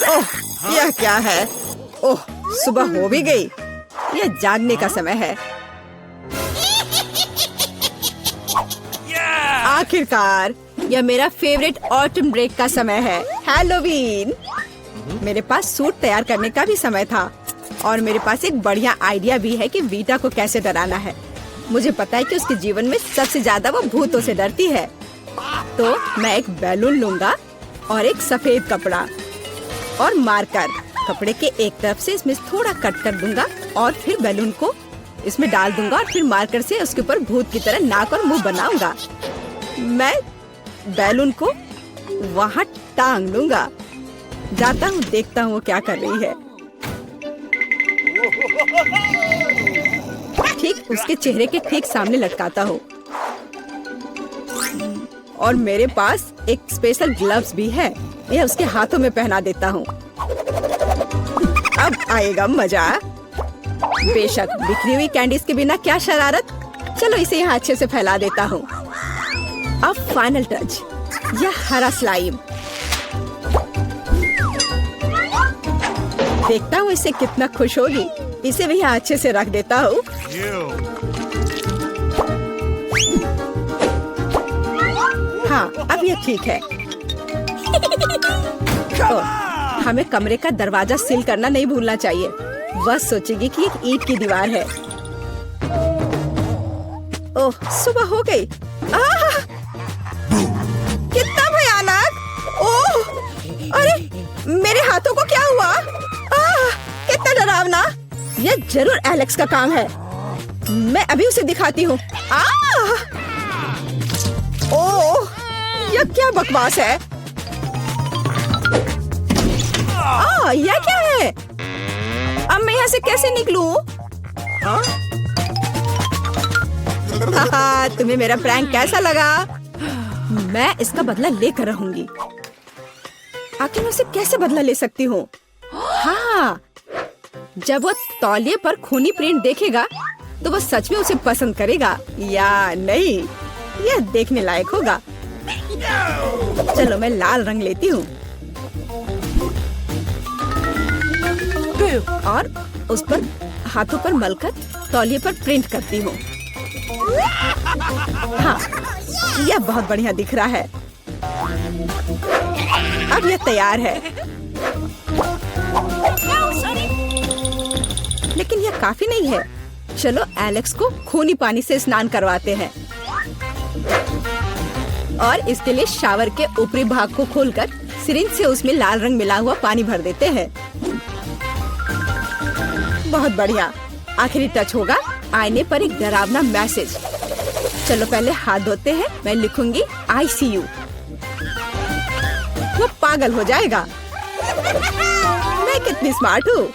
ओह, यह क्या है? ओह, सुबह हो भी गई। यह जागने का समय है। आखिरकार यह मेरा फेवरेट ऑटम ब्रेक का समय है, हैलोवीन। मेरे पास सूट तैयार करने का भी समय था और मेरे पास एक बढ़िया आइडिया भी है कि वीटा को कैसे डराना है। मुझे पता है कि उसके जीवन में सबसे ज्यादा वो भूतों से डरती है। तो मैं एक बैलून लूंगा और एक सफेद कपड़ा और मार्कर। कपड़े के एक तरफ से इसमें थोड़ा कट कर दूंगा और फिर बैलून को इसमें डाल दूंगा और फिर मार्कर से उसके ऊपर भूत की तरह नाक और मुंह बनाऊंगा। मैं बैलून को वहाँ टांग लूंगा। जाता हूँ, देखता हूँ वो क्या कर रही है। ठीक उसके चेहरे के ठीक सामने लटकाता हूँ और मेरे पास एक स्पेशल ग्लव्स भी है। यह उसके हाथों में पहना देता हूँ। अब आएगा मजा। बेशक बिखरी हुई कैंडीज के बिना क्या शरारत। चलो इसे यहाँ अच्छे से फैला देता हूँ। अब फाइनल टच, यह हरा स्लाइम। देखता हूँ इसे कितना खुश होगी। इसे भी यहाँ अच्छे से रख देता हूँ। हाँ, अब ये ठीक है। हमें कमरे का दरवाजा सील करना नहीं भूलना चाहिए। वह सोचेगी कि एक ईंट की दीवार है। ओह, सुबह हो गई। कितना भयानक! ओह, अरे मेरे हाथों को क्या हुआ? कितना डरावना! यह जरूर एलेक्स का काम है। मैं अभी उसे दिखाती हूँ। ओह, यह क्या बकवास है? यह क्या है? अब मैं यहाँ से कैसे निकलूं? तुम्हें मेरा प्रैंक कैसा लगा? मैं इसका बदला लेकर रहूंगी। आखिर मैं उसे कैसे बदला ले सकती हूँ? हाँ, जब वो तौलिए पर खूनी प्रिंट देखेगा तो वो सच में उसे पसंद करेगा या नहीं, यह देखने लायक होगा। चलो मैं लाल रंग लेती हूँ और उस पर हाथों पर मलकर तौलिए पर प्रिंट करती हूँ। हाँ, यह बहुत बढ़िया दिख रहा है। अब यह तैयार है। लेकिन यह काफी नहीं है। चलो एलेक्स को खूनी पानी से स्नान करवाते हैं और इसके लिए शावर के ऊपरी भाग को खोलकर सिरिंज से उसमें लाल रंग मिला हुआ पानी भर देते हैं। बहुत बढ़िया। आखिरी टच होगा आईने पर एक डरावना मैसेज। चलो पहले हाथ धोते हैं। मैं लिखूंगी ICU। वो पागल हो जाएगा। मैं कितनी स्मार्ट हूँ।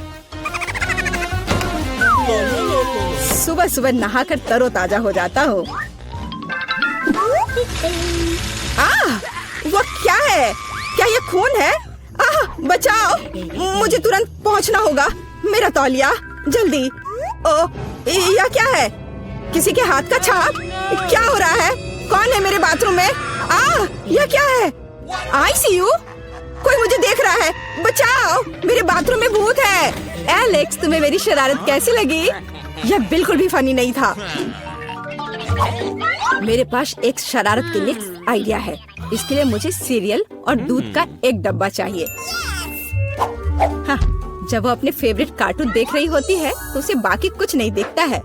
सुबह सुबह नहाकर तरोताजा हो जाता हूँ। वो क्या है? क्या ये खून है? बचाओ, मुझे तुरंत पहुँचना होगा। मेरा तौलिया, जल्दी। यह क्या है? किसी के हाथ का छाप? क्या हो रहा है? कौन है मेरे बाथरूम में? यह क्या है? ICU? कोई मुझे देख रहा है। बचाओ, मेरे बाथरूम में भूत है। एलेक्स, तुम्हें मेरी शरारत कैसी लगी? यह बिल्कुल भी फनी नहीं था। मेरे पास एक शरारत के लिए आइडिया है। इसके लिए मुझे सीरियल और दूध का एक डब्बा चाहिए। हाँ, जब वो अपने फेवरेट कार्टून देख रही होती है तो उसे बाकी कुछ नहीं दिखता है।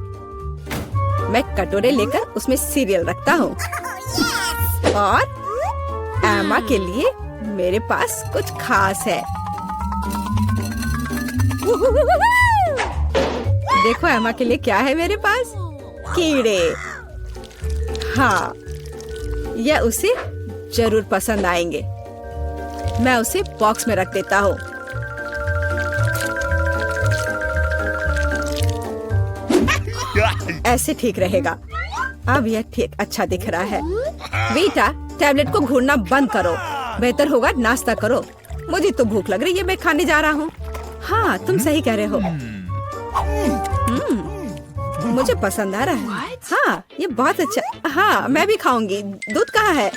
मैं कटोरे लेकर उसमें सीरियल रखता हूँ और एमा के लिए मेरे पास कुछ खास है। देखो एमा के लिए क्या है मेरे पास? कीड़े। हाँ, यह उसे जरूर पसंद आएंगे। मैं उसे बॉक्स में रख देता हूँ। ऐसे ठीक रहेगा। अब यह ठीक अच्छा दिख रहा है। बेटा, टैबलेट को घूरना बंद करो। बेहतर होगा नाश्ता करो। मुझे तो भूख लग रही है, मैं खाने जा रहा हूँ। हाँ, तुम सही कह रहे हो। मुझे पसंद आ रहा है। हाँ, ये बहुत अच्छा। हाँ, मैं भी खाऊंगी। दूध कहाँ है?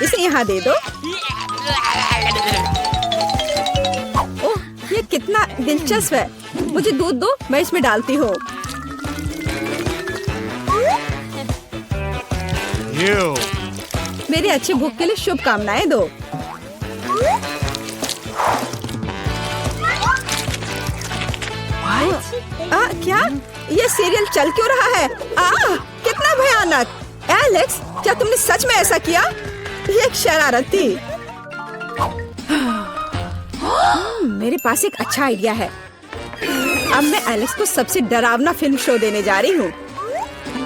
इसे यहाँ दे दो। दिलचस्प है। मुझे दूध दो, मैं इसमें डालती हूँ। मेरी अच्छी भूख के लिए शुभकामनाएं दो। क्या ये सीरियल चल क्यों रहा है? कितना भयानक। एलेक्स, क्या तुमने सच में ऐसा किया? ये एक शरारत थी। मेरे पास एक अच्छा आइडिया है। अब मैं एलेक्स को सबसे डरावना फिल्म शो देने जा रही हूँ।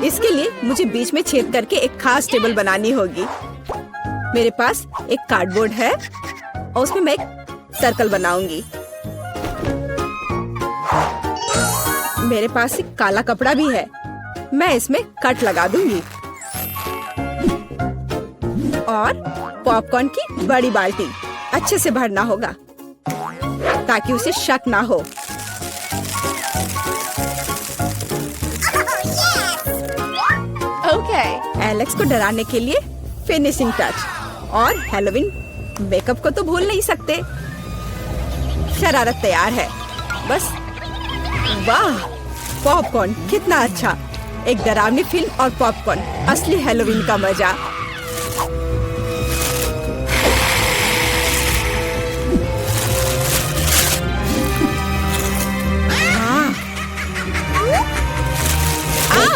इसके लिए मुझे बीच में छेद करके एक खास टेबल बनानी होगी। मेरे पास एक कार्डबोर्ड है और उसमें मैं एक सर्कल बनाऊंगी। मेरे पास एक काला कपड़ा भी है। मैं इसमें कट लगा दूंगी और पॉपकॉर्न की बड़ी बाल्टी अच्छे से भरना होगा ताकि उसे शक ना हो। एलेक्स को डराने के लिए फिनिशिंग टच और हैलोवीन मेकअप को तो भूल नहीं सकते। शरारत तैयार है। बस वाह, पॉपकॉर्न कितना अच्छा। एक डरावनी फिल्म और पॉपकॉर्न, असली हैलोवीन का मजा।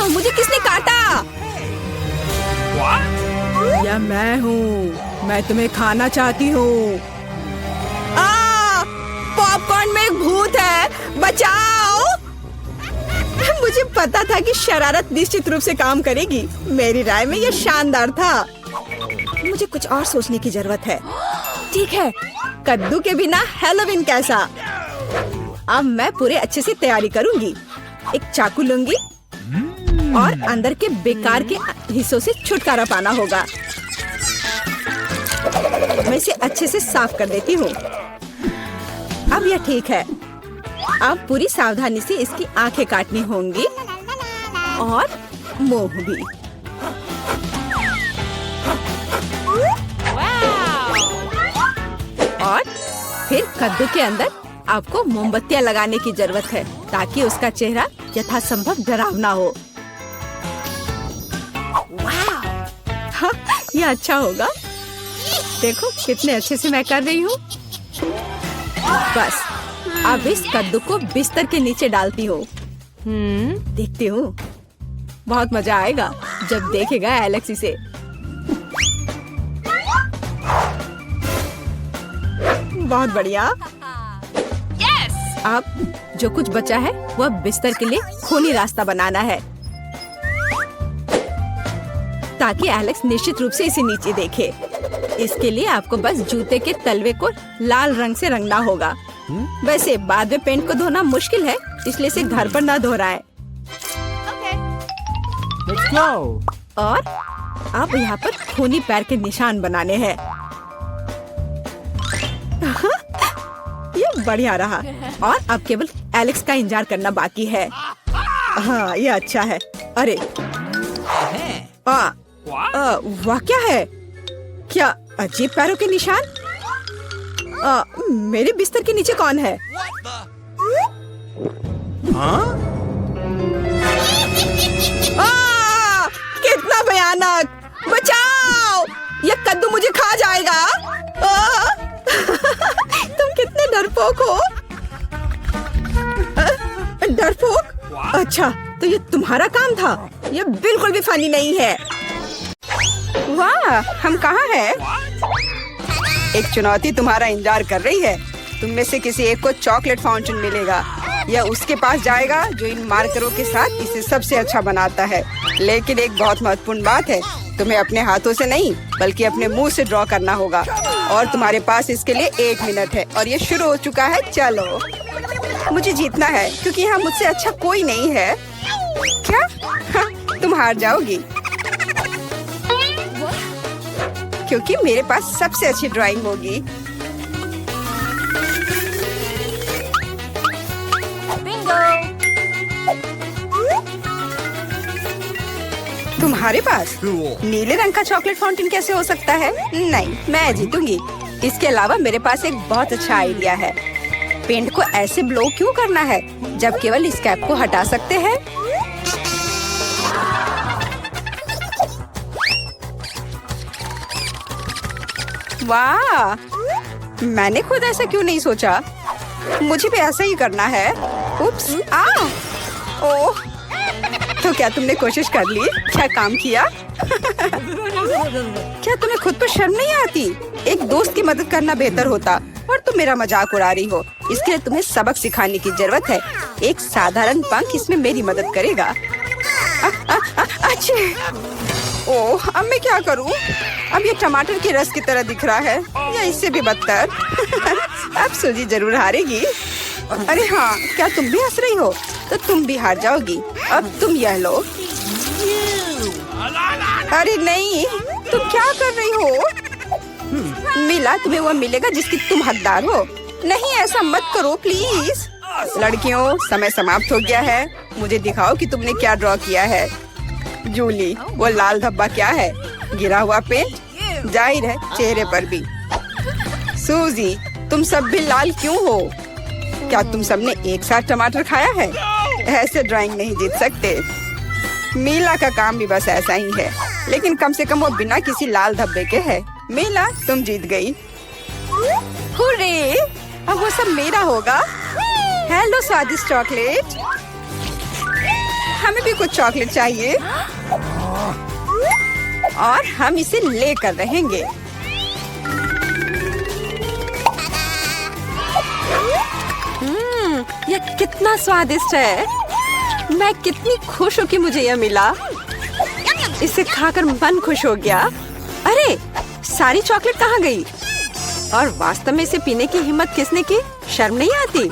मुझे किसने काटा? यह मैं हूँ। मैं तुम्हें खाना चाहती हूँ। पॉपकॉर्न में एक भूत है, बचाओ। मुझे पता था कि शरारत निश्चित रूप से काम करेगी। मेरी राय में यह शानदार था। मुझे कुछ और सोचने की जरूरत है। ठीक है, कद्दू के बिना हैलोवीन कैसा? अब मैं पूरे अच्छे से तैयारी करूंगी। एक चाकू लूंगी और अंदर के बेकार के हिस्सों से छुटकारा पाना होगा। मैं इसे अच्छे से साफ कर देती हूँ। अब यह ठीक है। अब पूरी सावधानी से इसकी आंखें काटनी होंगी और मुंह भी। और फिर कद्दू के अंदर आपको मोमबत्तियां लगाने की जरूरत है ताकि उसका चेहरा यथासंभव डरावना हो। हाँ, यह अच्छा होगा। देखो कितने अच्छे से मैं कर रही हूँ। बस अब इस कद्दू को बिस्तर के नीचे डालती हूँ। देखती हूँ, बहुत मजा आएगा जब देखेगा एलेक्स इसे। बहुत बढ़िया। अब जो कुछ बचा है वह बिस्तर के लिए खूनी रास्ता बनाना है ताकि एलेक्स निश्चित रूप से इसे नीचे देखे। इसके लिए आपको बस जूते के तलवे को लाल रंग से रंगना होगा। वैसे बाद में पेंट को धोना मुश्किल है, इसलिए इसे घर पर ना दोहराएं। और अब यहाँ पर खूनी पैर के निशान बनाने हैं। ये बढ़िया रहा। और अब केवल एलेक्स का इंतजार करना बाकी है। हाँ, ये अच्छा है। अरे वाह, क्या है? क्या अजीब पैरों के निशान? मेरे बिस्तर के नीचे कौन है? कितना भयानक! बचाओ! यह कद्दू मुझे खा जाएगा। तुम कितने डरपोक हो। डरपोक? अच्छा, तो ये तुम्हारा काम था। ये बिल्कुल भी फनी नहीं है। वाह, हम कहाँ हैं? एक चुनौती तुम्हारा इंतजार कर रही है। तुम में से किसी एक को चॉकलेट फाउंटेन मिलेगा। यह उसके पास जाएगा जो इन मार्करों के साथ इसे सबसे अच्छा बनाता है। लेकिन एक बहुत महत्वपूर्ण बात है, तुम्हें अपने हाथों से नहीं बल्कि अपने मुंह से ड्रॉ करना होगा। और तुम्हारे पास इसके लिए 1 मिनट है। और ये शुरू हो चुका है। चलो, मुझे जीतना है क्योंकि यहाँ मुझसे अच्छा कोई नहीं है। क्या? हाँ, तुम हार जाओगी क्योंकि मेरे पास सबसे अच्छी ड्राइंग होगी। तुम्हारे पास नीले रंग का चॉकलेट फाउंटेन कैसे हो सकता है? नहीं, मैं जीतूंगी। इसके अलावा मेरे पास एक बहुत अच्छा आइडिया है। पेंट को ऐसे ब्लो क्यों करना है जब केवल इस कैप को हटा सकते हैं? वाह, मैंने खुद ऐसा क्यों नहीं सोचा? मुझे भी ऐसा ही करना है। उप्स, ओह, तो क्या तुमने कोशिश कर ली? क्या काम किया? क्या तुम्हें खुद पर शर्म नहीं आती? एक दोस्त की मदद करना बेहतर होता और तुम मेरा मजाक उड़ा रही हो। इसके लिए तुम्हें सबक सिखाने की जरूरत है। एक साधारण पंख इसमें मेरी मदद करेगा। अच्छा, ओह, अब मैं क्या करूं? अब ये टमाटर के रस की तरह दिख रहा है या इससे भी बदतर। अब सूजी जरूर हारेगी। अरे हाँ, क्या तुम भी हंस रही हो? तो तुम भी हार जाओगी। अब तुम यह लो। अरे नहीं, तुम क्या कर रही हो? मिला, तुम्हें वो मिलेगा जिसकी तुम हकदार हो। नहीं, ऐसा मत करो प्लीज। लड़कियों, समय समाप्त हो गया है। मुझे दिखाओ कि तुमने क्या ड्रॉ किया है। जूली, वो लाल धब्बा क्या है? गिरा हुआ पेंट? जाहिर है, चेहरे पर भी। सूजी, तुम सब भी लाल क्यों हो? क्या तुम सबने एक साथ टमाटर खाया है? ऐसे ड्राइंग नहीं जीत सकते। मीला का काम भी बस ऐसा ही है, लेकिन कम से कम वो बिना किसी लाल धब्बे के है। मीला, तुम जीत गई। हुर्रे! अब वो सब मेरा होगा। हेलो स्वादिष्ट चॉकलेट, हमें भी कुछ चॉकलेट चाहिए और हम इसे लेकर रहेंगे। यह कितना स्वादिष्ट है। मैं कितनी खुश हूँ कि मुझे यह मिला। इसे खाकर मन खुश हो गया। अरे, सारी चॉकलेट कहाँ गई? और वास्तव में इसे पीने की हिम्मत किसने की? शर्म नहीं आती?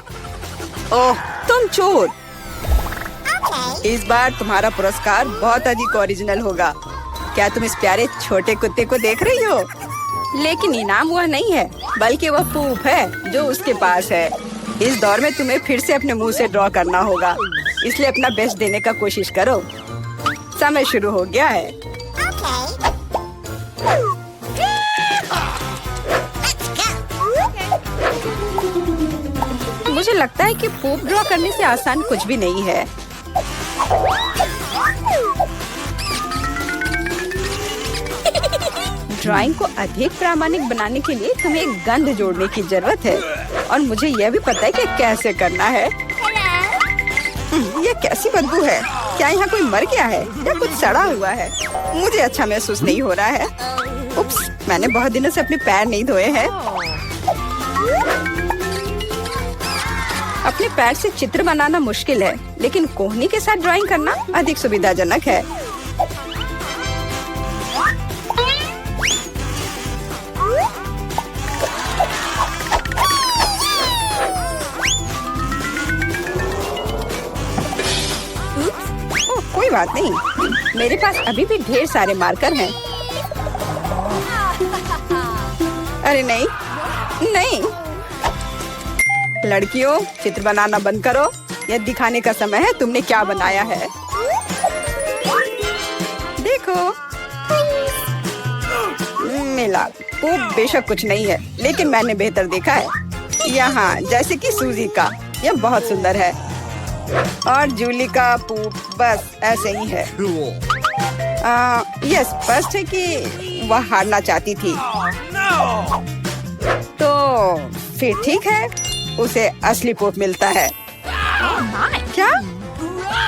ओह, तुम चोर। इस बार तुम्हारा पुरस्कार बहुत अधिक ओरिजिनल होगा। क्या तुम इस प्यारे छोटे कुत्ते को देख रही हो? लेकिन इनाम वह नहीं है, बल्कि वह पूप है जो उसके पास है। इस दौर में तुम्हें फिर से अपने मुंह से ड्रॉ करना होगा, इसलिए अपना बेस्ट देने का कोशिश करो। समय शुरू हो गया है। मुझे लगता है कि पूप ड्रॉ करने से आसान कुछ भी नहीं है। ड्राइंग को अधिक प्रामाणिक बनाने के लिए तुम्हें एक गंध जोड़ने की जरूरत है, और मुझे यह भी पता है कि कैसे करना है। यह कैसी बदबू है? क्या यहाँ कोई मर गया है या कुछ सड़ा हुआ है? मुझे अच्छा महसूस नहीं हो रहा है। उप्स, मैंने बहुत दिनों से अपने पैर नहीं धोए हैं। अपने पैर से चित्र बनाना मुश्किल है, लेकिन कोहनी के साथ ड्राइंग करना अधिक सुविधाजनक है। कोई बात नहीं, मेरे पास अभी भी ढेर सारे मार्कर हैं। अरे नहीं, नहीं। लड़कियों, चित्र बनाना बंद करो। यह दिखाने का समय है तुमने क्या बनाया है। देखो, मिला। वो बेशक कुछ नहीं है, लेकिन मैंने बेहतर देखा है। यहाँ जैसे कि सूजी का, यह बहुत सुंदर है। और जूली का पूप बस ऐसे ही है। यह स्पष्ट है कि वह हारना चाहती थी। तो फिर ठीक है, उसे असली पूप मिलता है। क्या?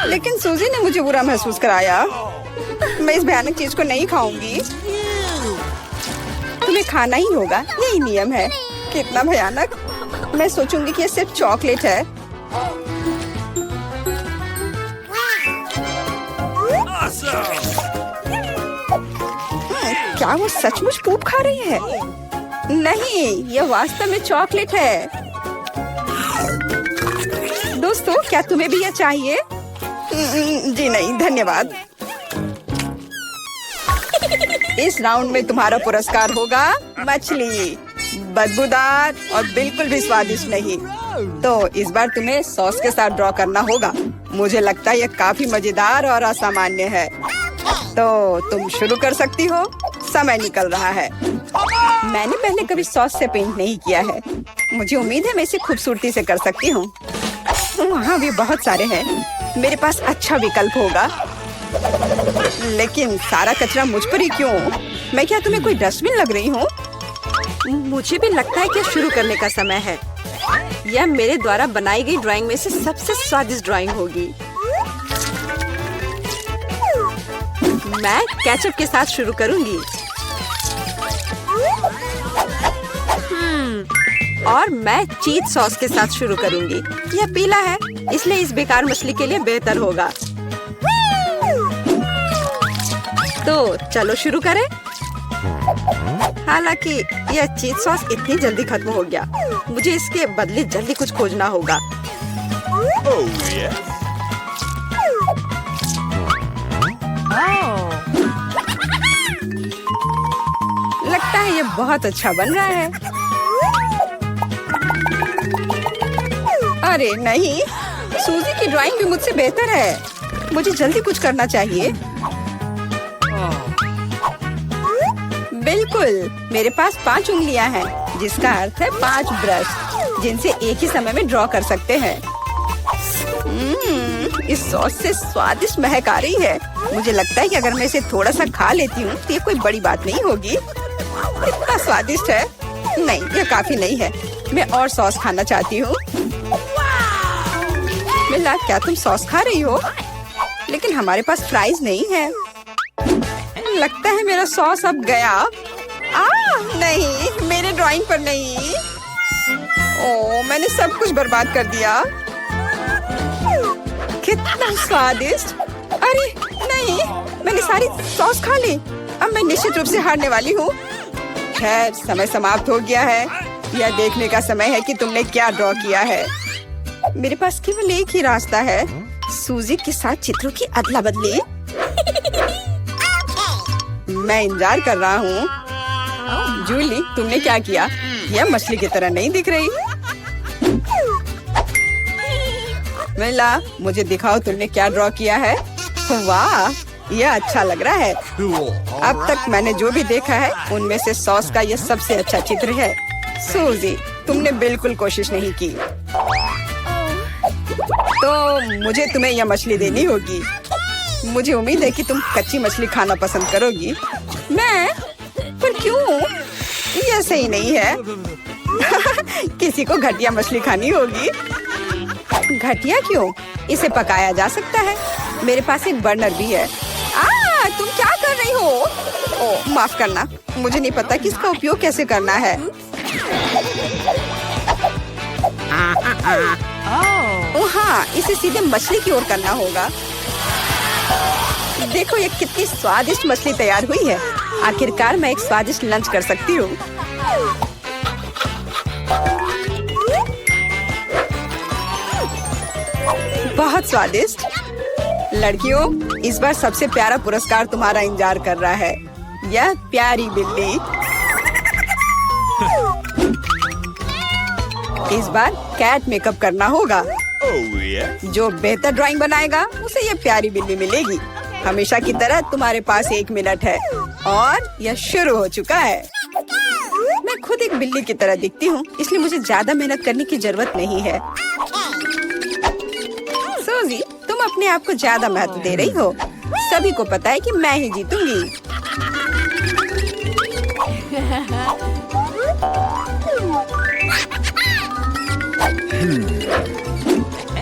लेकिन सूजी ने मुझे बुरा महसूस कराया। मैं इस भयानक चीज को नहीं खाऊंगी। तुम्हें खाना ही होगा, यही नियम है। कितना भयानक। मैं सोचूंगी कि यह सिर्फ चॉकलेट है। क्या वो सचमुच पूप खा रही है? नहीं, यह वास्तव में चॉकलेट है। दोस्तों, क्या तुम्हें भी यह चाहिए? जी नहीं, धन्यवाद। इस राउंड में तुम्हारा पुरस्कार होगा मछली, बदबूदार और बिल्कुल भी स्वादिष्ट नहीं। तो इस बार तुम्हें सॉस के साथ ड्रॉ करना होगा। मुझे लगता है यह काफी मजेदार और असामान्य है। तो तुम शुरू कर सकती हो, समय निकल रहा है। मैंने पहले कभी सॉस से पेंट नहीं किया है। मुझे उम्मीद है मैं इसे खूबसूरती से कर सकती हूँ। वहाँ भी बहुत सारे हैं। मेरे पास अच्छा विकल्प होगा। लेकिन सारा कचरा मुझ पर ही क्यों? मैं क्या तुम्हें कोई डस्टबिन लग रही हूँ? मुझे भी लगता है कि शुरू करने का समय है। यह मेरे द्वारा बनाई गई ड्राइंग में से सबसे स्वादिष्ट ड्राइंग होगी। मैं केचप के साथ शुरू करूंगी। और मैं चीज सॉस के साथ शुरू करूंगी। यह पीला है, इसलिए इस बेकार मछली के लिए बेहतर होगा। तो चलो शुरू करें। हालांकि यह चीज सॉस इतनी जल्दी खत्म हो गया, मुझे इसके बदले जल्दी कुछ खोजना होगा। लगता है ये बहुत अच्छा बन रहा है। अरे नहीं, सूजी की ड्राइंग भी मुझसे बेहतर है। मुझे जल्दी कुछ करना चाहिए। बिल्कुल, मेरे पास 5 उंगलियां हैं, जिसका अर्थ है 5 ब्रश, जिनसे एक ही समय में ड्रॉ कर सकते हैं। इस सॉस से स्वादिष्ट महक आ रही है। मुझे लगता है कि अगर मैं इसे थोड़ा सा खा लेती हूँ तो ये कोई बड़ी बात नहीं होगी। इतना स्वादिष्ट है। नहीं, यह काफी नहीं है। मैं और सॉस खाना चाहती हूँ। मिला, क्या तुम सॉस खा रही हो? लेकिन हमारे पास फ्राइज नहीं है। लगता है मेरा सॉस अब गया। नहीं, मेरे ड्राइंग पर नहीं। ओह, मैंने सब कुछ बर्बाद कर दिया। कितना स्वादिष्ट। अरे नहीं, मैंने सारी सॉस खा ली। अब मैं निश्चित रूप से हारने वाली हूँ। खैर, समय समाप्त हो गया है। यह देखने का समय है कि तुमने क्या ड्रॉ किया है। मेरे पास केवल एक ही रास्ता है, सूजी के साथ चित्रों की अदला बदली। मैं इंतजार कर रहा हूँ। जूली, तुमने क्या किया? यह मछली की तरह नहीं दिख रही। मिला, मुझे दिखाओ तुमने क्या ड्रॉ किया है। वाह, यह अच्छा लग रहा है। अब तक मैंने जो भी देखा है उनमें से सॉस का यह सबसे अच्छा चित्र है। सूजी, तुमने बिल्कुल कोशिश नहीं की, तो मुझे तुम्हें यह मछली देनी होगी। मुझे उम्मीद है कि तुम कच्ची मछली खाना पसंद करोगी। मैं? पर क्यों? यह सही नहीं है। किसी को घटिया मछली खानी होगी। घटिया क्यों? इसे पकाया जा सकता है। मेरे पास एक बर्नर भी है। तुम क्या कर रही हो? ओह, माफ करना, मुझे नहीं पता कि इसका उपयोग कैसे करना है। ओह हाँ, इसे सीधे मछली की ओर करना होगा। देखो ये कितनी स्वादिष्ट मछली तैयार हुई है। आखिरकार मैं एक स्वादिष्ट लंच कर सकती हूँ। बहुत स्वादिष्ट। लड़कियों, इस बार सबसे प्यारा पुरस्कार तुम्हारा इंतजार कर रहा है। यह प्यारी बिल्ली। इस बार कैट मेकअप करना होगा। जो बेहतर ड्राइंग बनाएगा उसे यह प्यारी बिल्ली मिलेगी। हमेशा की तरह तुम्हारे पास 1 मिनट है और यह शुरू हो चुका है। मैं खुद एक बिल्ली की तरह दिखती हूँ, इसलिए मुझे ज्यादा मेहनत करने की जरूरत नहीं है। सूजी, तुम अपने आप को ज्यादा महत्व दे रही हो। सभी को पता है कि मैं ही जीतूंगी।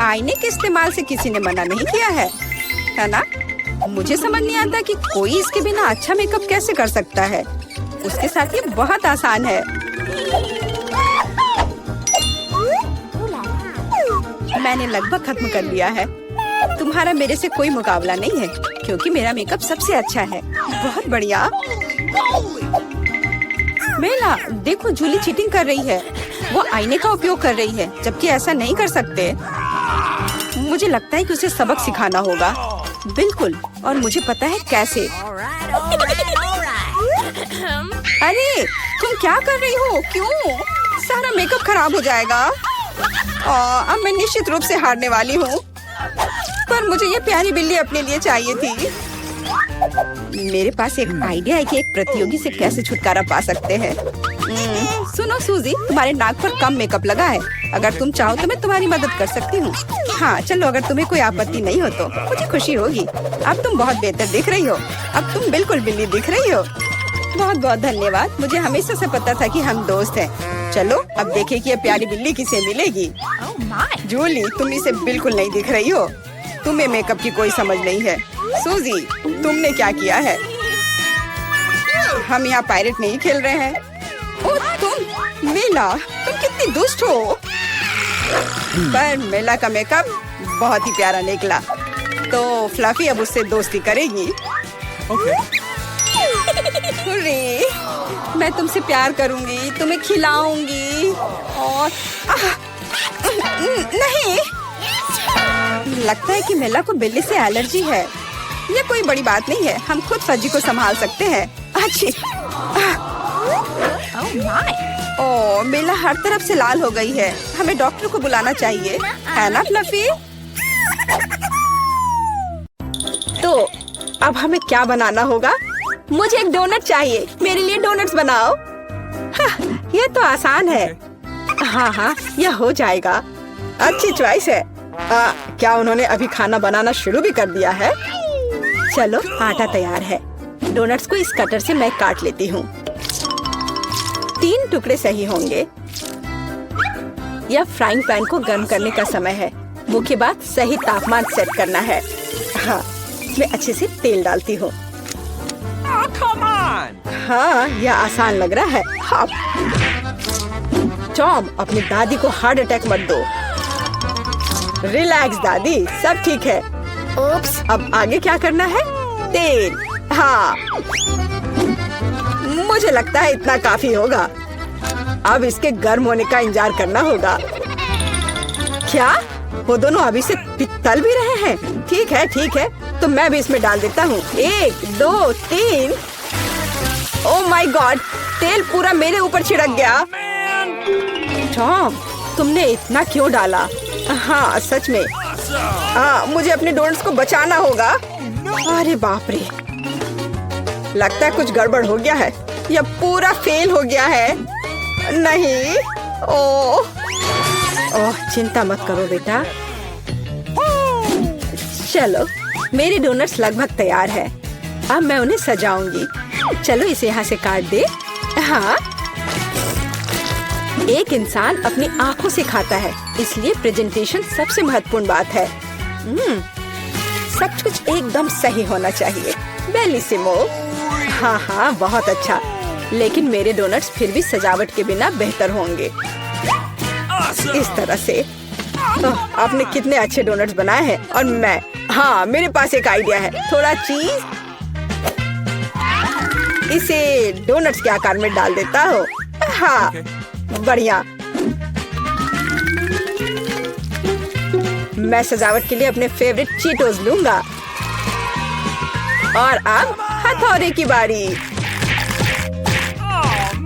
आईने के इस्तेमाल से किसी ने मना नहीं किया है ना? मुझे समझ नहीं आता कि कोई इसके बिना अच्छा मेकअप कैसे कर सकता है। उसके साथ ये बहुत आसान है। मैंने लगभग खत्म कर लिया है। तुम्हारा मेरे से कोई मुकाबला नहीं है, क्योंकि मेरा मेकअप सबसे अच्छा है। बहुत बढ़िया। मेला, देखो जूली चीटिंग कर रही है। वो आईने का उपयोग कर रही है, जबकि ऐसा नहीं कर सकते। मुझे लगता है कि उसे सबक सिखाना होगा। बिल्कुल, और मुझे पता है कैसे। अरे, तुम क्या कर रही हो? क्यों? सारा मेकअप खराब हो जाएगा। अब मैं निश्चित रूप से हारने वाली हूँ। पर मुझे ये प्यारी बिल्ली अपने लिए चाहिए थी। मेरे पास एक आइडिया है कि एक प्रतियोगी से कैसे छुटकारा पा सकते हैं। सुनो सूजी, तुम्हारे नाक पर कम मेकअप लगा है। अगर तुम चाहो तो मैं तुम्हारी मदद कर सकती हूँ। हाँ चलो, अगर तुम्हें कोई आपत्ति नहीं हो तो मुझे खुशी होगी। अब तुम बहुत बेहतर दिख रही हो। अब तुम बिल्कुल बिल्ली दिख रही हो। बहुत बहुत धन्यवाद। मुझे हमेशा से पता था कि हम दोस्त हैं। चलो अब देखें कि ये प्यारी बिल्ली किसे मिलेगी। जूली, तुम इसे बिल्कुल नहीं दिख रही हो। तुम्हें मेकअप की कोई समझ नहीं है। सूजी, तुमने क्या किया है? हम यहाँ पायरेट नहीं खेल रहे हैं। ओह तुम मेला, तुम कितनी दुष्ट हो। पर मेला का मेकअप बहुत ही प्यारा निकला। तो फ्लफी अब उससे दोस्ती करेगी। हुर्रे, मैं तुमसे प्यार करूंगी, तुम्हें खिलाऊंगी और नहीं, लगता है कि मेला को बिल्ली से एलर्जी है। ये कोई बड़ी बात नहीं है, हम खुद फज्जी को संभाल सकते हैं। अच्छी ओह, मेला हर तरफ से लाल हो गई है। हमें डॉक्टर को बुलाना चाहिए, है ना फ्लफी? तो अब हमें क्या बनाना होगा? मुझे एक डोनट चाहिए। मेरे लिए डोनट्स बनाओ। हाँ, ये तो आसान है। हाँ हाँ, यह हो जाएगा। अच्छी चॉइस है। क्या उन्होंने अभी खाना बनाना शुरू भी कर दिया है? चलो, आटा तैयार है। डोनट्स को इस कटर से मैं काट लेती हूँ। 3 टुकड़े सही होंगे। यह फ्राइंग पैन को गर्म करने का समय है। मुख्य बात सही तापमान सेट करना है। हाँ, मैं अच्छे से तेल डालती हूँ। हाँ, यह आसान लग रहा है। हाँ। टॉम, अपनी दादी को हार्ट अटैक मत दो। रिलैक्स दादी, सब ठीक है। ओप्स, अब आगे क्या करना है? तेल। हाँ, मुझे लगता है इतना काफी होगा। अब इसके गर्म होने का इंतजार करना होगा। क्या वो दोनों अभी से तल भी रहे हैं? ठीक है, तो मैं भी इसमें डाल देता हूँ। 1 2 3। ओह माय गॉड, तेल पूरा मेरे ऊपर छिड़क गया। टॉम, तुमने इतना क्यों डाला? हाँ सच में। मुझे अपने डोनट्स को बचाना होगा। अरे बाप रे, लगता है कुछ गड़बड़ हो गया है। यह पूरा फेल हो गया है। नहीं, ओह चिंता मत करो बेटा। चलो, मेरे डोनट्स लगभग तैयार है। अब मैं उन्हें सजाऊंगी। चलो इसे यहाँ से काट दे। हाँ, एक इंसान अपनी आंखों से खाता है, इसलिए प्रेजेंटेशन सबसे महत्वपूर्ण बात है। सब कुछ एकदम सही होना चाहिए। बेलिसिमो। हाँ, बहुत अच्छा। लेकिन मेरे डोनट्स फिर भी सजावट के बिना बेहतर होंगे। इस तरह से। आपने कितने अच्छे डोनट्स बनाए हैं। और हाँ, मेरे पास एक आइडिया है। थोड़ा चीज इसे डोनट्स के आकार में डाल देता हूँ। हाँ, बढ़िया। मैं सजावट के लिए अपने फेवरेट चीटोस लूंगा। और अब हथौड़े की बारी।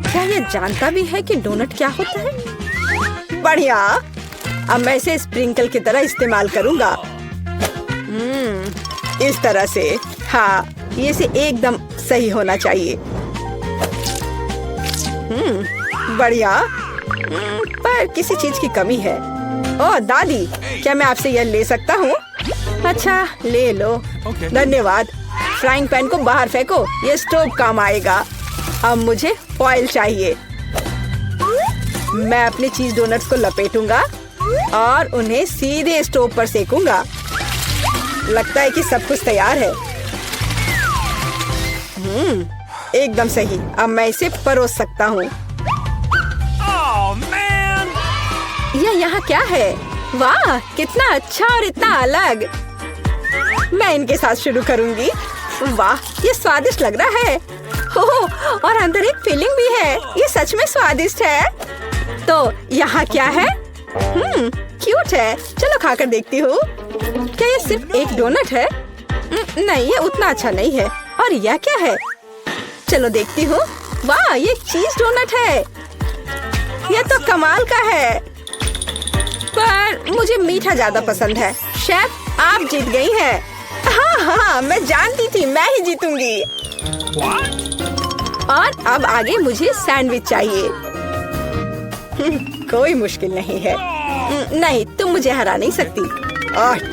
क्या ये जानता भी है कि डोनट क्या होता है? बढ़िया। अब मैं इसे स्प्रिंकल की तरह इस्तेमाल करूंगा। इस तरह से। हाँ, ये से एकदम सही होना चाहिए। बढ़िया। पर किसी चीज की कमी है। ओह दादी, क्या मैं आपसे यह ले सकता हूँ? अच्छा, ले लो। धन्यवाद। फ्राइंग पैन को बाहर फेंको, ये स्टोव काम आएगा। अब मुझे फॉइल चाहिए। मैं अपने चीज डोनट्स को लपेटूंगा और उन्हें सीधे स्टोव पर सेकूंगा। लगता है कि सब कुछ तैयार है। एकदम सही। अब मैं इसे परोस सकता हूँ। यह यहाँ क्या है? वाह, कितना अच्छा और इतना अलग। मैं इनके साथ शुरू करूंगी। वाह, ये स्वादिष्ट लग रहा है। और अंदर एक फिलिंग भी है। ये सच में स्वादिष्ट है। तो यहाँ क्या है? क्यूट है। चलो खाकर देखती हूँ। क्या ये सिर्फ एक डोनट है? नहीं, ये उतना अच्छा नहीं है। और यह क्या है? चलो देखती हूँ। वाह, ये चीज डोनट है। यह तो कमाल का है। पर मुझे मीठा ज्यादा पसंद है। शेफ, आप जीत गई हैं। हाँ, मैं जानती थी मैं ही जीतूंगी। और अब आगे मुझे सैंडविच चाहिए। कोई मुश्किल नहीं है। नहीं, तुम मुझे हरा नहीं सकती।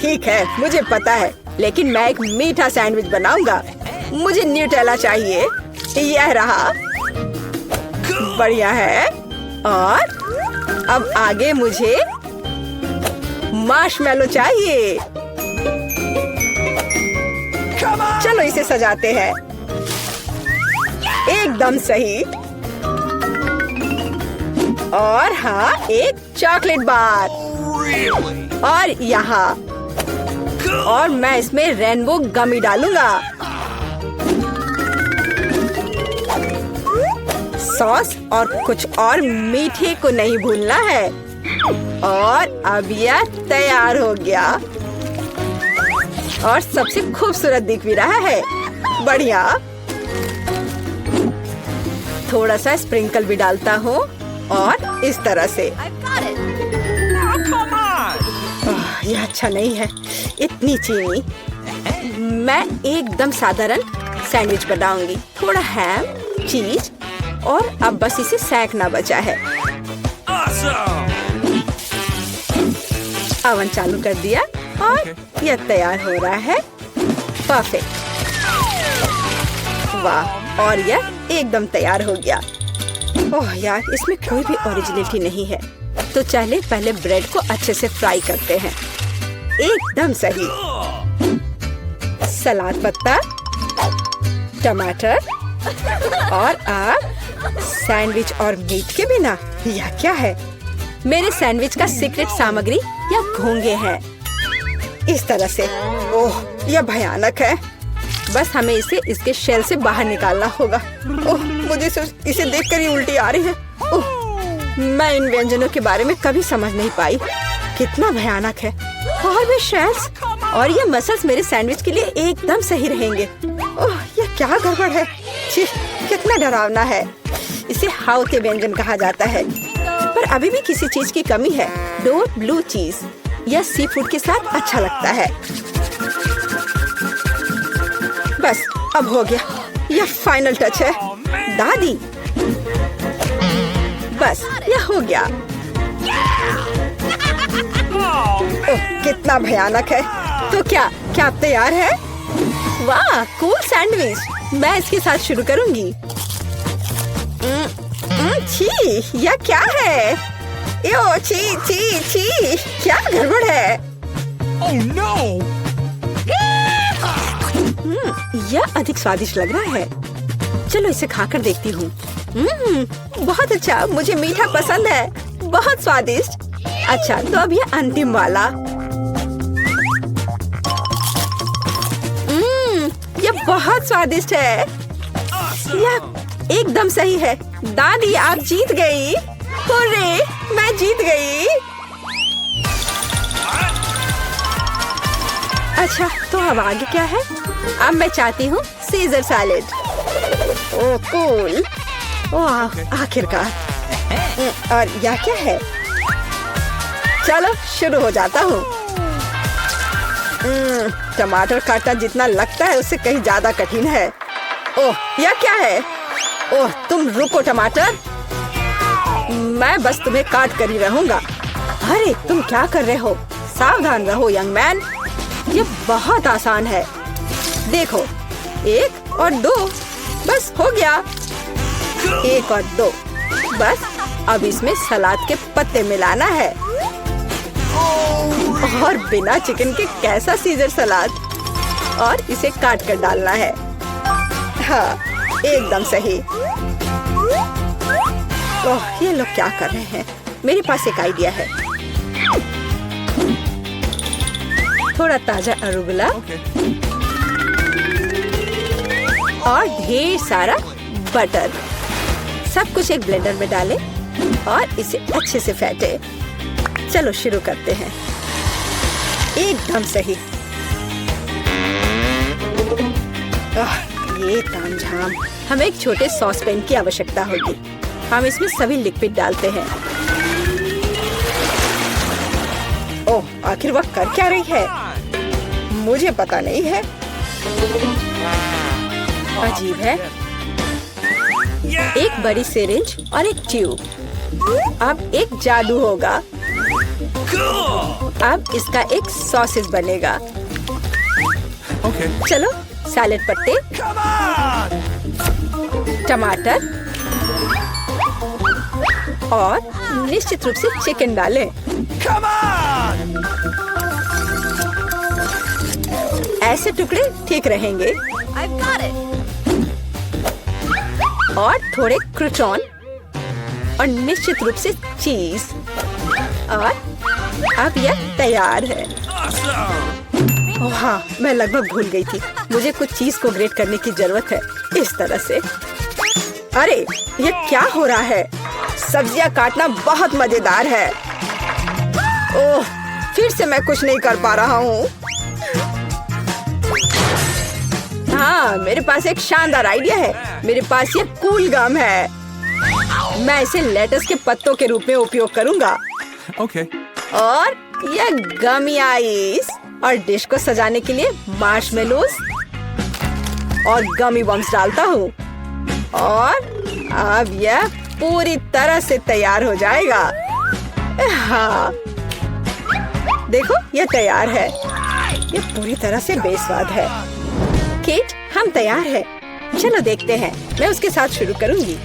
ठीक है, मुझे पता है, लेकिन मैं एक मीठा सैंडविच बनाऊंगा। मुझे न्यूटेला चाहिए। यह रहा। बढ़िया है। और अब आगे मुझे मार्शमेलो चाहिए। चलो इसे सजाते हैं। एकदम सही। और हाँ, एक चॉकलेट बार। और यहाँ, और मैं इसमें रेनबो गमी डालूंगा। सॉस और कुछ और मीठे को नहीं भूलना है। और अब यह तैयार हो गया और सबसे खूबसूरत दिख भी रहा है। बढ़िया। थोड़ा सा स्प्रिंकल भी डालता हूँ और इस तरह से। यह अच्छा नहीं है, इतनी चीनी। मैं एकदम साधारण सैंडविच बनाऊंगी। थोड़ा हैम, चीज और अब बस इसे सेंकना बचा है। ओवन चालू कर दिया और यह तैयार हो रहा है। परफेक्ट। वाह, और यह एकदम तैयार हो गया। ओह यार, इसमें कोई भी ओरिजिनलिटी नहीं है। तो चलिए पहले ब्रेड को अच्छे से फ्राई करते हैं। एकदम सही। सलाद पत्ता, टमाटर और अब सैंडविच और मीट के बिना यह क्या है? मेरे सैंडविच का सीक्रेट सामग्री या घोंगे हैं। इस तरह से। ओह, यह भयानक है। बस हमें इसे इसके शेल से बाहर निकालना होगा। ओह, मुझे इसे देखकर ही उल्टी आ रही है। ओह, मैं इन व्यंजनों के बारे में कभी समझ नहीं पाई। कितना भयानक है। और भी शेल्स और ये मसल्स मेरे सैंडविच के लिए एकदम सही रहेंगे। ओह, यह क्या गड़बड़ है। छी, कितना डरावना है। इसे हाउते व्यंजन कहा जाता है। पर अभी भी किसी चीज की कमी है। डोर ब्लू चीज। यह सी फूड के साथ अच्छा लगता है। बस अब हो गया। यह फाइनल टच है। दादी, बस यह हो गया। ओह, कितना भयानक है। तो क्या आप तैयार है? वाह, कूल सैंडविच। मैं इसके साथ शुरू करूंगी। छी, यह क्या है? यो, छी छी छी, क्या गड़बड़ है? Oh no! यह अधिक स्वादिष्ट लग रहा है। चलो इसे खाकर देखती हूँ। बहुत अच्छा, मुझे मीठा पसंद है। बहुत स्वादिष्ट। अच्छा, तो अब यह अंतिम वाला। यह बहुत स्वादिष्ट है। यह एकदम सही है। दादी, आप जीत गई। हुर्रे, मैं जीत गई। अच्छा, तो अब आगे क्या है? अब मैं चाहती हूँ सीजर सैलेड। ओह कूल। ओह, आखिरकार। और यह क्या है? चलो शुरू हो जाता हूँ। टमाटर काटना जितना लगता है उससे कहीं ज्यादा कठिन है। ओह, यह क्या है? ओह, तुम रुको टमाटर। मैं बस तुम्हें काट कर ही रहूंगा। अरे, तुम क्या कर रहे हो? सावधान रहो यंग मैन। ये बहुत आसान है। देखो, 1 और 2, बस हो गया। 1 और 2, बस अब इसमें सलाद के पत्ते मिलाना है। और बिना चिकन के कैसा सीजर सलाद। और इसे काट कर डालना है। हाँ, एकदम सही। ओह, ये लोग क्या कर रहे हैं? मेरे पास एक आइडिया है। थोड़ा ताजा अरुगुला और ढेर सारा बटर। सब कुछ एक ब्लेंडर में डालें और इसे अच्छे से फेंटे। चलो शुरू करते हैं। एकदम सही। ये तामझाम। हमें एक छोटे सॉस पैन की आवश्यकता होगी। हम इसमें सभी लिक्विड डालते हैं। ओह, आखिर वह कर क्या रही है? मुझे पता नहीं है। अजीब है। एक बड़ी सिरिंज और एक ट्यूब। अब एक जादू होगा। अब इसका एक सॉसेज बनेगा। चलो सैलेड पत्ते, टमाटर और निश्चित रूप से चिकन डालें। ऐसे टुकड़े ठीक रहेंगे। और थोड़े क्रूटॉन और निश्चित रूप से चीज। और अब यह तैयार है। ओह हाँ, मैं लगभग भूल गई थी। मुझे कुछ चीज को ग्रेट करने की जरूरत है। इस तरह से। अरे ये क्या हो रहा है? सब्जियां काटना बहुत मजेदार है। ओह, फिर से मैं कुछ नहीं कर पा रहा हूँ। हाँ, मेरे पास एक शानदार आइडिया है। मेरे पास ये कूल गम है। मैं इसे लेटस के पत्तों के रूप में उपयोग करूंगा। और ये गमी आइस और डिश को सजाने के लिए मार्शमेलोज और गमी बम्स डालता हूँ। और अब यह पूरी तरह से तैयार हो जाएगा। हाँ, देखो ये तैयार है। ये पूरी तरह से बेस्वाद है। केट, हम तैयार हैं। चलो देखते हैं। मैं उसके साथ शुरू करूंगी।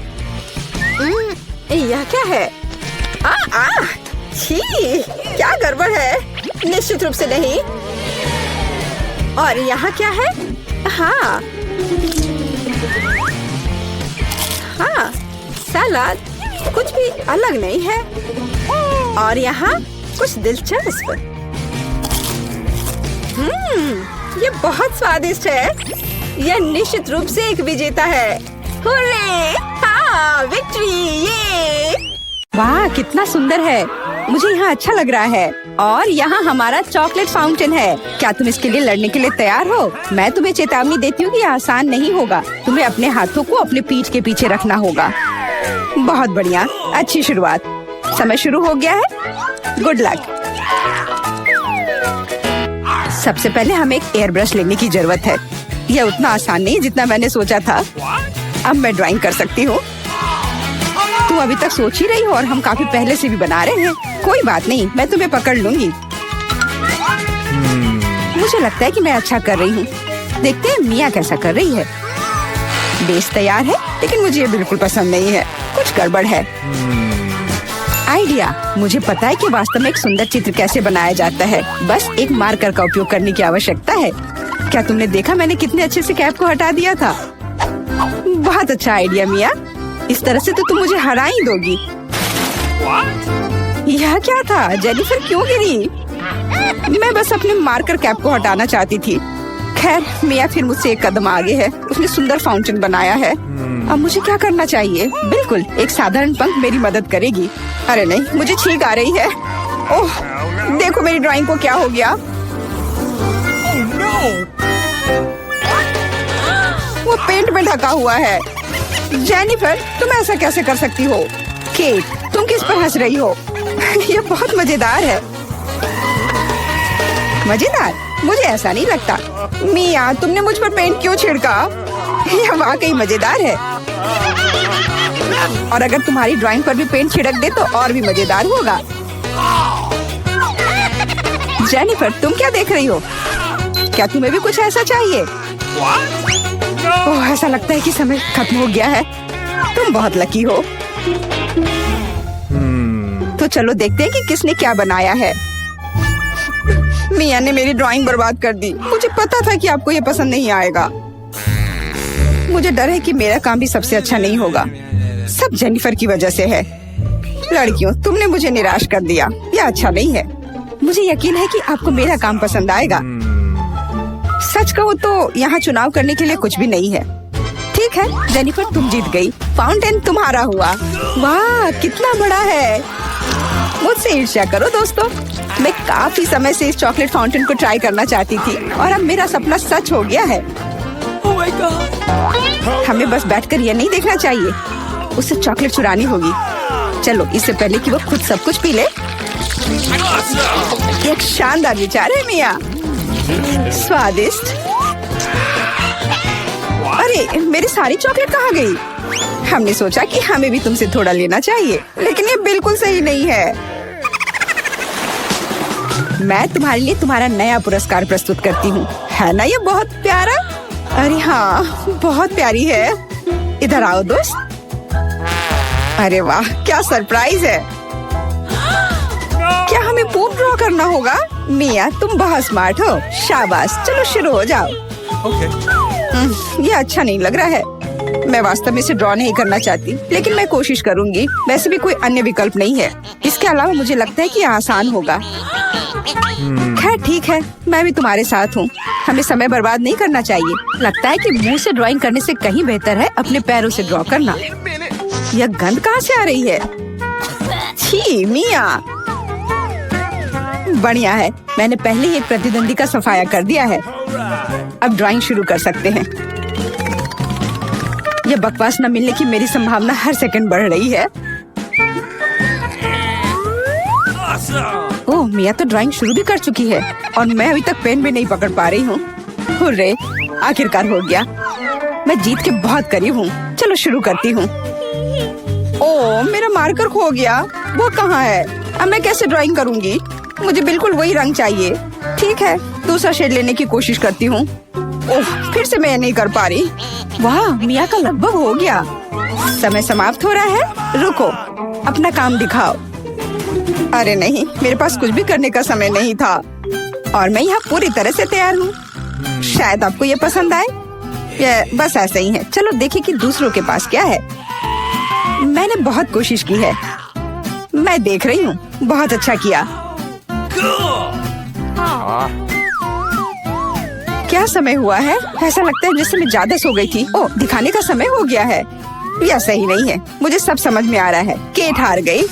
यह क्या है? छी, क्या गड़बड़ है? निश्चित रूप से नहीं। और यहाँ क्या है? हाँ, सलाद कुछ भी अलग नहीं है। और यहाँ कुछ दिलचस्प। ये बहुत स्वादिष्ट है। यह निश्चित रूप से एक विजेता है। हुर्रे! हाँ, विक्ट्री! ये वाह, कितना सुंदर है। मुझे यहाँ अच्छा लग रहा है। और यहाँ हमारा चॉकलेट फाउंटेन है। क्या तुम इसके लिए लड़ने के लिए तैयार हो? मैं तुम्हें चेतावनी देती हूँ कि यह आसान नहीं होगा। तुम्हें अपने हाथों को अपने पीठ के पीछे रखना होगा। बहुत बढ़िया, अच्छी शुरुआत। समय शुरू हो गया है। Good luck. सबसे पहले हमें एक एयर ब्रश लेने की जरूरत है। यह उतना आसान नहीं जितना मैंने सोचा था। अब मैं ड्राइंग कर सकती हूँ। तुम अभी तक सोच ही रही हो और हम काफी पहले से भी बना रहे हैं। कोई बात नहीं, मैं तुम्हें पकड़ लूंगी। मुझे लगता है कि मैं अच्छा कर रही हूँ। देखते हैं मिया कैसा कर रही है। बेस तैयार है, लेकिन मुझे ये बिल्कुल पसंद नहीं है। कुछ गड़बड़ है। आइडिया, मुझे पता है कि वास्तव में एक सुंदर चित्र कैसे बनाया जाता है। बस एक मार्कर का उपयोग करने की आवश्यकता है। क्या तुमने देखा मैंने कितने अच्छे से कैप को हटा दिया था? बहुत अच्छा आइडिया मिया। इस तरह से तो तुम मुझे हरा ही दोगी। यह क्या था? जेनिफर क्यों गिरी? मैं बस अपने मार्कर कैप को हटाना चाहती थी। खैर, मिया फिर मुझसे एक कदम आगे है। उसने सुंदर फाउंटेन बनाया है। अब मुझे क्या करना चाहिए? बिल्कुल, एक साधारण पंख मेरी मदद करेगी। अरे नहीं, मुझे छींक आ रही है। ओह, देखो मेरी ड्राइंग को क्या हो गया। वो पेंट में ढका हुआ है। जेनिफर, तुम ऐसा कैसे कर सकती हो? केट, तुम किस पर हंस रही हो? ये बहुत मजेदार है। मजेदार? मुझे ऐसा नहीं लगता। मिया, तुमने मुझ पर पेंट क्यों छिड़का? यह वाकई मजेदार है। और अगर तुम्हारी ड्राइंग पर भी पेंट छिड़क दे तो और भी मजेदार होगा। जेनिफर, तुम क्या देख रही हो? क्या तुम्हें भी कुछ ऐसा चाहिए? ओह, ऐसा लगता है कि समय खत्म हो गया है। तुम बहुत लकी हो। तो चलो देखते हैं कि किसने क्या बनाया है। मिया ने मेरी ड्राइंग बर्बाद कर दी। मुझे पता था कि आपको ये पसंद नहीं आएगा। मुझे डर है कि मेरा काम भी सबसे अच्छा नहीं होगा। सब जेनिफर की वजह से है। लड़कियों, तुमने मुझे निराश कर दिया। यह अच्छा नहीं है। मुझे यकीन है कि आपको मेरा काम पसंद आएगा। सच कहो तो यहाँ चुनाव करने के लिए कुछ भी नहीं है। ठीक है जेनिफर, तुम जीत गई। फाउंटेन तुम्हारा हुआ। वाह, कितना बड़ा है। मुझसे ईर्ष्या करो दोस्तों। मैं काफी समय से इस चॉकलेट फाउंटेन को ट्राई करना चाहती थी और अब मेरा सपना सच हो गया है। Oh my God! हमें बस बैठकर यह नहीं देखना चाहिए, उसे चॉकलेट चुरानी होगी। चलो, इससे पहले कि वो खुद सब कुछ पी ले। एक शानदार विचार है मिया। स्वादिष्ट। अरे, मेरी सारी चॉकलेट कहाँ गई? हमने सोचा कि हमें भी तुमसे थोड़ा लेना चाहिए, लेकिन ये बिल्कुल सही नहीं है। मैं तुम्हारे लिए तुम्हारा नया पुरस्कार प्रस्तुत करती हूँ। है ना ये बहुत प्यारा? अरे हाँ, बहुत प्यारी है। इधर आओ दोस्त। अरे वाह, क्या सरप्राइज है। क्या हमें पूप ड्रॉ करना होगा? मिया, तुम बहुत स्मार्ट हो। शाबाश, चलो शुरू हो जाओ। ये अच्छा नहीं लग रहा है। मैं वास्तव में इसे ड्रॉ नहीं करना चाहती, लेकिन मैं कोशिश करूंगी। वैसे भी कोई अन्य विकल्प नहीं है। इसके अलावा मुझे लगता है कि यह आसान होगा। खैर ठीक है, मैं भी तुम्हारे साथ हूँ। हमें समय बर्बाद नहीं करना चाहिए। लगता है कि मुंह से ड्राइंग करने से कहीं बेहतर है अपने पैरों से ड्रॉ करना। यह गंध कहाँ से आ रही है? छी मिया। बढ़िया है, मैंने पहले ही एक प्रतिद्वंदी का सफाया कर दिया है। अब ड्राइंग शुरू कर सकते हैं। यह बकवास न मिलने की मेरी संभावना हर सेकंड बढ़ रही है। ओह, मिया तो ड्राइंग शुरू भी कर चुकी है और मैं अभी तक पेन भी नहीं पकड़ पा रही हूँ। हुर्रे, आखिरकार हो गया। मैं जीत के बहुत करीब हूँ। चलो शुरू करती हूँ। ओह, मेरा मार्कर खो गया। वो कहाँ है? अब मैं कैसे ड्राइंग करूँगी? मुझे बिल्कुल वही रंग चाहिए। ठीक है, दूसरा शेड लेने की कोशिश करती हूँ। ओह, फिर से मैं नहीं कर पा रही। वाह, मिया का लगभग हो गया। समय समाप्त हो रहा है। रुको, अपना काम दिखाओ। अरे नहीं, मेरे पास कुछ भी करने का समय नहीं था और मैं यहाँ पूरी तरह से तैयार हूँ। शायद आपको ये पसंद आए। ये बस ऐसे ही है। चलो देखें कि दूसरों के पास क्या है। मैंने बहुत कोशिश की है। मैं देख रही हूँ। बहुत अच्छा किया। क्या समय हुआ है? ऐसा लगता है जैसे मैं ज्यादा सो गई थी। ओह, दिखाने का समय हो गया है। यह सही नहीं है। मुझे सब समझ में आ रहा है। केट हार गई।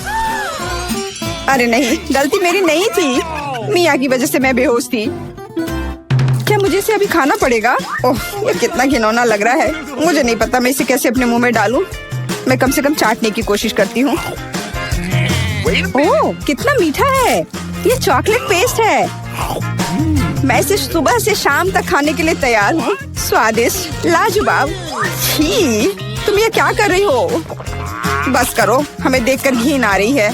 अरे नहीं, गलती मेरी नहीं थी। मिया की वजह से मैं बेहोश थी। क्या मुझे इसे अभी खाना पड़ेगा? ओह, ये कितना घिनौना लग रहा है। मुझे नहीं पता मैं इसे कैसे अपने मुंह में डालूं। मैं कम से कम चाटने की कोशिश करती हूँ। ओह, कितना मीठा है। ये चॉकलेट पेस्ट है। मैं इसे सुबह से शाम तक खाने के लिए तैयार हूँ। स्वादिष्ट, लाजवाब। छी, तुम ये क्या कर रही हो? बस करो, हमें देखकर घिन आ रही है।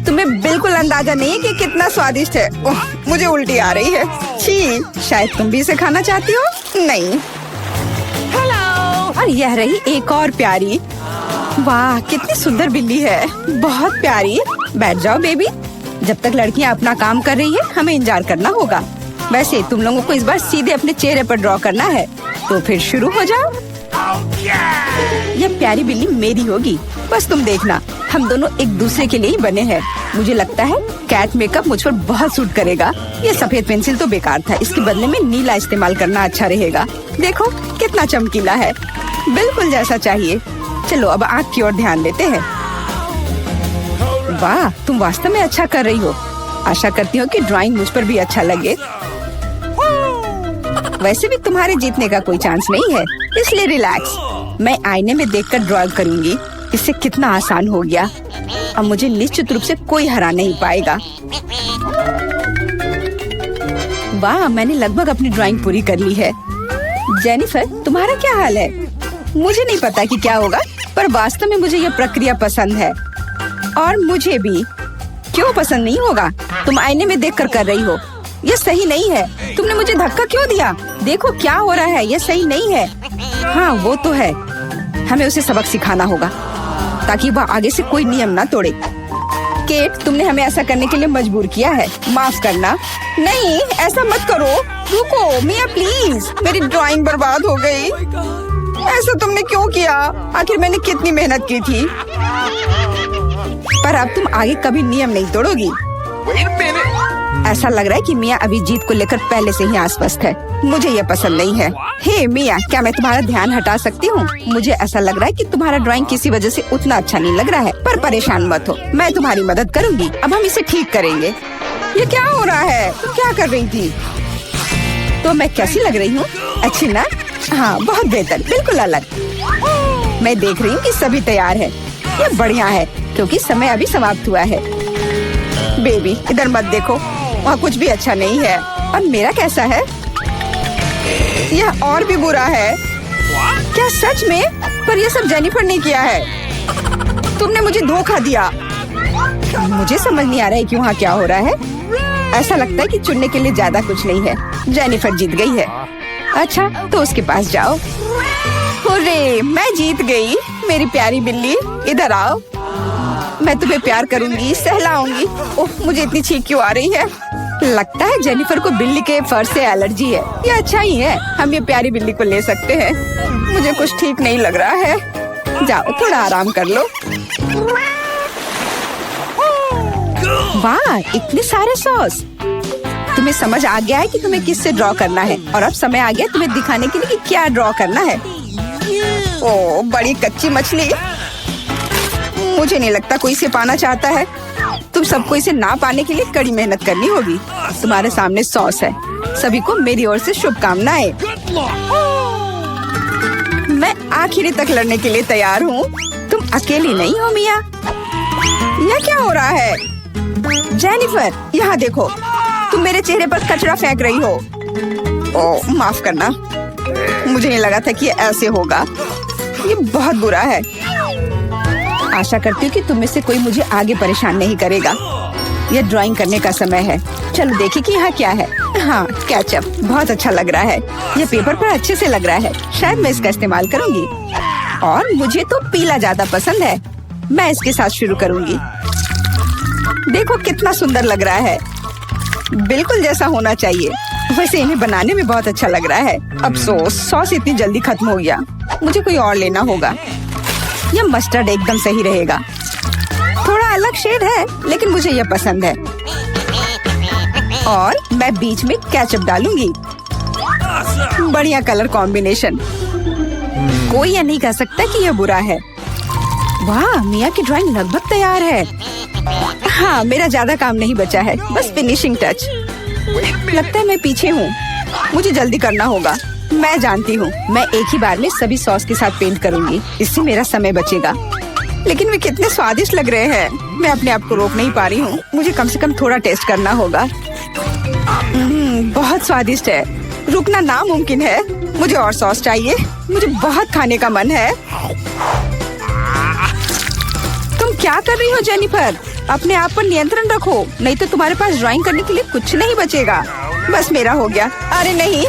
तुम्हें बिल्कुल अंदाजा नहीं है कि कितना स्वादिष्ट है। ओह, मुझे उल्टी आ रही है। छी, शायद तुम भी इसे खाना चाहती हो? नहीं। हेलो। और यह रही एक और प्यारी। वाह, कितनी सुंदर बिल्ली है। बहुत प्यारी। बैठ जाओ बेबी। जब तक लड़कियां अपना काम कर रही है, हमें इंतजार करना होगा। वैसे तुम लोगों को इस बार सीधे अपने चेहरे पर ड्रॉ करना है, तो फिर शुरू हो जाओ। यह प्यारी बिल्ली मेरी होगी। बस तुम देखना, हम दोनों एक दूसरे के लिए ही बने हैं। मुझे लगता है कैट मेकअप मुझ पर बहुत सूट करेगा। ये सफेद पेंसिल तो बेकार था। इसके बदले में नीला इस्तेमाल करना अच्छा रहेगा। देखो कितना चमकीला है। बिल्कुल जैसा चाहिए। चलो अब आँख की ओर ध्यान देते हैं। वाह, तुम वास्तव में अच्छा कर रही हो। आशा करती हूँ कि ड्राइंग मुझ पर भी अच्छा लगे। वैसे भी तुम्हारे जीतने का कोई चांस नहीं है, इसलिए रिलैक्स। मैं आईने में देखकर ड्रॉ करूंगी। इससे कितना आसान हो गया। अब मुझे निश्चित रूप से कोई हरा नहीं पाएगा। वाह, मैंने लगभग अपनी ड्राइंग पूरी कर ली है। जेनिफर, तुम्हारा क्या हाल है? मुझे नहीं पता कि क्या होगा, पर वास्तव में मुझे यह प्रक्रिया पसंद है। और मुझे भी। क्यों पसंद नहीं होगा? तुम आईने में देखकर कर रही हो। यह सही नहीं है। तुमने मुझे धक्का क्यों दिया? देखो क्या हो रहा है। यह सही नहीं है। हाँ, वो तो है। हमें उसे सबक सिखाना होगा ताकि वह आगे से कोई नियम ना तोड़े। केट, तुमने हमें ऐसा करने के लिए मजबूर किया है। माफ करना। नहीं, ऐसा मत करो। रुको मिया, प्लीज। मेरी ड्राइंग बर्बाद हो गई। ऐसा तुमने क्यों किया? आखिर मैंने कितनी मेहनत की थी। पर अब तुम आगे कभी नियम नहीं तोड़ोगी। ऐसा लग रहा है कि मिया अभी जीत को लेकर पहले से ही आश्वस्त है। मुझे यह पसंद नहीं है। हे मिया, क्या मैं तुम्हारा ध्यान हटा सकती हूँ? मुझे ऐसा लग रहा है कि तुम्हारा ड्राइंग किसी वजह से उतना अच्छा नहीं लग रहा है, पर परेशान मत हो, मैं तुम्हारी मदद करूँगी। अब हम इसे ठीक करेंगे। ये क्या हो रहा है? तुम क्या कर रही थी? तो मैं कैसी लग रही हूँ? अच्छी ना? हाँ, बहुत बेहतर, बिल्कुल अलग। मैं देख रही हूँ कि सभी तैयार है। ये बढ़िया है क्योंकि समय अभी समाप्त हुआ है। बेबी, इधर मत देखो, वहाँ कुछ भी अच्छा नहीं है। और मेरा कैसा है? यह और भी बुरा है। क्या सच में? पर ये सब जेनिफर ने किया है। तुमने मुझे धोखा दिया। मुझे समझ नहीं आ रहा है कि वहाँ क्या हो रहा है। ऐसा लगता है कि चुनने के लिए ज्यादा कुछ नहीं है। जेनिफर जीत गई है। अच्छा, तो उसके पास जाओ। हुर्रे, मैं जीत गई। मेरी प्यारी बिल्ली, इधर आओ। मैं तुम्हें प्यार करूंगी, सहलाऊंगी। ओह, मुझे इतनी छींक क्यों आ रही है? लगता है जेनिफर को बिल्ली के फर से एलर्जी है। ये अच्छा ही है, हम ये प्यारी बिल्ली को ले सकते हैं। मुझे कुछ ठीक नहीं लग रहा है। जाओ, थोड़ा आराम कर लो। वाह, इतने सारे सॉस। तुम्हें समझ आ गया है कि तुम्हें किससे ड्रॉ करना है, और अब समय आ गया तुम्हें दिखाने के लिए कि क्या ड्रॉ करना है। ओह, बड़ी कच्ची मछली। मुझे नहीं लगता कोई इसे पाना चाहता है। तुम सबको इसे ना पाने के लिए कड़ी मेहनत करनी होगी। तुम्हारे सामने सॉस है। सभी को मेरी ओर से शुभकामनाएं। मैं आखिरी तक लड़ने के लिए तैयार हूँ। तुम अकेली नहीं हो मिया। यह क्या हो रहा है? जेनिफर, यहाँ देखो। तुम मेरे चेहरे पर कचरा फेंक रही हो। ओह, माफ करना। मुझे नहीं लगा था कि ये ऐसे होगा। ये बहुत बुरा है। आशा करती हूँ कि तुम में से कोई मुझे आगे परेशान नहीं करेगा। यह ड्राइंग करने का समय है। चलो देखिए कि यहाँ क्या है। हाँ, केचप बहुत अच्छा लग रहा है। यह पेपर पर अच्छे से लग रहा है। शायद मैं इसका इस्तेमाल करूँगी। और मुझे तो पीला ज्यादा पसंद है। मैं इसके साथ शुरू करूँगी। देखो कितना सुंदर लग रहा है। बिल्कुल जैसा होना चाहिए। वैसे इन्हें बनाने में बहुत अच्छा लग रहा है। अफसोस, सॉस इतनी जल्दी खत्म हो गया। मुझे कोई और लेना होगा। यह मस्टर्ड एकदम सही रहेगा। थोड़ा अलग शेड है, लेकिन मुझे यह पसंद है। और मैं बीच में केचप डालूंगी। बढ़िया कलर कॉम्बिनेशन। कोई यह नहीं कह सकता कि यह बुरा है। वाह, मिया की ड्राइंग लगभग तैयार है। हाँ, मेरा ज्यादा काम नहीं बचा है, बस फिनिशिंग टच। लगता है मैं पीछे हूँ। मुझे जल्दी करना होगा। मैं जानती हूँ, मैं एक ही बार में सभी सॉस के साथ पेंट करूँगी। इससे मेरा समय बचेगा। लेकिन वे कितने स्वादिष्ट लग रहे हैं। मैं अपने आप को रोक नहीं पा रही हूँ। मुझे कम से कम थोड़ा टेस्ट करना होगा। बहुत स्वादिष्ट है। रुकना नामुमकिन है। मुझे और सॉस चाहिए। मुझे बहुत खाने का मन है। तुम क्या कर रही हो जेनिफर? अपने आप पर नियंत्रण रखो, नहीं तो तुम्हारे पास ड्राइंग करने के लिए कुछ नहीं बचेगा। बस मेरा हो गया। अरे नहीं,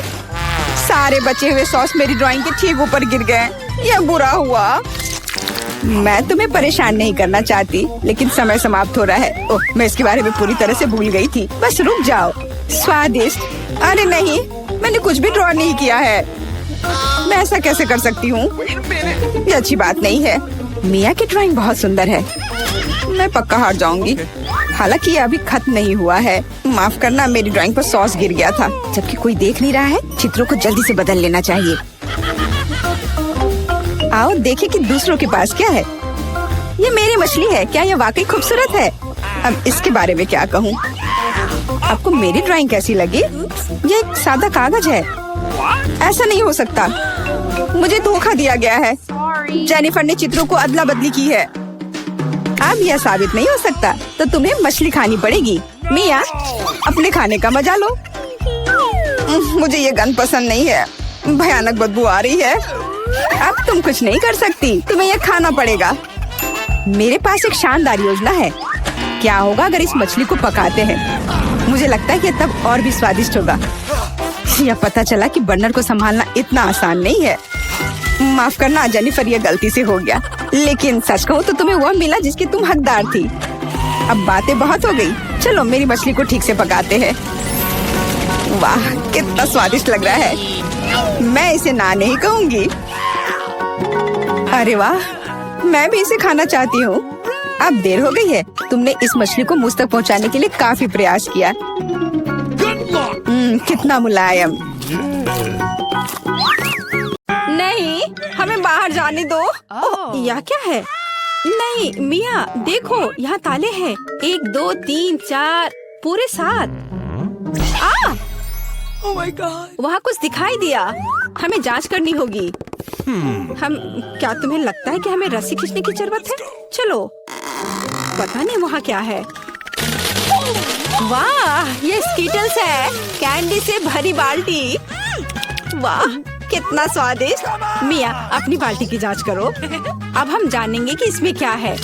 सारे बचे हुए सॉस मेरी ड्राइंग के ठीक ऊपर गिर गए। यह बुरा हुआ। मैं तुम्हें परेशान नहीं करना चाहती, लेकिन समय समाप्त हो रहा है। ओह, मैं इसके बारे में पूरी तरह से भूल गई थी। बस रुक जाओ। स्वादिष्ट। अरे नहीं, मैंने कुछ भी ड्रॉ नहीं किया है। मैं ऐसा कैसे कर सकती हूँ? ये अच्छी बात नहीं है। मिया की ड्राइंग बहुत सुंदर है। मैं पक्का हार जाऊंगी। हालांकि ये अभी खत्म नहीं हुआ है। माफ करना, मेरी ड्राइंग पर सॉस गिर गया था। जबकि कोई देख नहीं रहा है, चित्रों को जल्दी से बदल लेना चाहिए। आओ देखें कि दूसरों के पास क्या है। ये मेरी मछली है। क्या ये वाकई खूबसूरत है? अब इसके बारे में क्या कहूँ? आपको मेरी ड्राइंग कैसी लगी? ये एक सादा कागज है। ऐसा नहीं हो सकता। मुझे धोखा दिया गया है। जेनिफर ने चित्रों को अदला बदली की है। अब यह साबित नहीं हो सकता, तो तुम्हें मछली खानी पड़ेगी। मिया, अपने खाने का मजा लो। मुझे ये गंध पसंद नहीं है। भयानक बदबू आ रही है। अब तुम कुछ नहीं कर सकती। तुम्हें यह खाना पड़ेगा। मेरे पास एक शानदार योजना है। क्या होगा अगर इस मछली को पकाते हैं? मुझे लगता है कि तब और भी स्वादिष्ट होगा। यह पता चला कि बर्नर को संभालना इतना आसान नहीं है। माफ करना जेनिफर, ये गलती से हो गया। लेकिन सच कहूँ तो तुम्हें वह मिला जिसकी तुम हकदार थी। अब बातें बहुत हो गई। चलो मेरी मछली को ठीक से पकाते हैं। वाह, कितना स्वादिष्ट लग रहा है। मैं इसे ना नहीं कहूँगी। अरे वाह, मैं भी इसे खाना चाहती हूँ। अब देर हो गई है। तुमने इस मछली को मुझ तक पहुँचाने के लिए काफी प्रयास किया। कितना मुलायम। नहीं, हमें बाहर जाने दो। यह क्या है? नहीं मिया, देखो यहाँ ताले हैं। 1 2 3 4 पूरे 7। Oh my God! वहाँ कुछ दिखाई दिया। हमें जांच करनी होगी। क्या तुम्हें लगता है कि हमें रस्सी खींचने की जरूरत है? चलो, पता नहीं वहाँ क्या है। वाह, ये स्कीटल्स है। कैंडी से भरी बाल्टी। वाह, कितना स्वादिष्ट। मिया, अपनी बाल्टी की जांच करो। अब हम जानेंगे कि इसमें क्या है।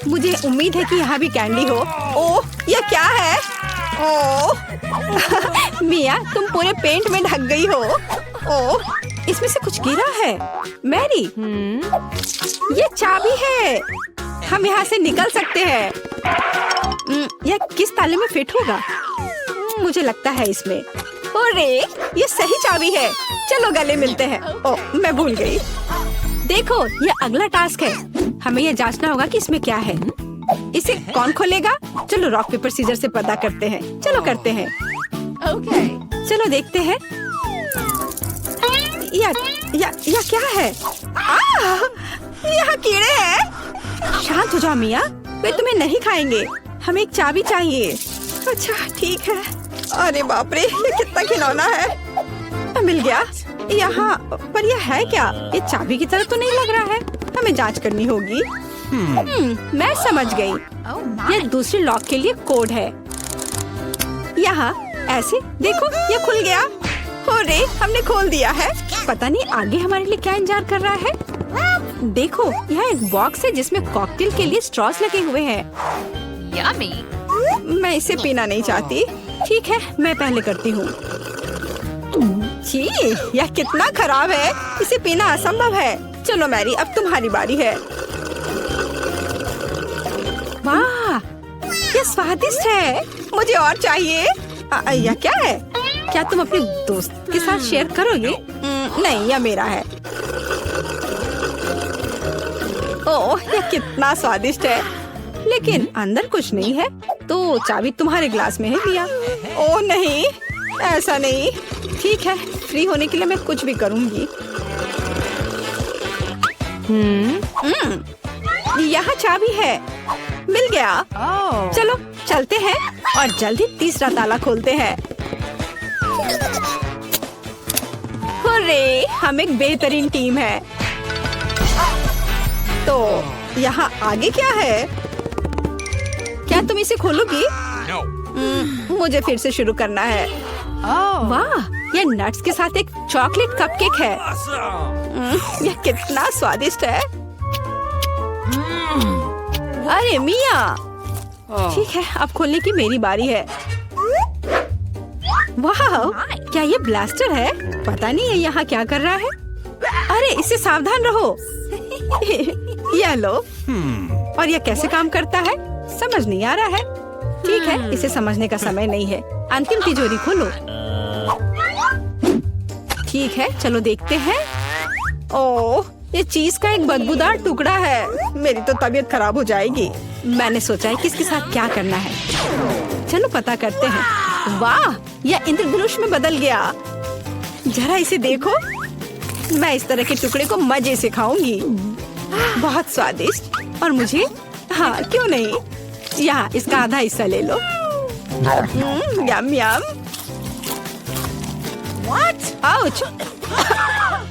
मुझे उम्मीद है कि यहाँ भी कैंडी हो। ओह, यह क्या है? ओह मिया, तुम पूरे पेंट में ढक गई हो। ओह, इसमें से कुछ गिरा है। मैरी, ये चाबी है। हम यहाँ से निकल सकते हैं। यह किस ताले में फिट होगा? मुझे लगता है इसमें। अरे, ये सही चाबी है। चलो गले मिलते हैं। ओह, मैं भूल गई। देखो, ये अगला टास्क है। हमें यह जांचना होगा कि इसमें क्या है। इसे कौन खोलेगा? चलो रॉक पेपर सीजर से पता करते हैं। चलो करते हैं। चलो देखते हैं। या क्या है? यहाँ कीड़े हैं। शांत हो जाओ मिया, वे तुम्हें नहीं खाएंगे। हमें एक चाबी चाहिए। अच्छा ठीक है। अरे बाप रे, ये कितना खिलौना है। मिल गया। यहाँ पर यह है क्या? ये चाबी की तरह तो नहीं लग रहा है। हमें जांच करनी होगी। मैं समझ गई। यह दूसरे लॉक के लिए कोड है। यहाँ ऐसे देखो, ये खुल गया। अरे, हमने खोल दिया है। पता नहीं आगे हमारे लिए क्या इंतजार कर रहा है। देखो, यहाँ एक बॉक्स है जिसमें कॉकटेल के लिए स्ट्रॉस लगे हुए हैं। मैं इसे पीना नहीं चाहती। ठीक है, मैं पहले करती हूँ। छी, यह कितना खराब है। इसे पीना असंभव है। चलो मैरी, अब तुम्हारी बारी है। वाह, यह स्वादिष्ट है। मुझे और चाहिए। यह क्या है? क्या तुम अपने दोस्त के साथ शेयर करोगे? नहीं, यह मेरा है। ओह, यह कितना स्वादिष्ट है। लेकिन अंदर कुछ नहीं है। तो चाबी तुम्हारे ग्लास में है मिया। ओह नहीं, ऐसा नहीं। ठीक है, फ्री होने के लिए मैं कुछ भी करूंगी। यहाँ चाबी है। मिल गया। चलो चलते हैं और जल्दी तीसरा ताला खोलते हैं। अरे, हम एक बेहतरीन टीम है। तो यहाँ आगे क्या है? क्या तुम इसे खोलोगी? मुझे फिर से शुरू करना है। वाह, यह नट्स के साथ एक चॉकलेट कपकेक है। यह कितना स्वादिष्ट है। अरे मिया, ठीक है, अब खोलने की मेरी बारी है। वाह, क्या ये ब्लास्टर है? पता नहीं ये यहाँ क्या कर रहा है। अरे, इससे सावधान रहो। यह लो। और यह कैसे काम करता है समझ नहीं आ रहा है। ठीक है, इसे समझने का समय नहीं है। अंतिम तिजोरी खोलो। ठीक है, चलो देखते हैं। ओह, ये चीज का एक बदबूदार टुकड़ा है। मेरी तो तबीयत खराब हो जाएगी। मैंने सोचा है कि इसके साथ क्या करना है। चलो पता करते हैं। वाह, यह इंद्रधनुष में बदल गया। जरा इसे देखो। मैं इस तरह के टुकड़े को मजे से खाऊंगी। बहुत स्वादिष्ट। और मुझे, हाँ क्यों नहीं, यहाँ इसका आधा हिस्सा ले लो। यम यम। आउच।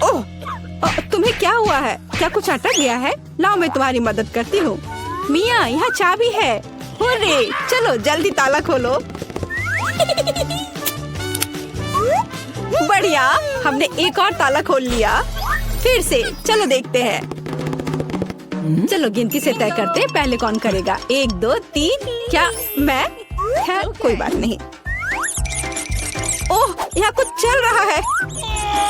ओह, तुम्हें क्या हुआ है? क्या कुछ अटक गया है? लाओ, मैं तुम्हारी मदद करती हूँ। मिया, यहाँ चाबी है। हुर्रे, चलो जल्दी ताला खोलो। बढ़िया, हमने एक और ताला खोल लिया। फिर से चलो देखते हैं। चलो गिनती से तय करते हैं, पहले कौन करेगा। 1 2 3। क्या मैं? खैर कोई बात नहीं। ओह, यहाँ कुछ चल रहा है।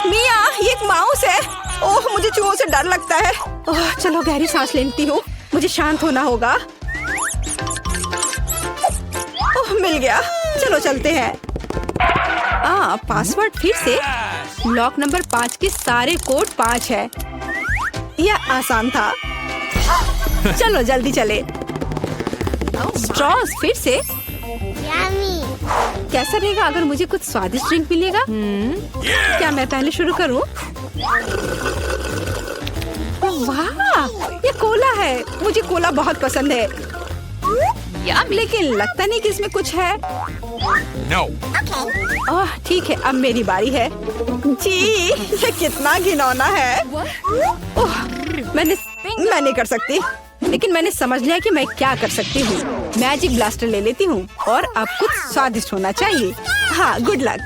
मिया, ये एक माउस है। ओह, मुझे चूहों से डर लगता है। ओह, चलो गहरी सांस लेती हूँ। मुझे शांत होना होगा। ओह, मिल गया। चलो चलते हैं। पासवर्ड फिर से। लॉक नंबर 5 के सारे कोड 5 है। यह आसान था। चलो जल्दी चले। स्ट्रॉस फिर से। कैसा रहेगा अगर मुझे कुछ स्वादिष्ट ड्रिंक मिलेगा? क्या मैं पहले शुरू करूं? वाह, ये कोला है। मुझे कोला बहुत पसंद है। लेकिन लगता नहीं कि इसमें कुछ है। ओह, ठीक है, अब मेरी बारी है। जी, ये कितना घिनौना है। ओह, मैं नहीं कर सकती। लेकिन मैंने समझ लिया कि मैं क्या कर सकती हूँ। मैजिक ब्लास्टर ले लेती हूँ और अब कुछ स्वादिष्ट होना चाहिए। हाँ, गुड लक।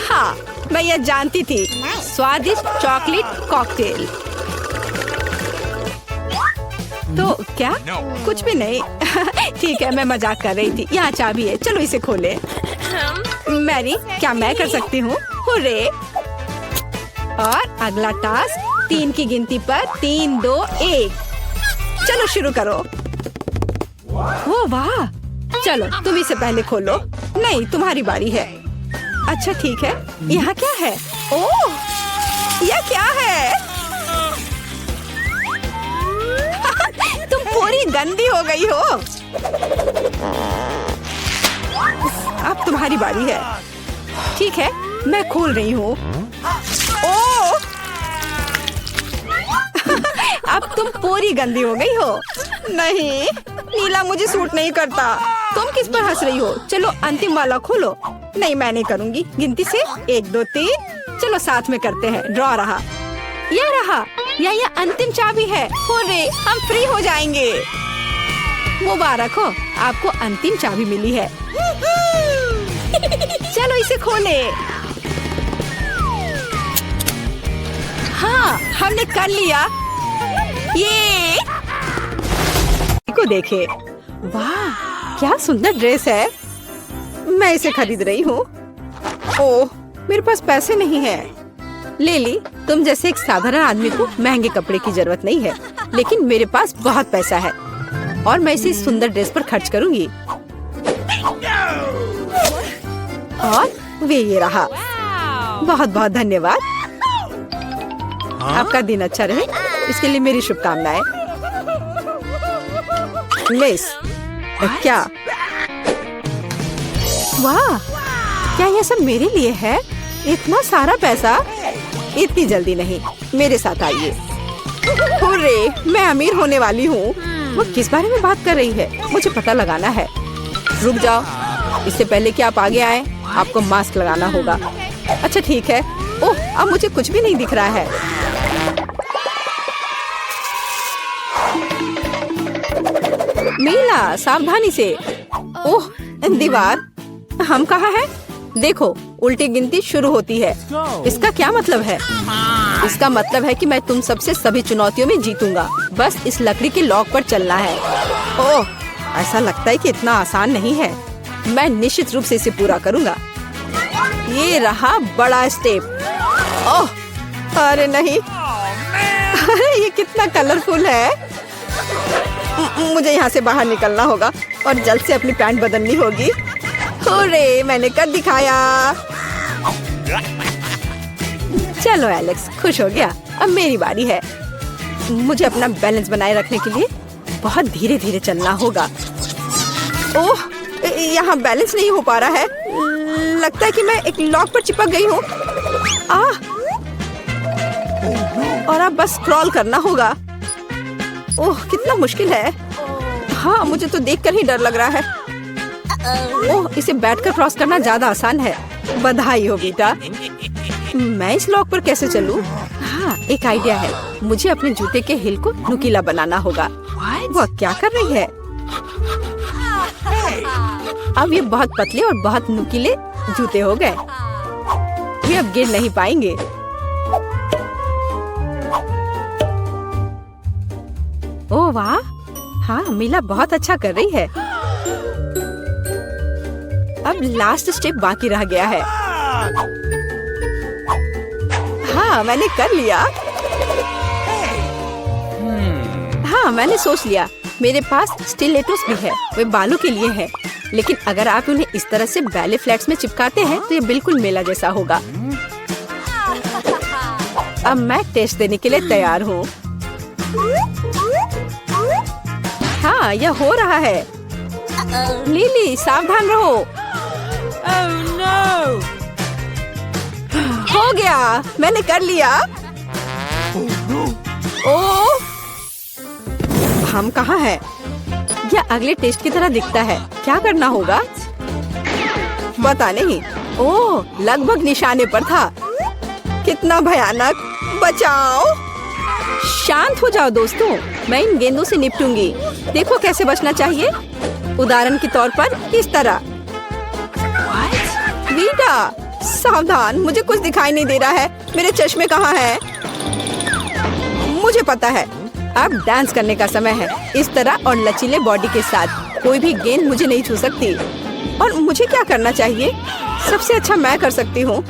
हाँ, मैं यह जानती थी। स्वादिष्ट चॉकलेट कॉकटेल। तो क्या? कुछ भी नहीं। ठीक है, मैं मजाक कर रही थी। यहाँ चाबी है, चलो इसे खोले। मैरी, क्या मैं कर सकती हूँ? हुर्रे! और अगला टास्क 3 की गिनती पर 3, 2, 1। चलो शुरू करो। ओ वाह! चलो तुम इसे पहले खोलो। नहीं, तुम्हारी बारी है। अच्छा ठीक है। यहाँ क्या है? ओह, यह क्या है? तुम पूरी गंदी हो गई हो। अब तुम्हारी बारी है। ठीक है, मैं खोल रही हूँ। ओह! अब तुम पूरी गंदी हो गई हो। नहीं, नीला मुझे सूट नहीं करता। तुम किस पर हंस रही हो? चलो अंतिम वाला खोलो। नहीं, मैं नहीं करूँगी। गिनती से 1, 2, 3। चलो साथ में करते हैं। ड्रॉ रहा। यह रहा। यह अंतिम चाबी है। हुर्रे, हम फ्री हो जाएंगे। मुबारक हो, आपको अंतिम चाबी मिली है। चलो इसे खोले। हाँ, हमने कर लिया। ये को देखे। वाह, क्या सुंदर ड्रेस है। मैं इसे खरीद रही हूँ। ओह, मेरे पास पैसे नहीं है। ले ली। तुम जैसे एक साधारण आदमी को महंगे कपड़े की जरूरत नहीं है, लेकिन मेरे पास बहुत पैसा है और मैं इसे इस सुंदर ड्रेस पर खर्च करूंगी। और वे ये रहा। बहुत बहुत धन्यवाद। आपका दिन अच्छा रहे, इसके लिए मेरी शुभकामनाएं। लेस, क्या? वाह, क्या यह सब मेरे लिए है? इतना सारा पैसा? इतनी जल्दी नहीं, मेरे साथ आइए। हुर्रे, मैं अमीर होने वाली हूँ। वो किस बारे में बात कर रही है? मुझे पता लगाना है। रुक जाओ, इससे पहले कि आप आगे आए, आपको मास्क लगाना होगा। अच्छा ठीक है। ओह, अब मुझे कुछ भी नहीं दिख रहा है। मीला, सावधानी से। ओह, दीवार। हम कहाँ हैं? देखो, उल्टी गिनती शुरू होती है। इसका क्या मतलब है? इसका मतलब है कि मैं तुम सबसे सभी चुनौतियों में जीतूंगा। बस इस लकड़ी के लॉक पर चलना है। ओह, ऐसा लगता है कि इतना आसान नहीं है। मैं निश्चित रूप से इसे पूरा करूंगा। ये रहा बड़ा स्टेप। ओह, अरे नहीं। अरे ये कितना कलरफुल है। मुझे यहाँ से बाहर निकलना होगा और जल्द से अपनी पैंट बदलनी होगी। हुर्रे, मैंने कर दिखाया। चलो एलेक्स, खुश हो गया। अब मेरी बारी है। मुझे अपना बैलेंस बनाए रखने के लिए बहुत धीरे धीरे चलना होगा। ओह, यहाँ बैलेंस नहीं हो पा रहा है। लगता है कि मैं एक लॉक पर चिपक गई हूँ। और अब बस स्क्रॉल करना होगा। ओह, कितना मुश्किल है। हाँ, मुझे तो देखकर ही डर लग रहा है। ओह, इसे बैठकर क्रॉस करना ज्यादा आसान है। बधाई हो बेटा। मैं इस लॉक पर कैसे चलूं? हाँ, एक आइडिया है। मुझे अपने जूते के हिल को नुकीला बनाना होगा। वह क्या कर रही है? अब ये बहुत पतले और बहुत नुकीले जूते हो गए। ये अब गिर नहीं पाएंगे। ओह वाह, हाँ मीला बहुत अच्छा कर रही है। अब लास्ट स्टेप बाकी रह गया है। हाँ, मैंने कर लिया। हाँ, मैंने सोच लिया। मेरे पास स्टिलेटोस भी है। वे बालों के लिए है, लेकिन अगर आप उन्हें इस तरह से बैले फ्लैट्स में चिपकाते हैं तो ये बिल्कुल मेला जैसा होगा। अब मैं टेस्ट देने के लिए तैयार हूँ। हाँ, यह हो रहा है। लिली, सावधान रहो। Oh no! हो गया, मैंने कर लिया। ओह, हम कहाँ हैं? यह अगले टेस्ट की तरह दिखता है। क्या करना होगा? पता नहीं। ओह, लगभग निशाने पर था। कितना भयानक। बचाओ। शांत हो जाओ दोस्तों, मैं इन गेंदों से निपटूंगी। देखो कैसे बचना चाहिए। उदाहरण के तौर पर इस तरह। वीटा, सावधान, मुझे कुछ दिखाई नहीं दे रहा है। मेरे चश्मे कहाँ हैं? मुझे पता है, अब डांस करने का समय है। इस तरह और लचीले बॉडी के साथ कोई भी गेंद मुझे नहीं छू सकती। और मुझे क्या करना चाहिए? सबसे अच्छा मैं कर सकती हूँ।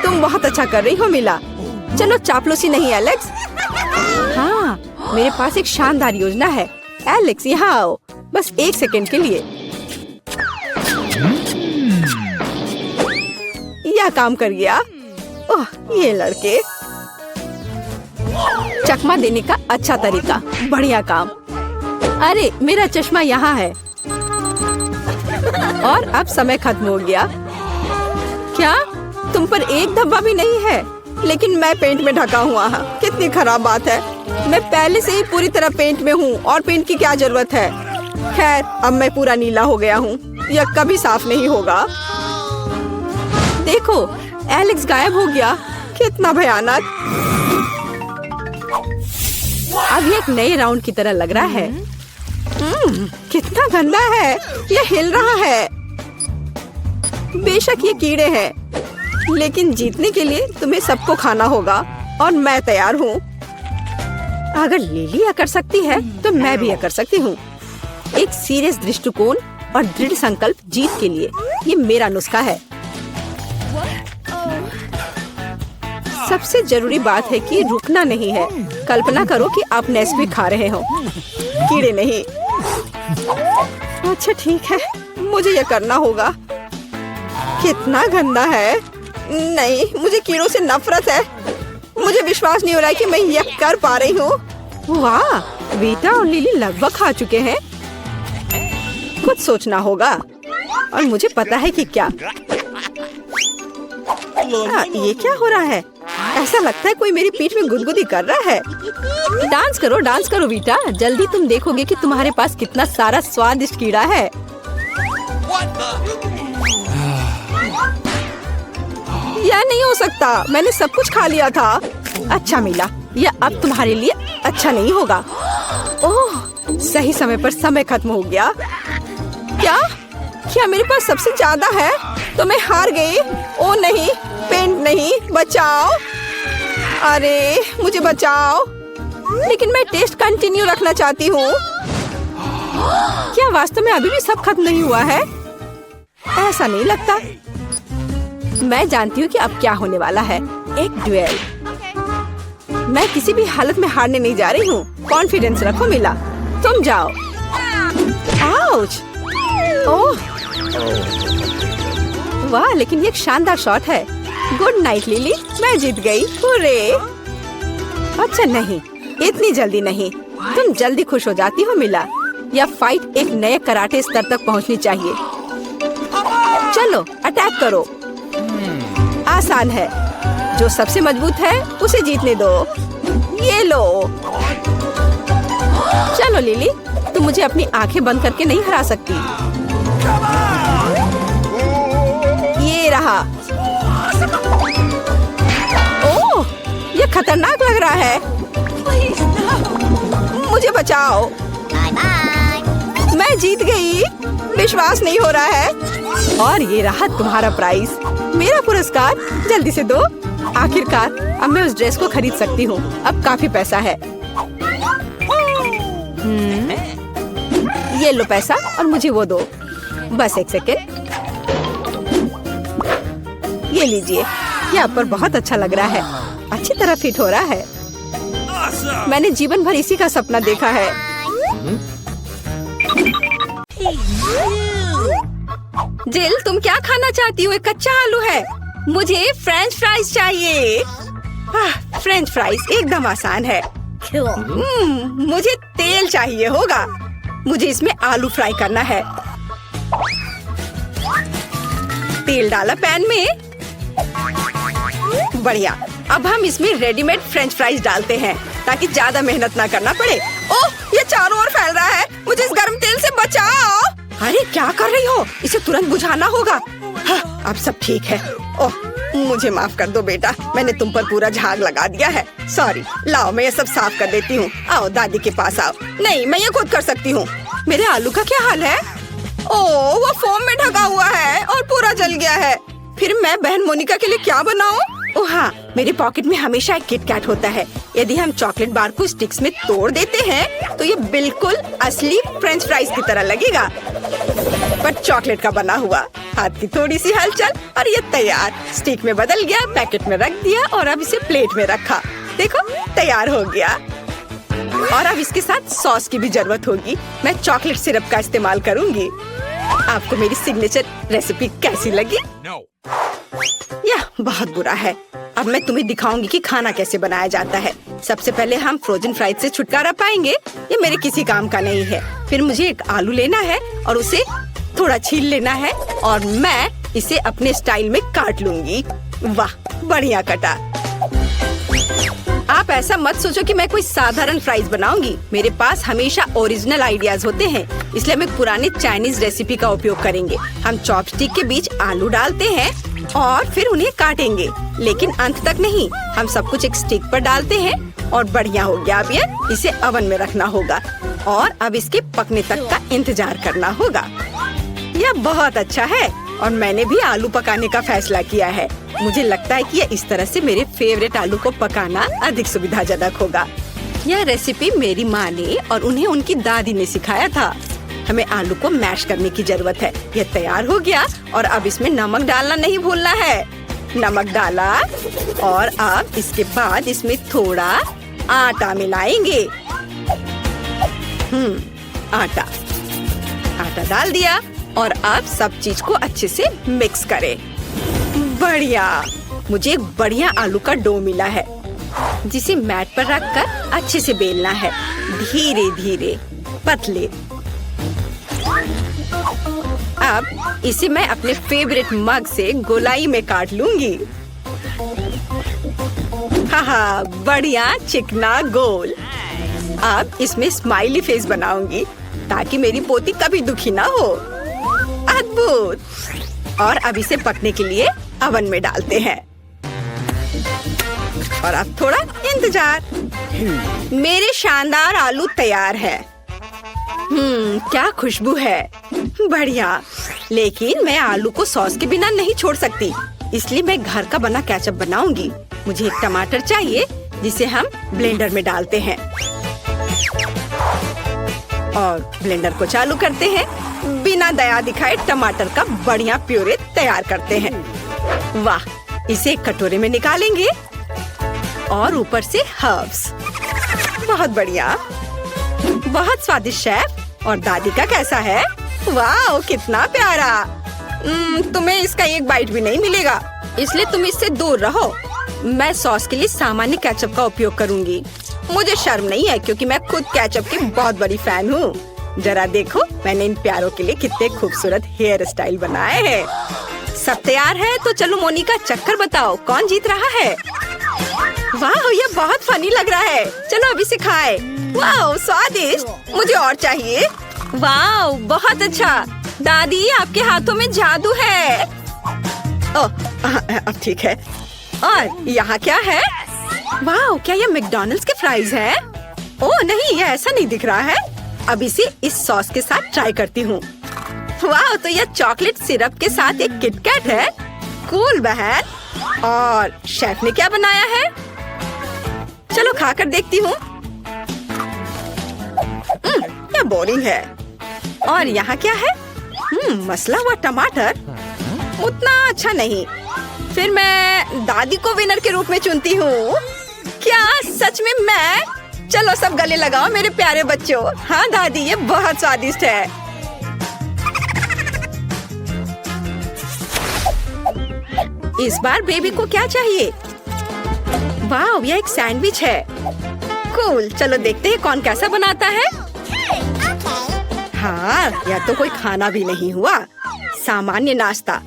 तुम बहुत अच्छा कर रही हो मिला। चलो चापलूसी नहीं एलेक्स। हाँ, मेरे पास एक शानदार योजना है। एलेक्स यहाँ आओ, बस 1 सेकंड के लिए। यह काम कर गया। ओह, ये लड़के। चकमा देने का अच्छा तरीका। बढ़िया काम। अरे मेरा चश्मा यहाँ है। और अब समय खत्म हो गया। क्या तुम पर एक धब्बा भी नहीं है? लेकिन मैं पेंट में ढका हुआ हूँ। कितनी खराब बात है। मैं पहले से ही पूरी तरह पेंट में हूँ और पेंट की क्या जरूरत है। खैर, अब मैं पूरा नीला हो गया हूँ। यह कभी साफ नहीं होगा। देखो, एलेक्स गायब हो गया। कितना भयानक। अब ये एक नए राउंड की तरह लग रहा है। कितना गंदा है। यह हिल रहा है। बेशक ये कीड़े हैं, लेकिन जीतने के लिए तुम्हें सबको खाना होगा और मैं तैयार हूँ। अगर लिली यह कर सकती है तो मैं भी यह कर सकती हूँ। एक सीरियस दृष्टिकोण और दृढ़ संकल्प जीत के लिए। ये मेरा नुस्खा है। सबसे जरूरी बात है कि रुकना नहीं है। कल्पना करो कि आप नेस्क्विक खा रहे हो, कीड़े नहीं। अच्छा ठीक है, मुझे यह करना होगा। कितना गंदा है। नहीं, मुझे कीड़ों से नफरत है। मुझे विश्वास नहीं हो रहा है कि मैं यह कर पा रही हूँ। वाह, वीटा और लिली लगभग खा चुके हैं। कुछ सोचना होगा और मुझे पता है कि क्या। ये क्या हो रहा है? ऐसा लगता है कोई मेरी पीठ में गुदगुदी कर रहा है। डांस करो वीटा। जल्दी तुम देखोगे कि तुम्हारे पास कितना सारा स्वादिष्ट कीड़ा है। यह नहीं हो सकता। मैंने सब कुछ खा लिया था। अच्छा मिला, यह अब तुम्हारे लिए अच्छा नहीं होगा। ओह, सही समय पर समय खत्म हो गया। क्या मेरे पास सबसे ज्यादा है? तो मैं हार गई। ओ नहीं, पेंट नहीं। बचाओ, अरे मुझे बचाओ। लेकिन मैं टेस्ट कंटिन्यू रखना चाहती हूँ। क्या वास्तव में अभी भी सब खत्म नहीं हुआ है? ऐसा नहीं लगता। मैं जानती हूँ कि अब क्या होने वाला है। एक ड्यूएल। मैं किसी भी हालत में हारने नहीं जा रही हूँ। कॉन्फिडेंस रखो मिला। तुम जाओ। आउच। ओह वाह, लेकिन ये एक शानदार शॉट है। गुड नाइट लिली, मैं जीत गई। हुर्रे। अच्छा नहीं, इतनी जल्दी नहीं। तुम जल्दी खुश हो जाती हो मिला। यह फाइट एक नए कराटे स्तर तक पहुंचनी चाहिए। चलो अटैक करो। आसान है। जो सबसे मजबूत है उसे जीतने दो। ये लो। चलो लिली, तुम मुझे अपनी आंखें बंद करके नहीं हरा सकती। ये रहा। ओह, ये खतरनाक लग रहा है। मुझे बचाओ। मैं जीत गई। विश्वास नहीं हो रहा है। और ये रहा तुम्हारा प्राइज, मेरा पुरस्कार। जल्दी से दो। आखिरकार अब मैं उस ड्रेस को खरीद सकती हूँ। अब काफी पैसा है। ये लो पैसा और मुझे वो दो। बस 1 सेकेंड। ये लीजिए। ये आप पर बहुत अच्छा लग रहा है। अच्छी तरह फिट हो रहा है। मैंने जीवन भर इसी का सपना देखा है। जिल, तुम क्या खाना चाहती हो? एक कच्चा आलू है। मुझे फ्रेंच फ्राइज चाहिए। फ्रेंच फ्राइज एकदम आसान है। मुझे तेल चाहिए होगा। मुझे इसमें आलू फ्राई करना है। तेल डाला पैन में। बढ़िया। अब हम इसमें रेडीमेड फ्रेंच फ्राइज डालते हैं ताकि ज्यादा मेहनत ना करना पड़े। ओह, ये चारों ओर फैल रहा है। मुझे इस गर्म तेल से बचाओ। अरे क्या कर रही हो? इसे तुरंत बुझाना होगा। हाँ, अब सब ठीक है। ओह, मुझे माफ कर दो बेटा। मैंने तुम पर पूरा झाग लगा दिया है। सॉरी। लाओ, मैं ये सब साफ कर देती हूँ। आओ दादी के पास आओ। नहीं, मैं ये खुद कर सकती हूँ। मेरे आलू का क्या हाल है? ओह, वो फोम में ढका हुआ है और पूरा जल गया है। फिर मैं बहन मोनिका के लिए क्या बनाऊं? ओह हाँ, मेरे पॉकेट में हमेशा एक किट कैट होता है। यदि हम चॉकलेट बार को स्टिक्स में तोड़ देते हैं तो ये बिल्कुल असली फ्रेंच फ्राइज की तरह लगेगा, पर चॉकलेट का बना हुआ। हाथ की थोड़ी सी हलचल और ये तैयार। स्टिक में बदल गया, पैकेट में रख दिया और अब इसे प्लेट में रखा। देखो तैयार हो गया। और अब इसके साथ सॉस की भी जरूरत होगी। मैं चॉकलेट सिरप का इस्तेमाल करूंगी। आपको मेरी सिग्नेचर रेसिपी कैसी लगी? No. यह बहुत बुरा है। अब मैं तुम्हें दिखाऊंगी कि खाना कैसे बनाया जाता है। सबसे पहले हम फ्रोजन फ्राइज से छुटकारा पाएंगे। ये मेरे किसी काम का नहीं है। फिर मुझे एक आलू लेना है और उसे थोड़ा छील लेना है और मैं इसे अपने स्टाइल में काट लूंगी। वाह, बढ़िया कटा। आप ऐसा मत सोचो कि मैं कोई साधारण फ्राइज बनाऊंगी। मेरे पास हमेशा ओरिजिनल आइडियाज होते हैं, इसलिए हम एक पुराने चाइनीज रेसिपी का उपयोग करेंगे। हम चॉपस्टिक के बीच आलू डालते हैं और फिर उन्हें काटेंगे, लेकिन अंत तक नहीं। हम सब कुछ एक स्टिक पर डालते हैं और बढ़िया हो गया। अब ये इसे ओवन में रखना होगा और अब इसके पकने तक का इंतजार करना होगा। यह बहुत अच्छा है और मैंने भी आलू पकाने का फैसला किया है। मुझे लगता है कि यह इस तरह से मेरे फेवरेट आलू को पकाना अधिक सुविधाजनक होगा। यह रेसिपी मेरी माँ ने और उन्हें उनकी दादी ने सिखाया था। हमें आलू को मैश करने की जरूरत है। यह तैयार हो गया और अब इसमें नमक डालना नहीं भूलना है। नमक डाला और अब इसके बाद इसमें थोड़ा आटा मिलाएंगे। आटा डाल दिया और अब सब चीज को अच्छे से मिक्स करें। बढ़िया, मुझे एक बढ़िया आलू का डो मिला है जिसे मैट पर रखकर अच्छे से बेलना है। धीरे धीरे पतले। अब इसे मैं अपने फेवरेट मग से गोलाई में काट लूंगी। हाहा, बढ़िया चिकना गोल। अब इसमें स्माइली फेस बनाऊंगी ताकि मेरी पोती कभी दुखी ना हो। अद्भुत। और अब इसे पकने के लिए ओवन में डालते हैं और अब थोड़ा इंतजार। मेरे शानदार आलू तैयार है। क्या खुशबू है। बढ़िया, लेकिन मैं आलू को सॉस के बिना नहीं छोड़ सकती, इसलिए मैं घर का बना केचप बनाऊंगी। मुझे एक टमाटर चाहिए जिसे हम ब्लेंडर में डालते हैं और ब्लेंडर को चालू करते हैं। बिना दया दिखाए टमाटर का बढ़िया प्यूरे तैयार करते हैं। वाह, इसे एक कटोरे में निकालेंगे और ऊपर से हर्ब्स। बहुत बढ़िया, बहुत स्वादिष्ट शेफ। और दादी का कैसा है? वाह, कितना प्यारा। तुम्हें इसका एक बाइट भी नहीं मिलेगा, इसलिए तुम इससे दूर रहो। मैं सॉस के लिए सामान्य केचप का उपयोग करूंगी। मुझे शर्म नहीं है क्योंकि मैं खुद केचप की बहुत बड़ी फैन हूँ। जरा देखो, मैंने इन प्यारों के लिए कितने खूबसूरत हेयर स्टाइल बनाए हैं। सब तैयार है तो चलो मोनिका, चक्कर बताओ कौन जीत रहा है। वाह, ये बहुत फनी लग रहा है। चलो अभी से खाए। वाह, स्वादिष्ट। मुझे और चाहिए। वाह, बहुत अच्छा। दादी, आपके हाथों में जादू है। ओह, अब ठीक है। और यहाँ क्या है? वाह, क्या ये मैकडॉनल्ड्स के फ्राइज हैं? ओह नहीं, ये ऐसा नहीं दिख रहा है। अब इसे इस सॉस के साथ ट्राई करती हूँ। वाह, तो यह चॉकलेट सिरप के साथ एक किटकैट है। कूल बहन। और शेफ ने क्या बनाया है? चलो खाकर देखती हूँ। यह बोरिंग है। और यहाँ क्या है? मसला हुआ टमाटर। उतना अच्छा नहीं। फिर मैं दादी को विनर के रूप में चुनती हूँ। क्या सच में मैं? चलो सब गले लगाओ मेरे प्यारे बच्चों। हाँ दादी, ये बहुत स्वादिष्ट है। इस बार बेबी को क्या चाहिए? वाह, यह एक सैंडविच है। कूल, चलो देखते हैं कौन कैसा बनाता है। हाँ, यह तो कोई खाना भी नहीं हुआ, सामान्य नाश्ता।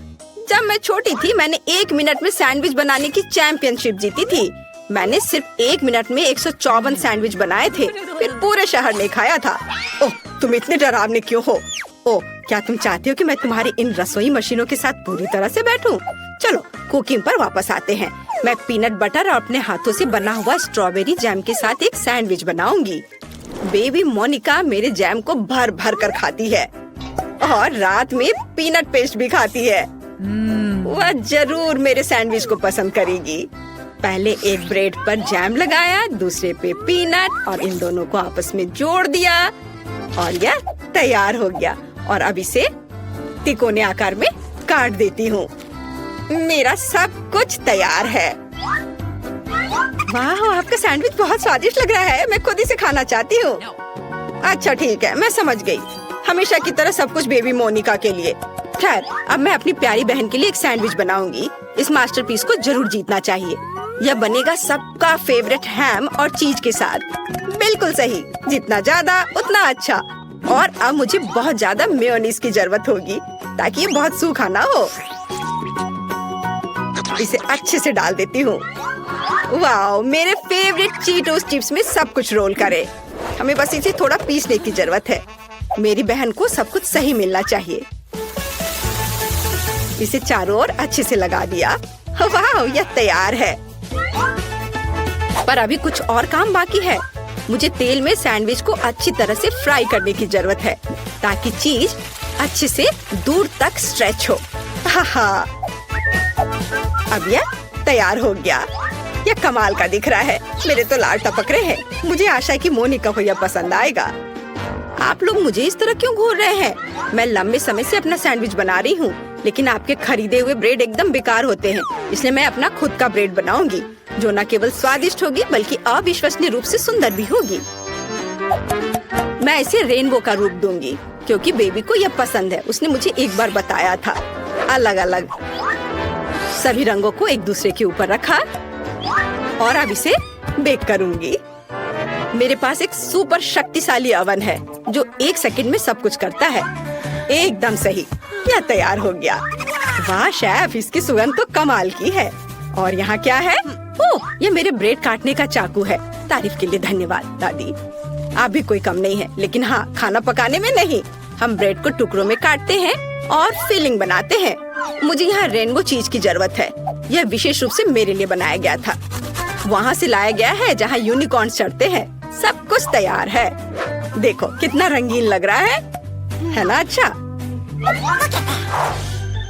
जब मैं छोटी थी मैंने 1 मिनट में सैंडविच बनाने की चैंपियनशिप जीती थी। मैंने सिर्फ 1 मिनट में 154 सैंडविच बनाए थे, फिर पूरे शहर ने खाया था। ओह, तुम इतने डरावने क्यों हो? ओह, क्या तुम चाहती हो कि मैं तुम्हारी इन रसोई मशीनों के साथ पूरी तरह से बैठूं? चलो कुकिंग पर वापस आते हैं। मैं पीनट बटर और अपने हाथों से बना हुआ स्ट्रॉबेरी जैम के साथ एक सैंडविच बनाऊंगी। बेबी मोनिका मेरे जैम को भर भर कर खाती है और रात में पीनट पेस्ट भी खाती है। वह जरूर मेरे सैंडविच को पसंद करेगी। पहले एक ब्रेड पर जैम लगाया, दूसरे पे पीनट और इन दोनों को आपस में जोड़ दिया और यह तैयार हो गया। और अब इसे तिकोने आकार में काट देती हूँ। मेरा सब कुछ तैयार है। वाह, आपका सैंडविच बहुत स्वादिष्ट लग रहा है। मैं खुद इसे खाना चाहती हूँ। अच्छा ठीक है, मैं समझ गई। हमेशा की तरह सब कुछ बेबी मोनिका के लिए। खैर, अब मैं अपनी प्यारी बहन के लिए एक सैंडविच बनाऊंगी। इस मास्टरपीस को जरूर जीतना चाहिए। यह बनेगा सबका फेवरेट हैम और चीज के साथ। बिल्कुल सही, जितना ज्यादा उतना अच्छा। और अब मुझे बहुत ज्यादा मेयोनीज की जरूरत होगी ताकि ये बहुत सूखा ना हो। इसे अच्छे से डाल देती हूँ। वाह, मेरे फेवरेट चीटोस चिप्स में सब कुछ रोल करे। हमें बस इसे थोड़ा पीसने की जरूरत है। मेरी बहन को सब कुछ सही मिलना चाहिए। इसे चारों ओर अच्छे से लगा दिया। वाह, यह तैयार है। पर अभी कुछ और काम बाकी है। मुझे तेल में सैंडविच को अच्छी तरह से फ्राई करने की जरूरत है ताकि चीज अच्छे से दूर तक स्ट्रेच हो। हाँ, अब यह तैयार हो गया। यह कमाल का दिख रहा है। मेरे तो लार टपक रहे हैं। मुझे आशा है कि मोनिका को यह पसंद आएगा। आप लोग मुझे इस तरह क्यों घूर रहे हैं? मैं लंबे समय से अपना सैंडविच बना रही हूँ, लेकिन आपके खरीदे हुए ब्रेड एकदम बेकार होते हैं। इसलिए मैं अपना खुद का ब्रेड बनाऊंगी, जो न केवल स्वादिष्ट होगी बल्कि अविश्वसनीय रूप से सुंदर भी होगी। मैं इसे रेनबो का रूप दूंगी क्योंकि बेबी को यह पसंद है। उसने मुझे एक बार बताया था। अलग अलग सभी रंगों को एक दूसरे के ऊपर रखा और अब इसे बेक करूंगी। मेरे पास एक सुपर शक्तिशाली ओवन है जो 1 सेकंड में सब कुछ करता है। एकदम सही, यह तैयार हो गया। वाह शेफ, इसकी सुगंध तो कमाल की है। और यहाँ क्या है? ओह, ये मेरे ब्रेड काटने का चाकू है। तारीफ के लिए धन्यवाद दादी। आप भी कोई कम नहीं है। लेकिन हाँ, खाना पकाने में नहीं। हम ब्रेड को टुकड़ों में काटते हैं और फिलिंग बनाते हैं। मुझे यहाँ रेनबो चीज की जरूरत है। यह विशेष रूप से मेरे लिए बनाया गया था। वहाँ से लाया गया है जहाँ यूनिकॉर्न चढ़ते हैं। सब कुछ तैयार है। देखो कितना रंगीन लग रहा है ना? अच्छा,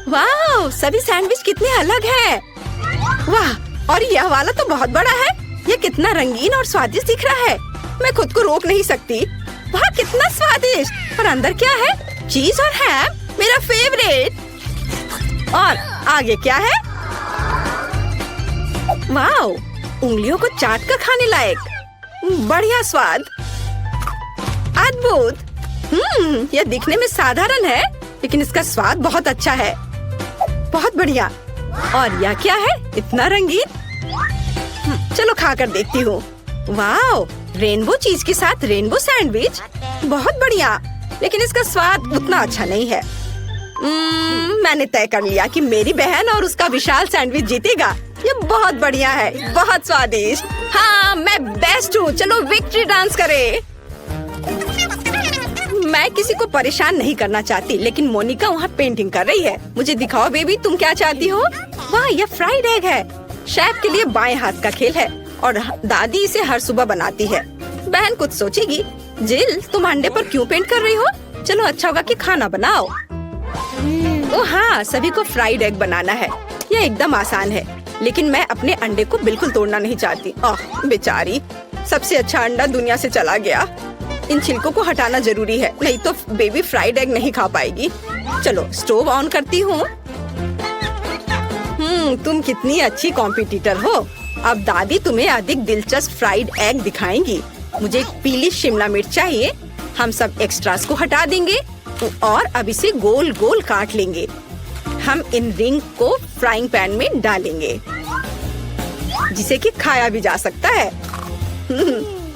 वाह, सभी सैंडविच कितने अलग हैं। वाह, और यह वाला तो बहुत बड़ा है। यह कितना रंगीन और स्वादिष्ट दिख रहा है। मैं खुद को रोक नहीं सकती। वाह, कितना स्वादिष्ट। और अंदर क्या है? चीज और हैम, मेरा फेवरेट। और आगे क्या है? वाह, उंगलियों को चाट कर खाने लायक। बढ़िया स्वाद, अद्भुत। यह दिखने में साधारण है लेकिन इसका स्वाद बहुत अच्छा है। बहुत बढ़िया। और यह क्या है? इतना रंगीन। चलो खाकर देखती हूँ। वाह, रेनबो चीज के साथ रेनबो सैंडविच, बहुत बढ़िया। लेकिन इसका स्वाद उतना अच्छा नहीं है। मैंने तय कर लिया कि मेरी बहन और उसका विशाल सैंडविच जीतेगा। ये बहुत बढ़िया है, बहुत स्वादिष्ट। हाँ, मैं बेस्ट हूँ। चलो विक्ट्री डांस करें। मैं किसी को परेशान नहीं करना चाहती, लेकिन मोनिका वहाँ पेंटिंग कर रही है। मुझे दिखाओ बेबी, तुम क्या चाहती हो? वाह, यह फ्राइड एग है। शेफ के लिए बाएं हाथ का खेल है और दादी इसे हर सुबह बनाती है। बहन कुछ सोचेगी। जिल, तुम अंडे पर क्यों पेंट कर रही हो? चलो अच्छा होगा कि खाना बनाओ। ओ हाँ, सभी को फ्राइड एग बनाना है। यह एकदम आसान है, लेकिन मैं अपने अंडे को बिल्कुल तोड़ना नहीं चाहती। ओह बेचारी, सबसे अच्छा अंडा दुनिया से चला गया। इन छिलकों को हटाना जरूरी है, नहीं तो बेबी फ्राइड एग नहीं खा पाएगी। चलो स्टोव ऑन करती हूँ। तुम कितनी अच्छी कॉम्पिटिटर हो। अब दादी तुम्हें अधिक दिलचस्प फ्राइड एग दिखाएंगी। मुझे एक पीली शिमला मिर्च चाहिए। हम सब एक्स्ट्रास को हटा देंगे और अब इसे गोल गोल काट लेंगे। हम इन रिंग को फ्राइंग पैन में डालेंगे, जिसे कि खाया भी जा सकता है।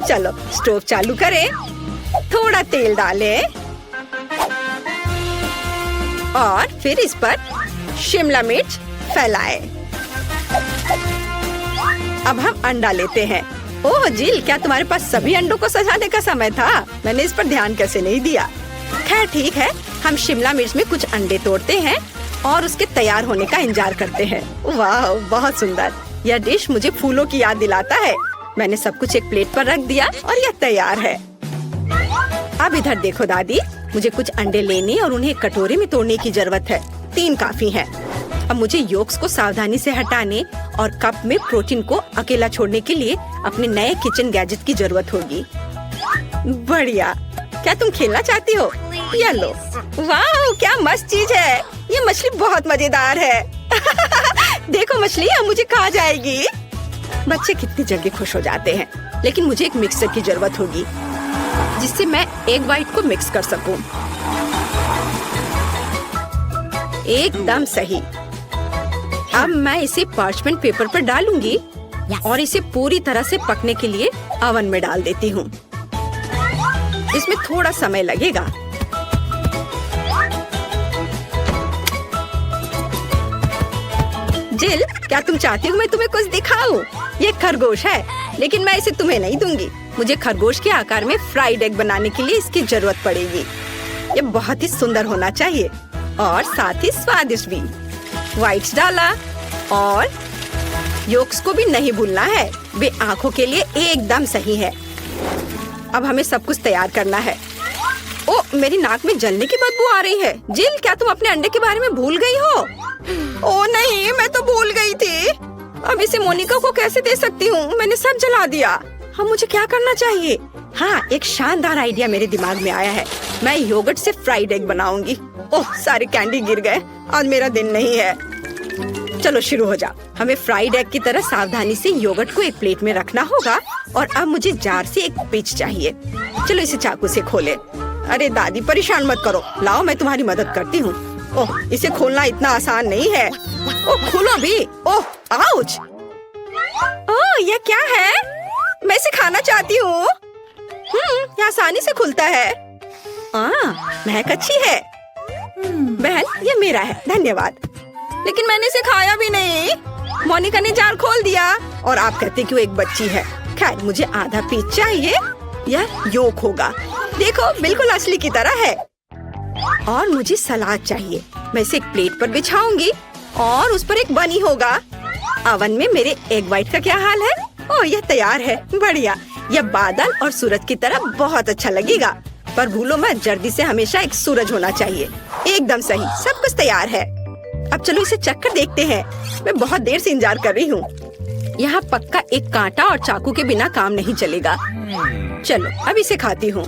चलो स्टोव चालू करें, थोड़ा तेल डालें और फिर इस पर शिमला मिर्च फैलाएं। अब हम अंडा लेते हैं। ओह जिल, क्या तुम्हारे पास सभी अंडों को सजाने का समय था? मैंने इस पर ध्यान कैसे नहीं दिया। खैर ठीक है, हम शिमला मिर्च में कुछ अंडे तोड़ते हैं और उसके तैयार होने का इंतजार करते हैं। वाह, बहुत सुंदर। यह डिश मुझे फूलों की याद दिलाता है। मैंने सब कुछ एक प्लेट पर रख दिया और यह तैयार है। अब इधर देखो दादी, मुझे कुछ अंडे लेने और उन्हें कटोरे में तोड़ने की जरूरत है। 3 काफी हैं। अब मुझे योक्स को सावधानी से हटाने और कप में प्रोटीन को अकेला छोड़ने के लिए अपने नए किचन गैजेट की जरूरत होगी। बढ़िया। क्या तुम खेलना चाहती हो? ये लो। वाह, क्या मस्त चीज है। ये मछली बहुत मजेदार है। देखो मछली अब मुझे खा जाएगी। बच्चे कितनी जल्दी खुश हो जाते हैं। लेकिन मुझे एक मिक्सर की जरूरत होगी जिससे मैं एग व्हाइट को मिक्स कर सकूं। एकदम सही। अब मैं इसे पार्चमेंट पेपर पर डालूंगी और इसे पूरी तरह से पकने के लिए ओवन में डाल देती हूँ। इसमें थोड़ा समय लगेगा। जिल, क्या तुम चाहती हो मैं तुम्हें कुछ दिखाऊं? ये खरगोश है, लेकिन मैं इसे तुम्हें नहीं दूंगी। मुझे खरगोश के आकार में फ्राइड एग बनाने के लिए इसकी जरूरत पड़ेगी। ये बहुत ही सुंदर होना चाहिए और साथ ही स्वादिष्ट भी। व्हाइट्स डाला और योक्स को भी नहीं भूलना है। वे आंखों के लिए एकदम सही है। अब हमें सब कुछ तैयार करना है। ओ, मेरी नाक में जलने की बदबू आ रही है। जिल, क्या तुम अपने अंडे के बारे में भूल गई हो? ओ नहीं, मैं तो भूल गई थी। अब इसे मोनिका को कैसे दे सकती हूँ? मैंने सब जला दिया। अब मुझे क्या करना चाहिए? हाँ, एक शानदार आइडिया मेरे दिमाग में आया है। मैं योगर्ट से फ्राइड एग बनाऊंगी। ओह, सारे कैंडी गिर गए। आज मेरा दिन नहीं है। चलो शुरू हो जाओ। हमें फ्राइड एग की तरह सावधानी से योगर्ट को एक प्लेट में रखना होगा और अब मुझे जार से एक पिच चाहिए। चलो इसे चाकू से खोले। अरे दादी, परेशान मत करो। लाओ, मैं तुम्हारी मदद करती हूँ। ओह, इसे खोलना इतना आसान नहीं है। ओह, खोलो भी। ओह, आउच। ओह, यह क्या है? मैं इसे खाना चाहती हूँ। यह आसानी से खुलता है। महक अच्छी है। बहन, ये मेरा है, धन्यवाद। लेकिन मैंने इसे खाया भी नहीं। मोनिका ने जार खोल दिया और आप कहते कि वो एक बच्ची है। खैर, मुझे आधा पीस चाहिए। यह योक होगा। देखो, बिल्कुल असली की तरह है। और मुझे सलाद चाहिए। मैं इसे एक प्लेट पर बिछाऊंगी और उस पर एक बनी होगा। ओवन में मेरे एग व्हाइट का क्या हाल है? ओह, यह तैयार है। बढ़िया। यह बादल और सूरज की तरह बहुत अच्छा लगेगा। पर भूलो मत, जर्दी से हमेशा एक सूरज होना चाहिए। एकदम सही। सब कुछ तैयार है। अब चलो इसे चख कर देखते हैं। मैं बहुत देर से इंतजार कर रही हूँ। यहाँ पक्का एक कांटा और चाकू के बिना काम नहीं चलेगा। चलो अब इसे खाती हूँ।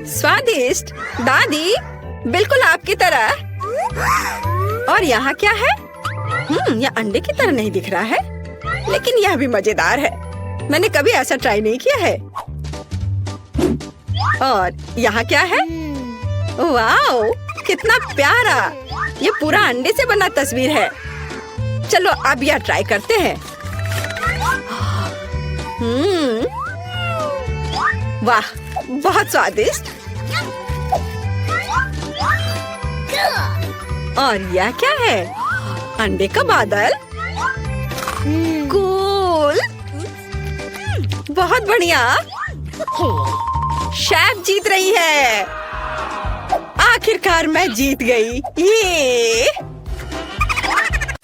स्वादिष्ट दादी, बिल्कुल आपकी तरह। और यहाँ क्या है? यह अंडे की तरह नहीं दिख रहा है, लेकिन यह भी मजेदार है। मैंने कभी ऐसा ट्राई नहीं किया है। और यहाँ क्या है? वाओ, कितना प्यारा। ये पूरा अंडे से बना तस्वीर है। चलो अब यह ट्राई करते हैं। वाह, बहुत स्वादिष्ट। और यह क्या है? अंडे का बादल। कूल। बहुत बढ़िया। शेफ जीत रही है। आखिरकार मैं जीत गई।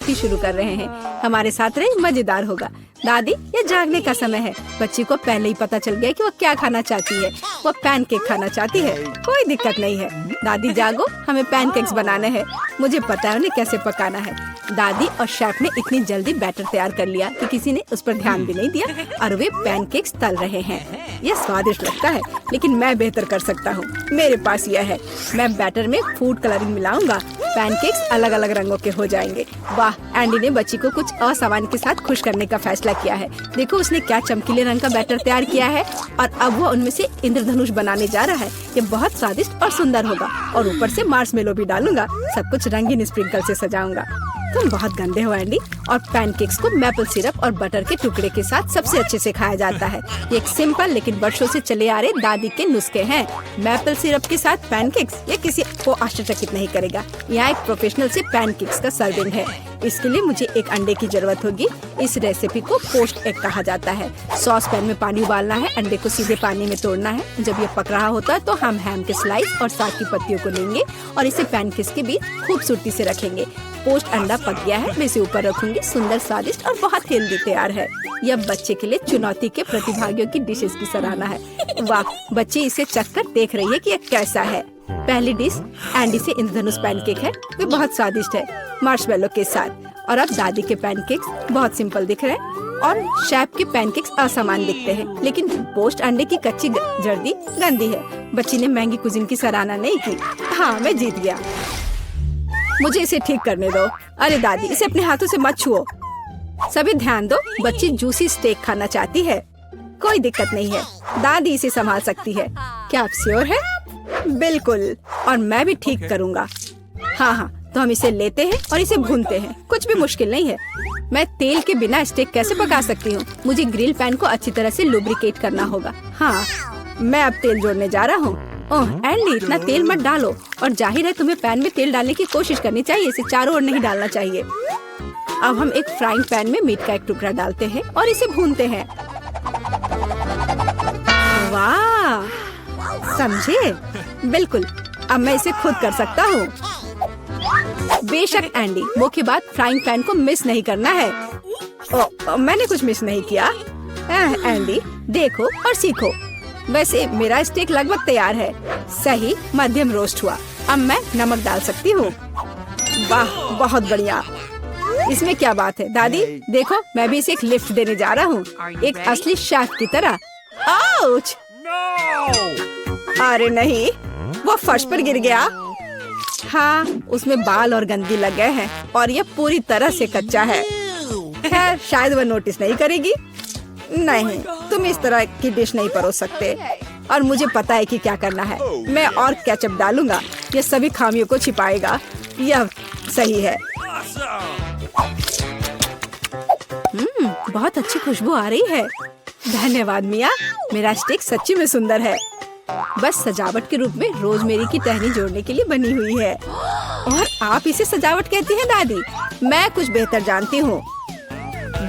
ये शुरू कर रहे हैं। हमारे साथ रहे, मजेदार होगा। दादी, ये जागने का समय है। बच्ची को पहले ही पता चल गया कि वो क्या खाना चाहती है। वो पैनकेक खाना चाहती है। कोई दिक्कत नहीं है। दादी जागो, हमें पैनकेक्स बनाने हैं। मुझे पता है उन्हें कैसे पकाना है। दादी और शेफ ने इतनी जल्दी बैटर तैयार कर लिया कि किसी ने उस पर ध्यान भी नहीं दिया और वे पैनकेक्स तल रहे हैं। यह स्वादिष्ट लगता है, लेकिन मैं बेहतर कर सकता हूँ। मेरे पास यह है। मैं बैटर में फूड कलरिंग मिलाऊंगा। पैनकेक्स अलग अलग रंगों के हो जाएंगे। वाह, एंडी ने बच्ची को कुछ असामान्य के साथ खुश करने का फैसला किया है। देखो उसने क्या चमकीले रंग का बैटर तैयार किया है और अब वो उनमें से इंद्रधनुष बनाने जा रहा है। ये बहुत स्वादिष्ट और सुंदर होगा और ऊपर से मार्शमेलो भी डालूंगा। सब कुछ रंगीन स्प्रिंकल से सजाऊंगा। तुम बहुत गंदे हो एंडी। और पैनकेक्स को मैपल सिरप और बटर के टुकड़े के साथ सबसे अच्छे से खाया जाता है। ये एक सिंपल लेकिन वर्षों से चले आ रहे दादी के नुस्खे हैं। मैपल सिरप के साथ पैनकेक्स, ये किसी को आश्चर्यचकित नहीं करेगा। यहाँ एक प्रोफेशनल से पैनकेक्स का सर्विंग है। इसके लिए मुझे एक अंडे की जरूरत होगी। इस रेसिपी को पोस्ट एग कहा जाता है। सॉस पैन में पानी उबालना है। अंडे को सीधे पानी में तोड़ना है। जब ये पक रहा होता है तो हम हैम के स्लाइस और साग की पत्तियों को लेंगे और इसे पैनकेक्स के बीच खूबसूरती से रखेंगे। पोस्ट अंडा पक गया है। मैं इसे ऊपर रखूंगी। सुंदर, स्वादिष्ट और बहुत हेल्दी तैयार है। यह बच्चे के लिए चुनौती के प्रतिभागियों की डिशेस की सराहना है। वाह, बच्ची इसे चखकर देख रही है कि यह कैसा है। पहली डिश एंडी से इंद्रधनुष पैनकेक है। वे बहुत स्वादिष्ट है मार्शमेलो के साथ। और अब दादी के पैनकेक्स बहुत सिंपल दिख रहे हैं और शेफ के पैनकेक्स असमान दिखते हैं। लेकिन पोस्ट अंडे की कच्ची जर्दी गंदी है। बच्ची ने महंगी कुजिन की सराहना नहीं की। हाँ, मैं जीत गया। मुझे इसे ठीक करने दो। अरे दादी, इसे अपने हाथों से मत छुओ। सभी ध्यान दो, बच्ची जूसी स्टेक खाना चाहती है। कोई दिक्कत नहीं है, दादी इसे संभाल सकती है। क्या आप श्योर है? बिल्कुल, और मैं भी ठीक करूँगा। हाँ, तो हम इसे लेते हैं और इसे भूनते हैं। कुछ भी मुश्किल नहीं है। मैं तेल के बिना स्टेक कैसे पका सकती हूँ? मुझे ग्रिल पैन को अच्छी तरह से लुब्रिकेट करना होगा। हाँ, मैं अब तेल जोड़ने जा रहा हूँ। ओह एंडी, इतना तेल मत डालो। और जाहिर है तुम्हें पैन में तेल डालने की कोशिश करनी चाहिए, इसे चारों ओर नहीं डालना चाहिए। अब हम एक फ्राइंग पैन में मीट का एक टुकड़ा डालते हैं और इसे भूनते हैं। वाह, समझे? बिल्कुल, अब मैं इसे खुद कर सकता हूँ। बेशक एंडी, मुख्य बात फ्राइंग पैन को मिस नहीं करना है। मैंने कुछ मिस नहीं किया। एंडी, देखो और सीखो। वैसे मेरा स्टेक लगभग तैयार है। सही मध्यम रोस्ट हुआ। अब मैं नमक डाल सकती हूँ। वाह, बहुत बढ़िया। इसमें क्या बात है दादी? देखो, मैं भी इसे एक लिफ्ट देने जा रहा हूँ, एक असली शेफ की तरह। आउच! अरे नहीं, वो फर्श पर गिर गया। हाँ, उसमें बाल और गंदगी लग गए हैं और ये पूरी तरह से कच्चा है। खैर, शायद वह नोटिस नहीं करेगी। नहीं, तुम इस तरह की डिश नहीं परोस सकते। और मुझे पता है कि क्या करना है। मैं और केचप डालूंगा, ये सभी खामियों को छिपाएगा। यह सही है। बहुत अच्छी खुशबू आ रही है। धन्यवाद मिया, मेरा स्टेक सच्ची में सुंदर है। बस सजावट के रूप में रोजमेरी की टहनी जोड़ने के लिए बनी हुई है। और आप इसे सजावट कहती हैं दादी? मैं कुछ बेहतर जानती हूँ।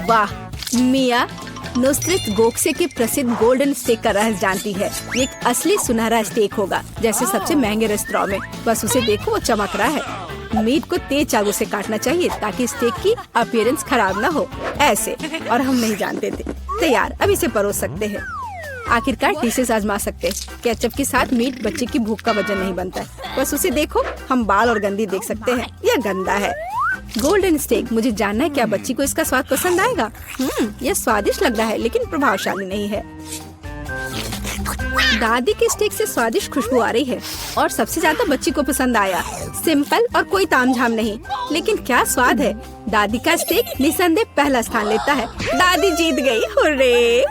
वाह, मिया नुसरत गोखसे के प्रसिद्ध गोल्डन स्टेक का रहस्य जानती है। ये एक असली सुनहरा स्टेक होगा, जैसे सबसे महंगे रेस्तरां में। बस उसे देखो, वो चमक रहा है। मीट को तेज चाकू से काटना चाहिए ताकि स्टेक की अपीयरेंस खराब ना हो। ऐसे, और हम नहीं जानते थे। तैयार, अब इसे परोस सकते हैं। आखिरकार डिशेस आजमा सकते हैं। केचप के साथ मीट बच्चे की भूख का वजन नहीं बनता है। बस उसे देखो, हम बाल और गंदी देख सकते हैं। यह गंदा है। गोल्डन स्टेक, मुझे जानना है क्या बच्ची को इसका स्वाद पसंद आएगा। यह स्वादिष्ट लग रहा है लेकिन प्रभावशाली नहीं है। दादी के स्टेक से स्वादिष्ट खुशबू आ रही है और सबसे ज्यादा बच्ची को पसंद आया। सिंपल और कोई तामझाम नहीं, लेकिन क्या स्वाद है। दादी का स्टेक निसंदेह पहला स्थान लेता है। दादी जीत गई, हुर्रे!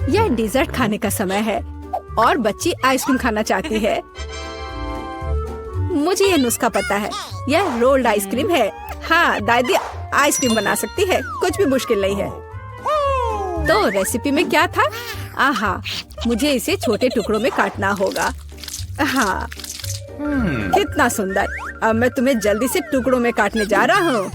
यह डिजर्ट खाने का समय है और बच्ची आइसक्रीम खाना चाहती है। मुझे यह नुस्खा पता है। यह रोल्ड आइसक्रीम है। हाँ, दादी आइसक्रीम बना सकती है, कुछ भी मुश्किल नहीं है। तो रेसिपी में क्या था? आहा, मुझे इसे छोटे टुकड़ों में काटना होगा। हाँ, कितना सुंदर। अब मैं तुम्हें जल्दी से टुकड़ों में काटने जा रहा हूँ।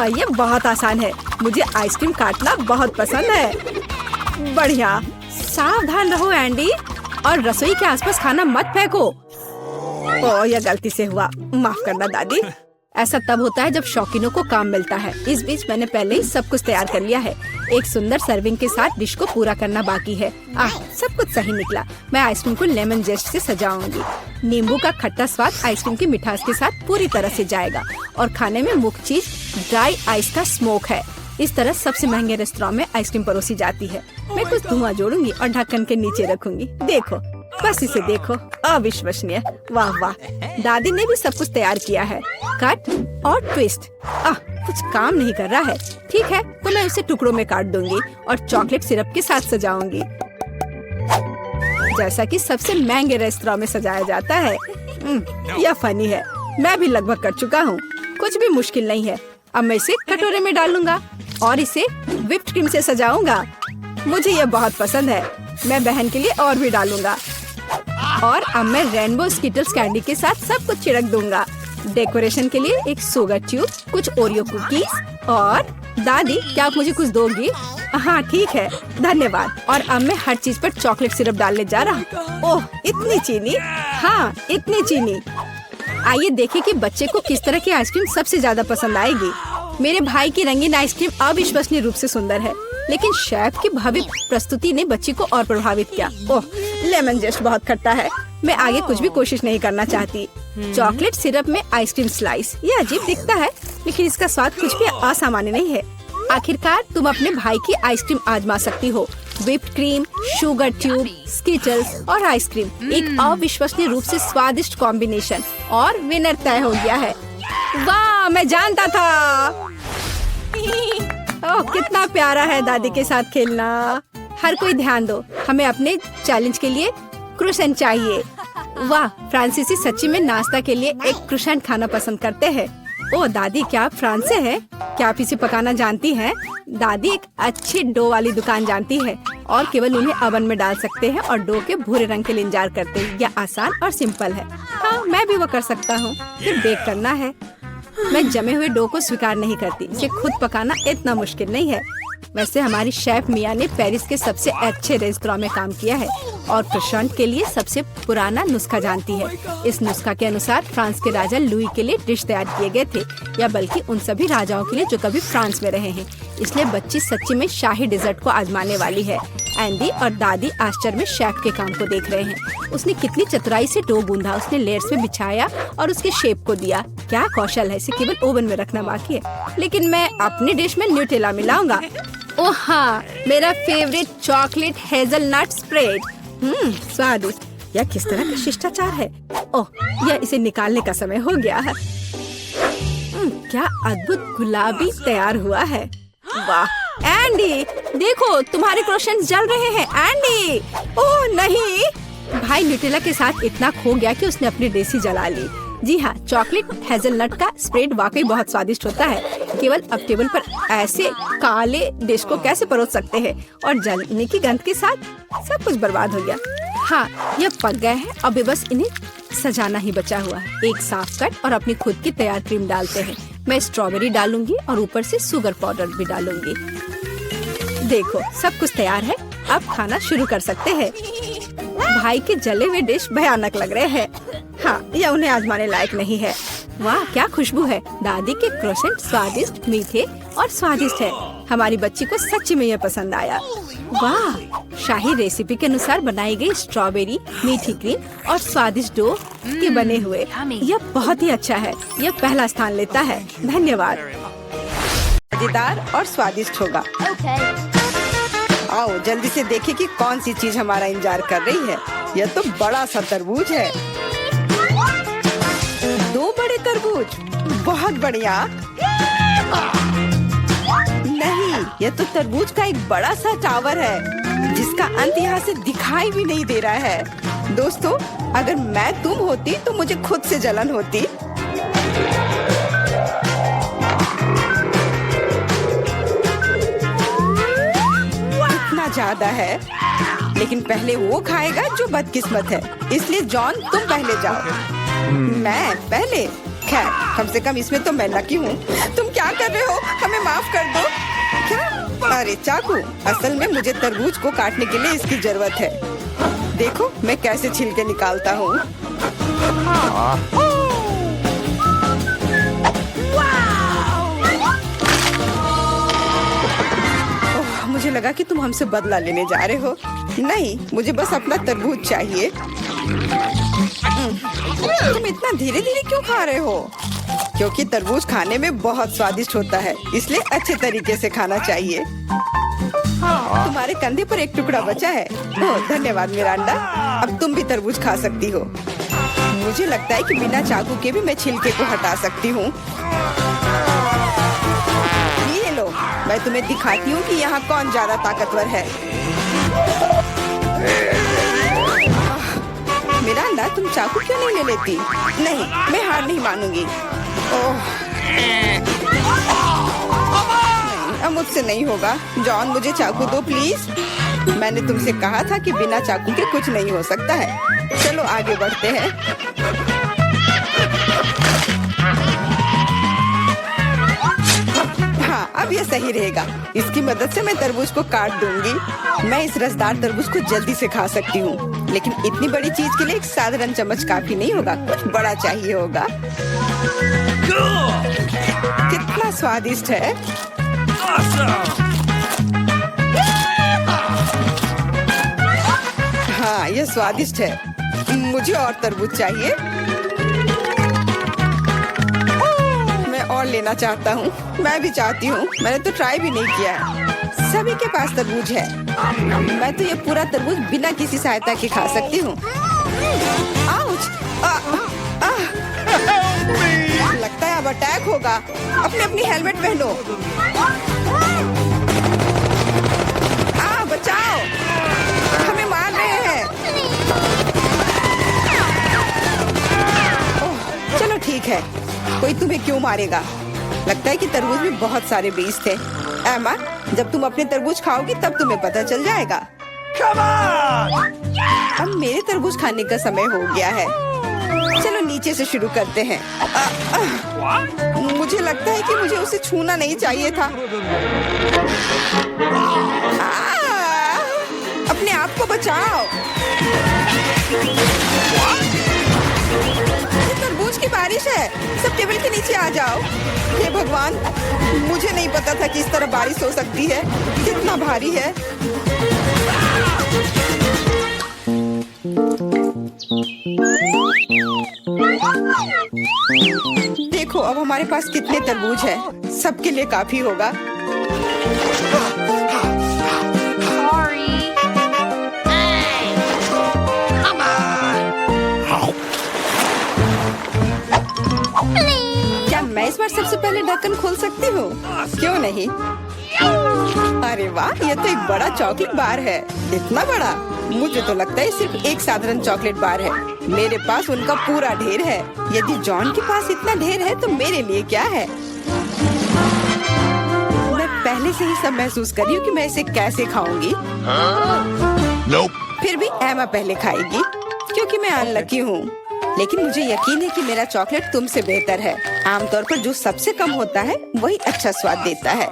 ये बहुत आसान है। मुझे आइसक्रीम काटना बहुत पसंद है। बढ़िया। सावधान रहो एंडी, और रसोई के आसपास खाना मत फेंको। ओह, यह गलती से हुआ, माफ करना दादी। ऐसा तब होता है जब शौकीनों को काम मिलता है। इस बीच मैंने पहले ही सब कुछ तैयार कर लिया है। एक सुंदर सर्विंग के साथ डिश को पूरा करना बाकी है। सब कुछ सही निकला। मैं आइसक्रीम को लेमन जेस्ट से सजाऊंगी। नींबू का खट्टा स्वाद आइसक्रीम की मिठास के साथ पूरी तरह से जाएगा और खाने में मुख्य चीज ड्राई आइस का स्मोक है। इस तरह सबसे महंगे रेस्तरां में आइसक्रीम परोसी जाती है। मैं कुछ धुआं जोड़ूंगी और ढक्कन के नीचे रखूंगी। देखो, बस इसे देखो, अविश्वसनीय। वाह वाह, दादी ने भी सब कुछ तैयार किया है। कट और ट्विस्ट। कुछ काम नहीं कर रहा है। ठीक है, तो मैं उसे टुकड़ों में काट दूंगी और चॉकलेट सिरप के साथ सजाऊंगी, जैसा कि सबसे महंगे रेस्तरां में सजाया जाता है। यह फनी है। मैं भी लगभग कर चुका हूँ। कुछ भी मुश्किल नहीं है। अब मैं इसे कटोरे में डालूंगा और इसे व्हिप्ड क्रीम से सजाऊंगा। मुझे यह बहुत पसंद है। मैं बहन के लिए और भी डालूंगा। और अब मैं रेनबो स्किटल्स कैंडी के साथ सब कुछ छिड़क दूंगा। डेकोरेशन के लिए एक शुगर ट्यूब, कुछ ओरियो कुकीज। और दादी, क्या आप मुझे कुछ दोगी? हाँ ठीक है, धन्यवाद। और अब मैं हर चीज पर चॉकलेट सिरप डालने जा रहा हूँ। ओह, इतनी चीनी? हाँ, इतनी चीनी। आइए देखें कि बच्चे को किस तरह की आइसक्रीम सबसे ज्यादा पसंद आएगी। मेरे भाई की रंगीन आइसक्रीम अविश्वसनीय रूप से सुंदर है। लेकिन शेफ की भव्य प्रस्तुति ने बच्ची को और प्रभावित किया। ओह, लेमन जस्ट बहुत खट्टा है। मैं आगे कुछ भी कोशिश नहीं करना चाहती। चॉकलेट सिरप में आइसक्रीम स्लाइस, ये अजीब दिखता है, लेकिन इसका स्वाद कुछ भी असामान्य नहीं है। आखिरकार तुम अपने भाई की आइसक्रीम आजमा सकती हो। Whipped cream, sugar tube, Skittles और आइसक्रीम, एक अविश्वसनीय रूप से स्वादिष्ट कॉम्बिनेशन, और विनर तय हो गया है। वाह, मैं जानता था। ओह, कितना प्यारा है दादी के साथ खेलना। हर कोई ध्यान दो, हमें अपने चैलेंज के लिए क्रोसेंट चाहिए। वाह, फ्रांसीसी सच्ची में नाश्ता के लिए एक क्रोसेंट खाना पसंद करते हैं। ओह दादी, क्या आप फ्रांस से हैं? क्या आप इसे पकाना जानती हैं? दादी एक अच्छी डो वाली दुकान जानती है और केवल उन्हें ओवन में डाल सकते हैं और डो के भूरे रंग के लिए इंतजार करते हैं। यह आसान और सिंपल है। हाँ, मैं भी वो कर सकता हूँ। फिर बेक करना है। मैं जमे हुए डो को स्वीकार नहीं करती। इसे खुद पकाना इतना मुश्किल नहीं है। वैसे हमारी शेफ मिया ने पेरिस के सबसे अच्छे रेस्तरां में काम किया है और क्रोसेंट के लिए सबसे पुराना नुस्खा जानती है। इस नुस्खा के अनुसार फ्रांस के राजा लुई के लिए डिश तैयार किए गए थे, या बल्कि उन सभी राजाओं के लिए जो कभी फ्रांस में रहे हैं। इसलिए बच्ची सच्ची में शाही डिजर्ट को आजमाने वाली है। एंडी और दादी आश्चर्य में शेफ के काम को देख रहे हैं। उसने कितनी चतुराई से डो गूंधा, उसने लेयर्स में बिछाया और उसके शेप को दिया। क्या कौशल है, इसे केवल ओवन में रखना बाकी है। लेकिन मैं अपनी डिश में न्यूटेला मिलाऊंगा। ओह हाँ, मेरा फेवरेट चॉकलेट हेजलनट स्प्रेड। स्वादिष्ट। यह किस तरह का शिष्टाचार है। ओह, यह इसे निकालने का समय हो गया है। क्या अद्भुत गुलाबी तैयार हुआ है। वाह एंडी, देखो तुम्हारे क्रोसेंट्स जल रहे हैं। एंडी, ओह नहीं। भाई न्यूटेला के साथ इतना खो गया कि उसने अपनी देसी जला ली। जी हाँ, चॉकलेट हेजलनट का स्प्रेड वाकई बहुत स्वादिष्ट होता है। केवल अब टेबल पर ऐसे काले डिश को कैसे परोस सकते हैं, और जलने की गंध के साथ सब कुछ बर्बाद हो गया। हाँ, यह पक गए हैं। अब बस इन्हें सजाना ही बचा हुआ है। एक साफ कट और अपनी खुद की तैयार क्रीम डालते हैं। मैं स्ट्रॉबेरी डालूंगी और ऊपर से शुगर पाउडर भी डालूंगी। देखो, सब कुछ तैयार है। अब खाना शुरू कर सकते हैं। भाई के जले हुए डिश भयानक लग रहे हैं। हाँ, यह उन्हें आजमाने लायक नहीं है। वाह, क्या खुशबू है। दादी के क्रोसेंट स्वादिष्ट, मीठे और स्वादिष्ट है। हमारी बच्ची को सच्ची में यह पसंद आया। वाह, शाही रेसिपी के अनुसार बनाई गई स्ट्रॉबेरी, मीठी क्रीम और स्वादिष्ट डो के बने हुए, यह बहुत ही अच्छा है। यह पहला स्थान लेता है। धन्यवाद। मजेदार और स्वादिष्ट होगा। आओ जल्दी से देखें कि कौन सी चीज हमारा इंतजार कर रही है। यह तो बड़ा सा तरबूज है। 2 बड़े तरबूज, बहुत बढ़िया। नहीं, यह तो तरबूज का एक बड़ा सा टावर है जिसका अंत यहाँ से दिखाई भी नहीं दे रहा है। दोस्तों, अगर मैं तुम होती तो मुझे खुद से जलन होती। इतना ज्यादा है, लेकिन पहले वो खाएगा जो बदकिस्मत है। इसलिए जॉन, तुम पहले जाओ। मैं पहले? खैर, कम से कम इसमें तो मैं लकी हूँ। तुम क्या कर रहे हो? हमें माफ कर दो। क्या? अरे चाकू, असल में मुझे तरबूज को काटने के लिए इसकी जरूरत है। देखो मैं कैसे छिलके निकालता हूँ। मुझे लगा कि तुम हमसे बदला लेने जा रहे हो। नहीं, मुझे बस अपना तरबूज चाहिए। तुम इतना धीरे धीरे क्यों खा रहे हो? क्योंकि तरबूज खाने में बहुत स्वादिष्ट होता है, इसलिए अच्छे तरीके से खाना चाहिए। तुम्हारे कंधे पर एक टुकड़ा बचा है। ओह, धन्यवाद मिरांडा। अब तुम भी तरबूज खा सकती हो। मुझे लगता है कि बिना चाकू के भी मैं छिलके को हटा सकती हूँ। ये लो, मैं तुम्हें दिखाती हूँ कि यहाँ कौन ज्यादा ताकतवर है। मिरांडा, तुम चाकू क्यों नहीं ले लेती? नहीं, मैं हार नहीं मानूंगी। ओह, नहीं, अब मुझसे नहीं होगा। जॉन, मुझे चाकू दो प्लीज। मैंने तुमसे कहा था कि बिना चाकू के कुछ नहीं हो सकता है। चलो आगे बढ़ते हैं। हाँ, अब यह सही रहेगा। इसकी मदद से मैं तरबूज को काट दूंगी। मैं इस रसदार तरबूज को जल्दी से खा सकती हूँ, लेकिन इतनी बड़ी चीज के लिए एक साधारण चम्मच काफी नहीं होगा, कुछ बड़ा चाहिए होगा। कितना स्वादिष्ट है। हाँ, ये स्वादिष्ट है। मुझे और तरबूज चाहिए। मैं और लेना चाहता हूँ। मैं भी चाहती हूँ। मैंने तो ट्राई भी नहीं किया है। सभी के पास तरबूज है। मैं तो ये पूरा तरबूज बिना किसी सहायता के खा सकती हूँ। आउच! लगता है अब अटैक होगा। अपनी हेलमेट पहनो। बचाओ! हमें मार रहे हैं। ओह, चलो ठीक है। कोई तुम्हें क्यों मारेगा? लगता है कि तरबूज में बहुत सारे बीज थे। एमा, जब तुम अपने तरबूज खाओगी तब तुम्हें पता चल जाएगा। अब मेरे तरबूज खाने का समय हो गया है। चलो नीचे से शुरू करते हैं। मुझे लगता है कि मुझे उसे छूना नहीं चाहिए था। अपने आप को बचाओ। ये तरबूज की बारिश है। सब टेबल के नीचे आ जाओ। हे भगवान, मुझे नहीं पता था कि इस तरह बारिश हो सकती है। कितना भारी है। देखो अब हमारे पास कितने तरबूज है। सबके लिए काफी होगा। क्या मैं इस बार सबसे पहले ढक्कन खोल सकती हूँ? क्यों नहीं? अरे वाह, ये तो एक बड़ा चॉकलेट बार है। इतना बड़ा? मुझे तो लगता है सिर्फ एक साधारण चॉकलेट बार है। मेरे पास उनका पूरा ढेर है। यदि जॉन के पास इतना ढेर है तो मेरे लिए क्या है? मैं पहले से ही सब महसूस कर रही हूँ कि मैं इसे कैसे खाऊंगी। फिर भी एमा पहले खाएगी क्योंकि मैं अनलकी हूँ। लेकिन मुझे यकीन है कि मेरा चॉकलेट तुमसे बेहतर है। आमतौर पर जो सबसे कम होता है वही अच्छा स्वाद देता है।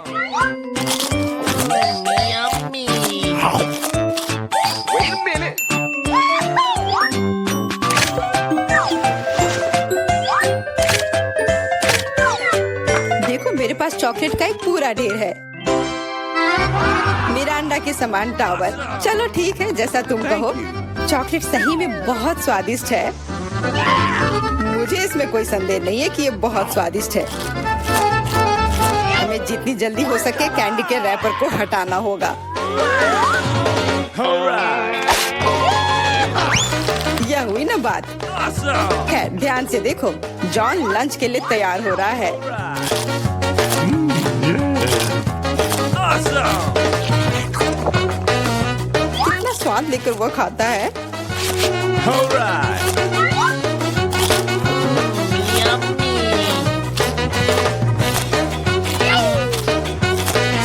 देखो मेरे पास चॉकलेट का एक पूरा ढेर है। मेरा अंडा के समान टावर। चलो ठीक है, जैसा तुम कहो। चॉकलेट सही में बहुत स्वादिष्ट है। मुझे इसमें कोई संदेह नहीं है कि ये बहुत स्वादिष्ट है। हमें जितनी जल्दी हो सके कैंडी के रैपर को हटाना होगा। यह हुई ना बात। खैर ध्यान से देखो, जॉन लंच के लिए तैयार हो रहा है। कितना स्वाद लेकर वो खाता है।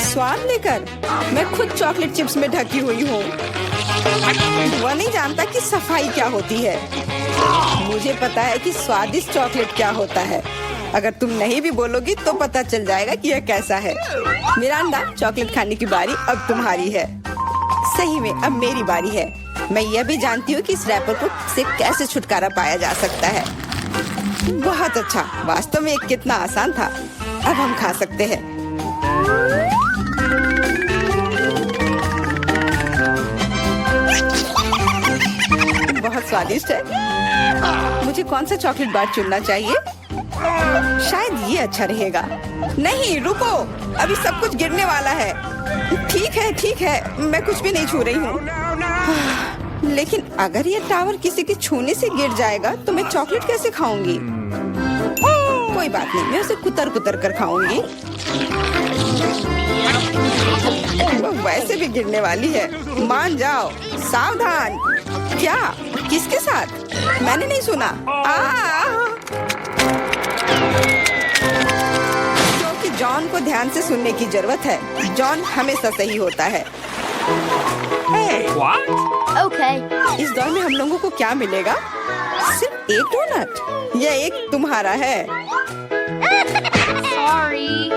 स्वाद लेकर मैं खुद चॉकलेट चिप्स में ढकी हुई हूँ। वह नहीं जानता कि सफाई क्या होती है। मुझे पता है कि स्वादिष्ट चॉकलेट क्या होता है। अगर तुम नहीं भी बोलोगी तो पता चल जाएगा कि यह कैसा है। मिरांडा, चॉकलेट खाने की बारी अब तुम्हारी है। सही में अब मेरी बारी है। मैं यह भी जानती हूँ कि इस रैपर को से कैसे छुटकारा पाया जा सकता है। बहुत अच्छा, वास्तव में कितना आसान था। अब हम खा सकते हैं। बहुत स्वादिष्ट है। मुझे कौन सा चॉकलेट बार चुनना चाहिए? शायद ये अच्छा रहेगा। नहीं रुको, अभी सब कुछ गिरने वाला है। ठीक है, मैं कुछ भी नहीं छू रही हूँ। लेकिन अगर ये टावर किसी के छूने से गिर जाएगा तो मैं चॉकलेट कैसे खाऊंगी? कोई बात नहीं, मैं उसे कुतर कुतर कर खाऊंगी। वो वैसे भी गिरने वाली है। मान जाओ। सावधान। क्या? किसके साथ? मैंने नहीं सुना। क्योंकि जॉन को ध्यान से सुनने की जरूरत है। जॉन हमेशा सही होता है। Okay. इस दौर में हम लोगों को क्या मिलेगा? सिर्फ एक डोनट। यह एक तुम्हारा है। Sorry.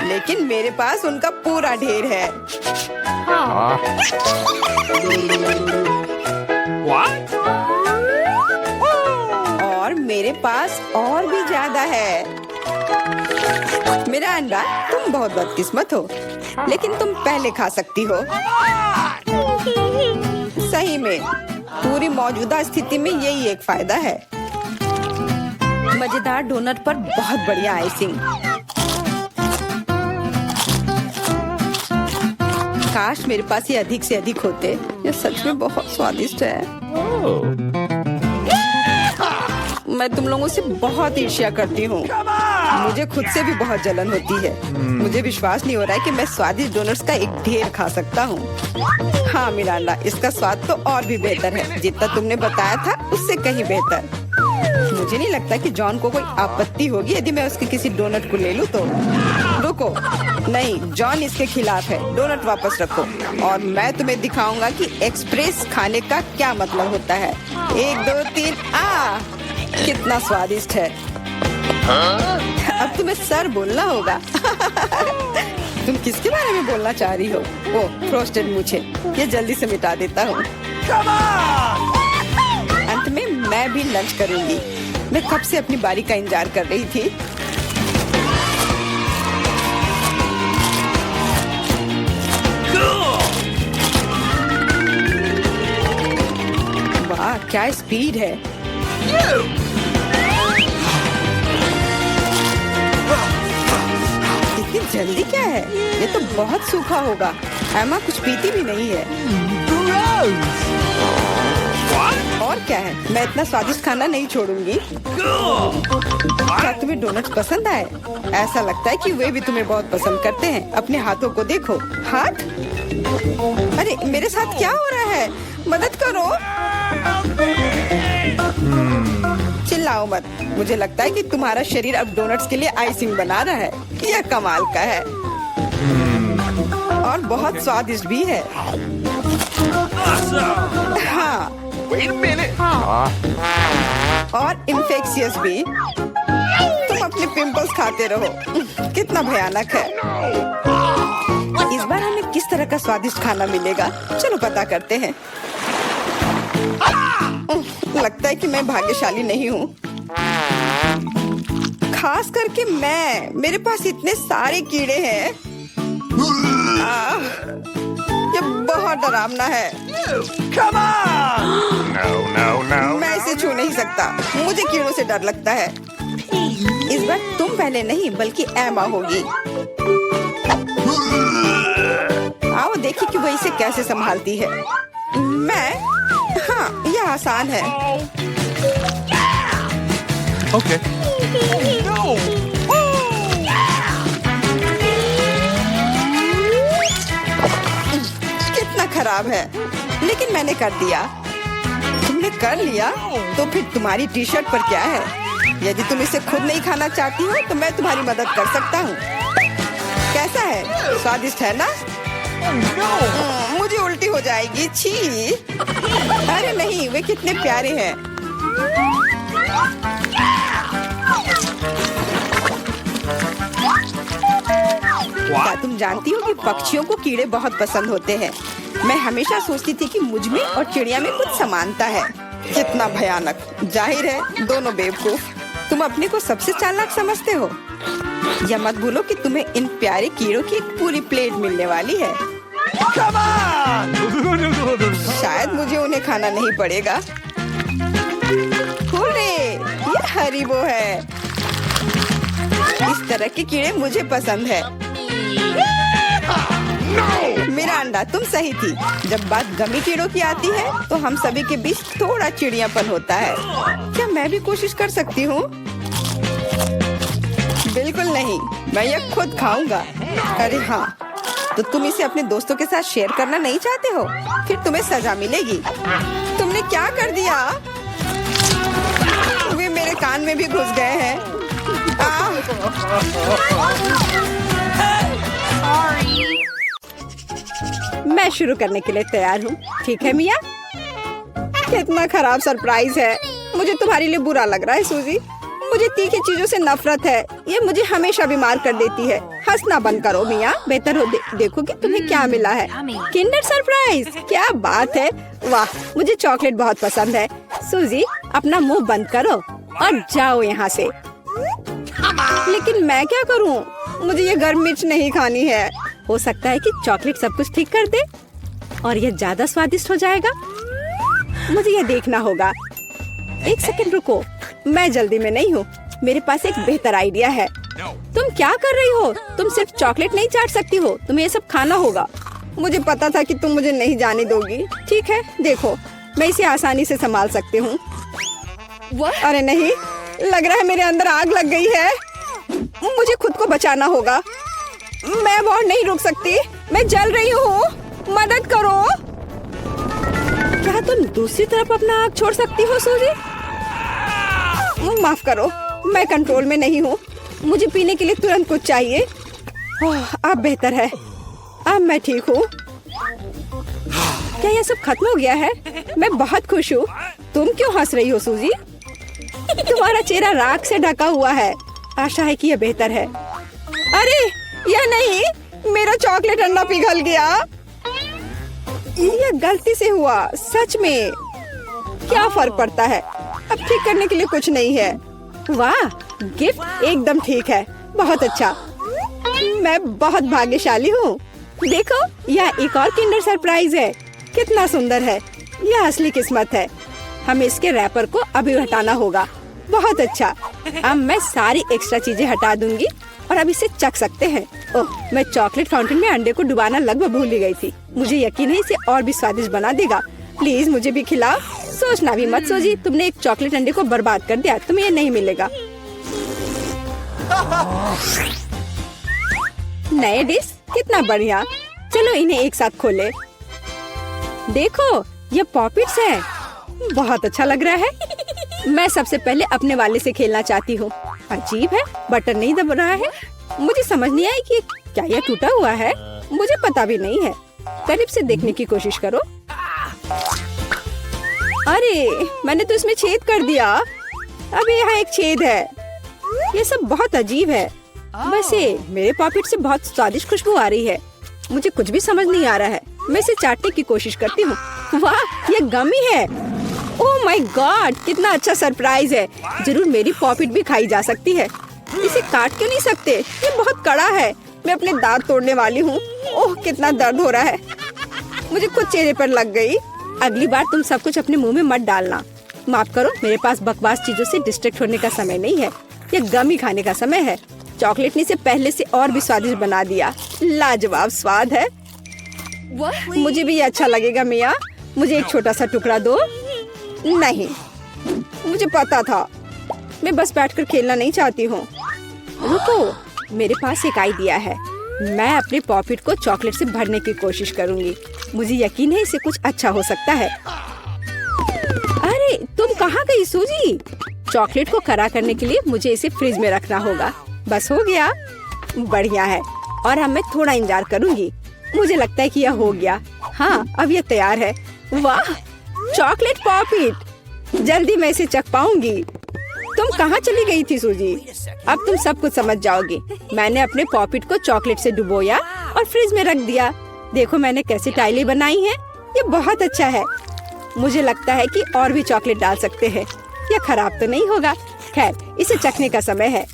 लेकिन मेरे पास उनका पूरा ढेर है। और मेरे पास और भी ज्यादा है। मेरा अंडा, तुम बहुत बदकिस्मत हो, लेकिन तुम पहले खा सकती हो। सही में पूरी मौजूदा स्थिति में यही एक फायदा है। मजेदार डोनट पर बहुत बढ़िया आइसिंग। काश मेरे पास ये अधिक से अधिक होते। ये सच में बहुत स्वादिष्ट है। मैं तुम लोगों से बहुत ईर्ष्या करती हूँ। मुझे खुद से भी बहुत जलन होती है। मुझे विश्वास नहीं हो रहा है कि मैं स्वादिष्ट डोनट्स का एक ढेर खा सकता हूँ। हाँ मिरांडा, इसका स्वाद तो और भी बेहतर है। जितना तुमने बताया था उससे कहीं बेहतर। मुझे नहीं लगता कि जॉन को कोई आपत्ति होगी यदि मैं उसके किसी डोनट को ले लूं तो। रुको, नहीं, जॉन इसके खिलाफ है। डोनट वापस रखो और मैं तुम्हें दिखाऊंगा कि एक्सप्रेस खाने का क्या मतलब होता है। 1 2 3 आ, कितना स्वादिष्ट है। अब तुम्हें सर बोलना होगा। तुम किसके बारे में बोलना चाह रही हो? वो फ्रोस्टेड मूछें। ये जल्दी से मिटा देता हूँ। अंत में मैं भी लंच करूंगी। मैं कब से अपनी बारी का इंतजार कर रही थी। वाह, क्या स्पीड है। इतनी जल्दी क्या है? ये तो बहुत सूखा होगा। एमा कुछ पीती भी नहीं है। और क्या है, मैं इतना स्वादिष्ट खाना नहीं छोड़ूंगी। क्या तुम्हें डोनट्स पसंद आए? ऐसा लगता है कि वे भी तुम्हें बहुत पसंद करते हैं। अपने हाथों को देखो। हाथ? अरे मेरे साथ क्या हो रहा है? मदद करो। चिल्लाओ मत। मुझे लगता है कि तुम्हारा शरीर अब डोनट्स के लिए आइसिंग बना रहा है। यह कमाल का है और बहुत स्वादिष्ट भी है। हाँ, और इन्फेक्शियस भी। तुम अपने पिंपल्स खाते रहो। कितना भयानक है। इस बार हमें किस तरह का स्वादिष्ट खाना मिलेगा? चलो पता करते हैं। लगता है कि मैं भाग्यशाली नहीं हूँ, खास करके मैं। मेरे पास इतने सारे कीड़े हैं। ये बहुत डरावना है। मैं इसे छू नहीं सकता। मुझे कीड़ों से डर लगता है। इस बार तुम पहले नहीं बल्कि एमा होगी। आओ देखिए कि वो इसे कैसे संभालती है। मैं? हाँ, यह आसान है। Okay. कितना खराब है, लेकिन मैंने कर दिया। तुमने कर लिया तो फिर तुम्हारी टी शर्ट पर क्या है? यदि तुम इसे खुद नहीं खाना चाहती हो तो मैं तुम्हारी मदद कर सकता हूँ। कैसा है? स्वादिष्ट है ना? मुझे उल्टी हो जाएगी। छी। अरे नहीं, वे कितने प्यारे हैं। क्या तुम जानती हो कि पक्षियों को कीड़े बहुत पसंद होते हैं? मैं हमेशा सोचती थी कि मुझ में और चिड़िया में कुछ समानता है। कितना भयानक। जाहिर है दोनों बेवकूफ। तुम अपने को सबसे चालाक समझते हो। या मत भूलो कि तुम्हें इन प्यारे कीड़ों की एक पूरी प्लेट मिलने वाली है। शायद मुझे उन्हें खाना नहीं पड़ेगा। हुर्रे, ये हरीबो है। इस तरह के कीड़े मुझे पसंद है। मिरांडा, तुम सही थी। जब बात गमी कीड़ों की आती है तो हम सभी के बीच थोड़ा चिड़ियापन होता है। क्या मैं भी कोशिश कर सकती हूँ? बिल्कुल नहीं, मैं ये खुद खाऊंगा। अरे हाँ, तो तुम इसे अपने दोस्तों के साथ शेयर करना नहीं चाहते हो? फिर तुम्हें सजा मिलेगी। तुमने क्या कर दिया? वे मेरे कान में भी घुस गए हैं। मैं शुरू करने के लिए तैयार हूँ। ठीक है मिया? कितना खराब सरप्राइज है। मुझे तुम्हारे लिए बुरा लग रहा है सूजी। मुझे तीखी चीजों से नफरत है। ये मुझे हमेशा बीमार कर देती है। हंसना बंद करो मिया। बेहतर हो देखो कि तुम्हें क्या मिला है। किंडर सरप्राइज, क्या बात है। वाह, मुझे चॉकलेट बहुत पसंद है। सूजी, अपना मुंह बंद करो और जाओ यहाँ से। लेकिन मैं क्या करूँ? मुझे ये गर्म मिर्च नहीं खानी है। हो सकता है कि चॉकलेट सब कुछ ठीक कर दे और ये ज्यादा स्वादिष्ट हो जाएगा। मुझे ये देखना होगा। एक सेकंड रुको, मैं जल्दी में नहीं हूँ। मेरे पास एक बेहतर आइडिया है। तुम क्या कर रही हो? तुम सिर्फ चॉकलेट नहीं चाट सकती हो, तुम्हें ये सब खाना होगा। मुझे पता था कि तुम मुझे नहीं जाने दोगी। ठीक है, देखो मैं इसे आसानी से संभाल सकती हूँ। अरे नहीं, लग रहा है मेरे अंदर आग लग गई है। मुझे खुद को बचाना होगा। मैं और नहीं रुक सकती, मैं जल रही हूँ, मदद करो। क्या तुम दूसरी तरफ अपना आग छोड़ सकती हो सूजी? माफ करो, मैं कंट्रोल में नहीं हूँ। मुझे पीने के लिए तुरंत कुछ चाहिए। अब बेहतर है, अब मैं ठीक हूँ। क्या यह सब खत्म हो गया है? मैं बहुत खुश हूँ। तुम क्यों हंस रही हो सूजी? तुम्हारा चेहरा राख से ढका हुआ है। आशा है कि यह बेहतर है। अरे यह नहीं, मेरा चॉकलेट अंडा पिघल गया। यह गलती से हुआ, सच में। क्या फर्क पड़ता है, अब ठीक करने के लिए कुछ नहीं है। वाह, गिफ्ट एकदम ठीक है, बहुत अच्छा। मैं बहुत भाग्यशाली हूँ। देखो, यह एक और किंडर सरप्राइज है। कितना सुंदर है। यह असली किस्मत है। हमें इसके रैपर को अभी हटाना होगा। बहुत अच्छा। अब मैं सारी एक्स्ट्रा चीजें हटा दूंगी और अब इसे चख सकते हैं। ओह, मैं चॉकलेट फाउंटेन में अंडे को डुबाना लगभग भूल ही गई थी। मुझे यकीन है इसे और भी स्वादिष्ट बना देगा। प्लीज मुझे भी खिलाओ। सोचना भी मत सोची, तुमने एक चॉकलेट अंडे को बर्बाद कर दिया। तुम्हें ये नहीं मिलेगा। नए डिश, कितना बढ़िया। चलो इन्हें एक साथ खोले। देखो, ये पॉपिट्स है। बहुत अच्छा लग रहा है। मैं सबसे पहले अपने वाले से खेलना चाहती हूँ। अजीब है, बटन नहीं दब रहा है। मुझे समझ नहीं आई कि क्या यह टूटा हुआ है। मुझे पता भी नहीं है। करीब से देखने की कोशिश करो। अरे, मैंने तो इसमें छेद कर दिया। अब यहाँ एक छेद है। ये सब बहुत अजीब है। वैसे मेरे पॉकेट से बहुत स्वादिष्ट खुशबू आ रही है। मुझे कुछ भी समझ नहीं आ रहा है। मैं इसे चाटने की कोशिश करती हूँ। वाह, ये गमी है। ओह माय गॉड, कितना अच्छा सरप्राइज है। जरूर मेरी पॉकेट भी खाई जा सकती है। इसे काट क्यों नहीं सकते? ये बहुत कड़ा है। मैं अपने दांत तोड़ने वाली हूँ। ओह, कितना दर्द हो रहा है। मुझे खुद चेहरे पर लग गई। अगली बार तुम सब कुछ अपने मुंह में मत डालना। माफ करो, मेरे पास बकवास चीजों से डिस्ट्रैक्ट होने का समय नहीं है। ये गमी खाने का समय है। चॉकलेट ने इसे पहले से और भी स्वादिष्ट बना दिया। लाजवाब स्वाद है। मुझे भी ये अच्छा लगेगा मिया। मुझे एक छोटा सा टुकड़ा दो। नहीं, मुझे पता था। मैं बस बैठकर खेलना नहीं चाहती हूँ। रुको, मेरे पास एक आइडिया है। मैं अपने पॉकेट को चॉकलेट से भरने की कोशिश करूँगी। मुझे यकीन है इसे कुछ अच्छा हो सकता है। अरे, तुम कहाँ गई सूजी? चॉकलेट को खरा करने के लिए मुझे इसे फ्रिज में रखना होगा। बस हो गया। बढ़िया है। और अब मैं थोड़ा इंतजार करूँगी। मुझे लगता है कि यह हो गया। हाँ, अब यह तैयार है। वाह, चॉकलेट पॉकेट। जल्दी मैं इसे चख पाऊंगी। तुम कहाँ चली गई थी सूजी? अब तुम सब कुछ समझ जाओगी। मैंने अपने पॉकेट को चॉकलेट से डुबोया और फ्रिज में रख दिया। देखो मैंने कैसी टाइलें बनाई हैं। ये बहुत अच्छा है। मुझे लगता है कि और भी चॉकलेट डाल सकते हैं। यह खराब तो नहीं होगा। खैर, इसे चखने का समय है।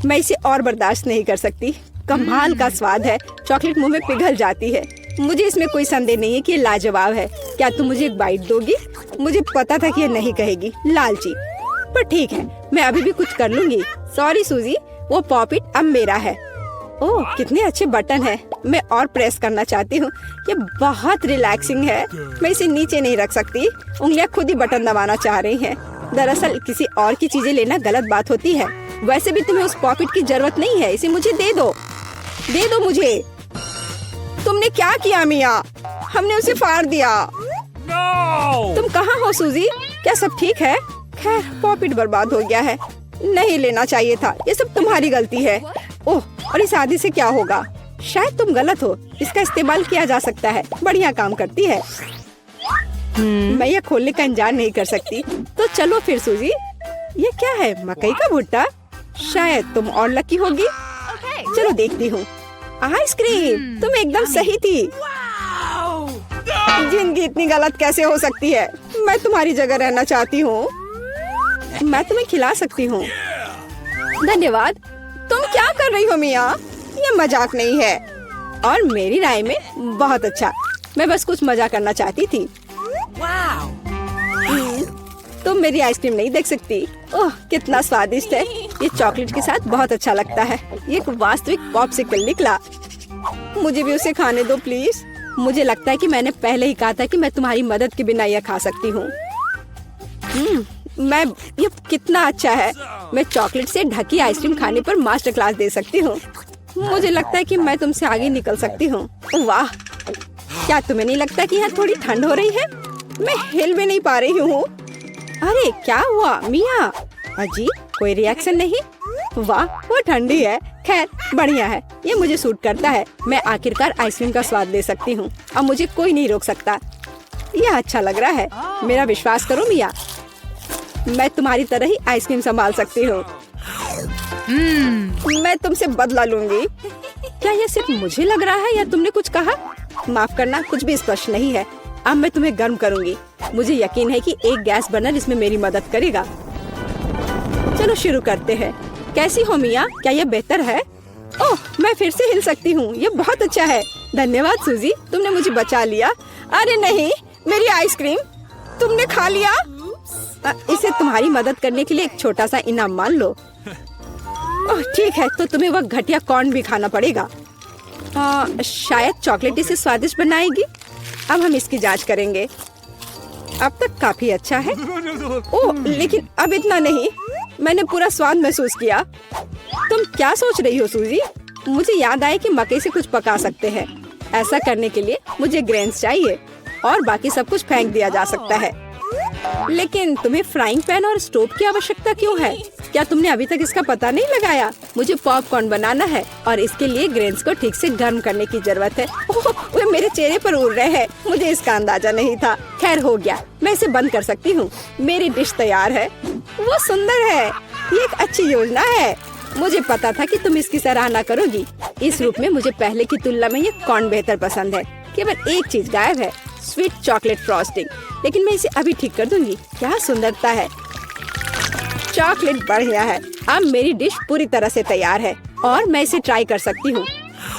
मैं इसे और बर्दाश्त नहीं कर सकती। कमाल का स्वाद है। चॉकलेट मुंह में पिघल जाती है। मुझे इसमें कोई संदेह नहीं है कि ये लाजवाब है। क्या तुम मुझे एक बाइट दोगी? मुझे पता था कि ये नहीं कहेगी, लालची। पर ठीक है, मैं अभी भी कुछ कर लूंगी। सॉरी सूजी, वो पॉकेट अब मेरा है। ओह, कितने अच्छे बटन है। मैं और प्रेस करना चाहती हूँ। ये बहुत रिलैक्सिंग है। मैं इसे नीचे नहीं रख सकती। उंगलियां खुद ही बटन दबाना चाह रही हैं। दरअसल किसी और की चीजें लेना गलत बात होती है। वैसे भी तुम्हें उस पॉकेट की जरूरत नहीं है। इसे मुझे दे दो। दे दो मुझे। तुमने क्या किया मिया? हमने उसे फाड़ दिया। No! तुम कहाँ हो सूजी? क्या सब ठीक है? खैर, पॉकेट बर्बाद हो गया है। नहीं लेना चाहिए था। ये सब तुम्हारी गलती है। ओह, और इस आदि से क्या होगा? शायद तुम गलत हो। इसका इस्तेमाल किया जा सकता है। बढ़िया काम करती है। मैं यह खोलने का इंतजार नहीं कर सकती। तो चलो फिर सूजी। ये क्या है? मकई का भुट्टा? शायद तुम और लकी होगी। चलो देखती हूँ। आइसक्रीम, तुम एकदम सही थी। जिंदगी इतनी गलत कैसे हो सकती है? मैं तुम्हारी जगह रहना चाहती हूँ। मैं तुम्हें खिला सकती हूँ। धन्यवाद। तुम क्या कर रही हो मिया? ये मजाक नहीं है और मेरी राय में बहुत अच्छा। मैं बस कुछ मजा करना चाहती थी। तुम मेरी आइसक्रीम नहीं देख सकती। ओह कितना स्वादिष्ट है। ये चॉकलेट के साथ बहुत अच्छा लगता है। ये एक वास्तविक पॉप्सिकल निकला। मुझे भी उसे खाने दो प्लीज। मुझे लगता है कि मैंने पहले ही कहा था कि मैं तुम्हारी मदद के बिना यह खा सकती हूँ। ये कितना अच्छा है। मैं चॉकलेट से ढकी आइसक्रीम खाने पर मास्टर क्लास दे सकती हूँ। मुझे लगता है कि मैं तुमसे आगे निकल सकती हूँ। वाह, क्या तुम्हें नहीं लगता कि यहाँ थोड़ी ठंड हो रही है? मैं हिल भी नहीं पा रही हूँ। अरे क्या हुआ मिया? अजीब, कोई रिएक्शन नहीं। वाह, वो ठंडी है। खैर बढ़िया है, ये मुझे सूट करता है। मैं आखिरकार आइसक्रीम का स्वाद ले सकती हूँ। अब मुझे कोई नहीं रोक सकता। यह अच्छा लग रहा है। मेरा विश्वास करो मिया, मैं तुम्हारी तरह ही आइसक्रीम संभाल सकती हूँ। मैं तुमसे बदला लूंगी। क्या यह सिर्फ मुझे लग रहा है या तुमने कुछ कहा? माफ करना, कुछ भी स्पष्ट नहीं है। अब मैं तुम्हें गर्म करूंगी। मुझे यकीन है कि एक गैस बर्नर इसमें मेरी मदद करेगा। चलो शुरू करते हैं। कैसी हो मिया? क्या यह बेहतर है? ओह, मैं फिर से हिल सकती हूँ। यह बहुत अच्छा है। धन्यवाद सूजी, तुमने मुझे बचा लिया। अरे नहीं, मेरी आइसक्रीम तुमने खा लिया। इसे तुम्हारी मदद करने के लिए एक छोटा सा इनाम मान लो। ओह ठीक है, तो तुम्हें वह घटिया कॉर्न भी खाना पड़ेगा। शायद चॉकलेट इसे स्वादिष्ट बनाएगी। अब हम इसकी जांच करेंगे। अब तक काफी अच्छा है। ओह लेकिन अब इतना नहीं। मैंने पूरा स्वाद महसूस किया। तुम क्या सोच रही हो सूजी? मुझे याद आया कि मकई से कुछ पका सकते हैं। ऐसा करने के लिए मुझे ग्रेन्स चाहिए और बाकी सब कुछ फेंक दिया जा सकता है। लेकिन तुम्हें फ्राइंग पैन और स्टोव की आवश्यकता क्यों है? क्या तुमने अभी तक इसका पता नहीं लगाया? मुझे पॉपकॉर्न बनाना है और इसके लिए ग्रेन्स को ठीक से गर्म करने की जरूरत है। ओह, वे मेरे चेहरे पर उड़ रहे हैं। मुझे इसका अंदाजा नहीं था। खैर हो गया, मैं इसे बंद कर सकती हूँ। मेरी डिश तैयार है। वो सुंदर है। ये एक अच्छी योजना है। मुझे पता था कि तुम इसकी सराहना करोगी। इस रूप में मुझे पहले की तुलना में ये कॉर्न बेहतर पसंद है। केवल एक चीज गायब है, स्वीट चॉकलेट फ्रॉस्टिंग। लेकिन मैं इसे अभी ठीक कर दूंगी। क्या सुंदरता है। चॉकलेट बढ़िया है। अब मेरी डिश पूरी तरह से तैयार है और मैं इसे ट्राई कर सकती हूँ।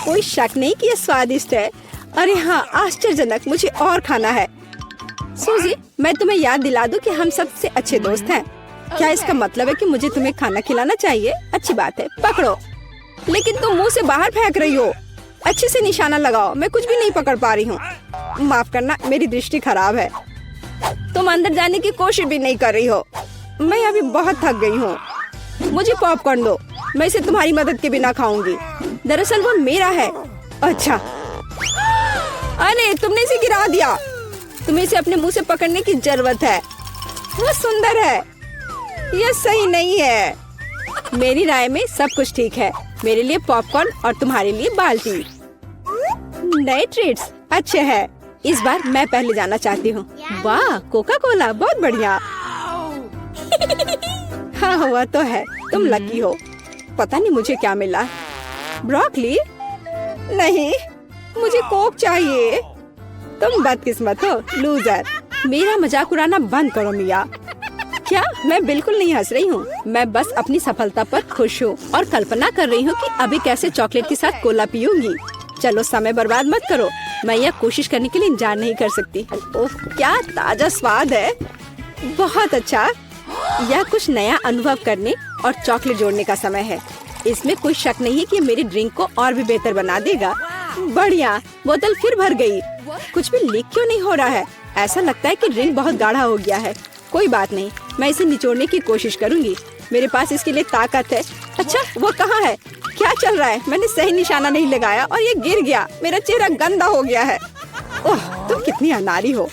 कोई शक नहीं कि यह स्वादिष्ट है। अरे हाँ, आश्चर्यजनक। मुझे और खाना है। सूजी, मैं तुम्हें याद दिला दूं कि हम सबसे अच्छे दोस्त हैं। क्या इसका मतलब है कि मुझे तुम्हें खाना खिलाना चाहिए? अच्छी बात है, पकड़ो। लेकिन तुम मुंह से बाहर फेंक रही हो। अच्छे से निशाना लगाओ। मैं कुछ भी नहीं पकड़ पा रही हूँ। माफ करना, मेरी दृष्टि खराब है। तुम अंदर जाने की कोशिश भी नहीं कर रही हो। मैं अभी बहुत थक गई हूँ। मुझे पॉपकॉर्न दो। मैं इसे तुम्हारी मदद के बिना खाऊंगी। दरअसल वो मेरा है। अच्छा, अरे तुमने इसे गिरा दिया। तुम्हें इसे अपने मुंह से पकड़ने की जरूरत है। वो सुंदर है। यह सही नहीं है। मेरी राय में सब कुछ ठीक है। मेरे लिए पॉपकॉर्न और तुम्हारे लिए बाल्टी। नए ट्रीट्स अच्छे हैं। इस बार मैं पहले जाना चाहती हूँ। वाह, कोका कोला, बहुत बढ़िया। हाँ हुआ तो है। तुम लकी हो। पता नहीं मुझे क्या मिला। ब्रोकली? नहीं, मुझे कोक चाहिए। तुम बदकिस्मत हो, लूजर। मेरा मजाक उड़ाना बंद करो मिया। क्या? मैं बिल्कुल नहीं हंस रही हूँ। मैं बस अपनी सफलता पर खुश हूँ और कल्पना कर रही हूँ कि अभी कैसे चॉकलेट के साथ कोला पीऊंगी। चलो समय बर्बाद मत करो। मैं यह कोशिश करने के लिए इंतजार नहीं कर सकती। ओह, क्या ताजा स्वाद है। बहुत अच्छा। यह कुछ नया अनुभव करने और चॉकलेट जोड़ने का समय है। इसमें कोई शक नहीं है कि मेरी ड्रिंक को और भी बेहतर बना देगा। बढ़िया। बोतल फिर भर गई। कुछ भी लीक क्यों नहीं हो रहा है? ऐसा लगता है कि ड्रिंक बहुत गाढ़ा हो गया है। कोई बात नहीं, मैं इसे निचोड़ने की कोशिश करूंगी। मेरे पास इसके लिए ताकत है। अच्छा, वो कहाँ है? क्या चल रहा है? मैंने सही निशाना नहीं लगाया और ये गिर गया। मेरा चेहरा गंदा हो गया है। ओह, तुम कितनी अनाड़ी हो।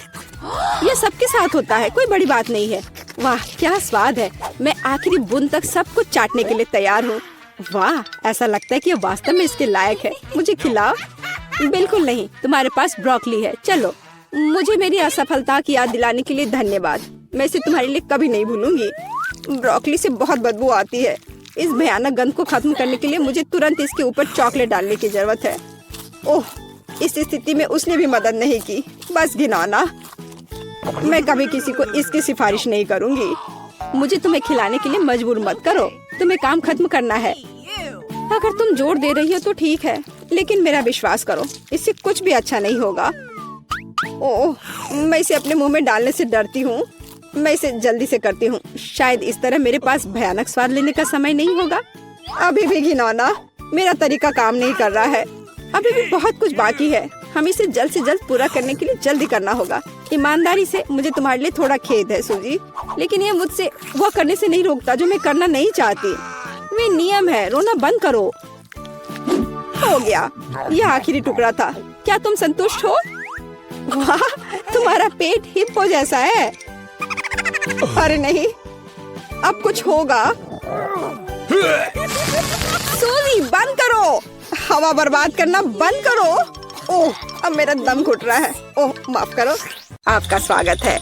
यह सबके साथ होता है, कोई बड़ी बात नहीं है। वाह, क्या स्वाद है। मैं आखिरी बूंद तक सब कुछ चाटने के लिए तैयार हूँ। वाह, ऐसा लगता है कि यह वास्तव में इसके लायक है। मुझे खिलाओ। बिल्कुल नहीं, तुम्हारे पास ब्रोकली है। चलो। मुझे मेरी असफलता की याद दिलाने के लिए धन्यवाद। मैं इसे तुम्हारे लिए कभी नहीं भूलूंगी। ब्रोकली से बहुत बदबू आती है। इस भयानक गंध को खत्म करने के लिए मुझे तुरंत इसके ऊपर चॉकलेट डालने की जरूरत है। ओह, इस स्थिति में उसने भी मदद नहीं की। बस घिनौना। मैं कभी किसी को इसकी सिफारिश नहीं करूंगी। मुझे तुम्हें खिलाने के लिए मजबूर मत करो। तुम्हें काम खत्म करना है। अगर तुम जोर दे रही हो तो ठीक है, लेकिन मेरा विश्वास करो, इससे कुछ भी अच्छा नहीं होगा। ओह, मैं इसे अपने मुंह में डालने से डरती हूँ। मैं इसे जल्दी से करती हूँ। शायद इस तरह मेरे पास भयानक स्वाद लेने का समय नहीं होगा। अभी भी घिनौना, मेरा तरीका काम नहीं कर रहा है। अभी भी बहुत कुछ बाकी है। हमें इसे जल्द से जल्द पूरा करने के लिए जल्दी करना होगा। ईमानदारी से मुझे तुम्हारे लिए थोड़ा खेद है सूजी, लेकिन ये मुझसे वो करने से नहीं रोकता जो मैं करना नहीं चाहती। वे नियम है, रोना बंद करो। हो गया, यह आखिरी टुकड़ा था। क्या तुम संतुष्ट हो? वाह, तुम्हारा पेट हिप्पो जैसा है। अरे नहीं, अब कुछ होगा। सूजी बंद करो, हवा बर्बाद करना बंद करो। ओह, अब मेरा दम घुट रहा है। ओह, माफ करो। आपका स्वागत है।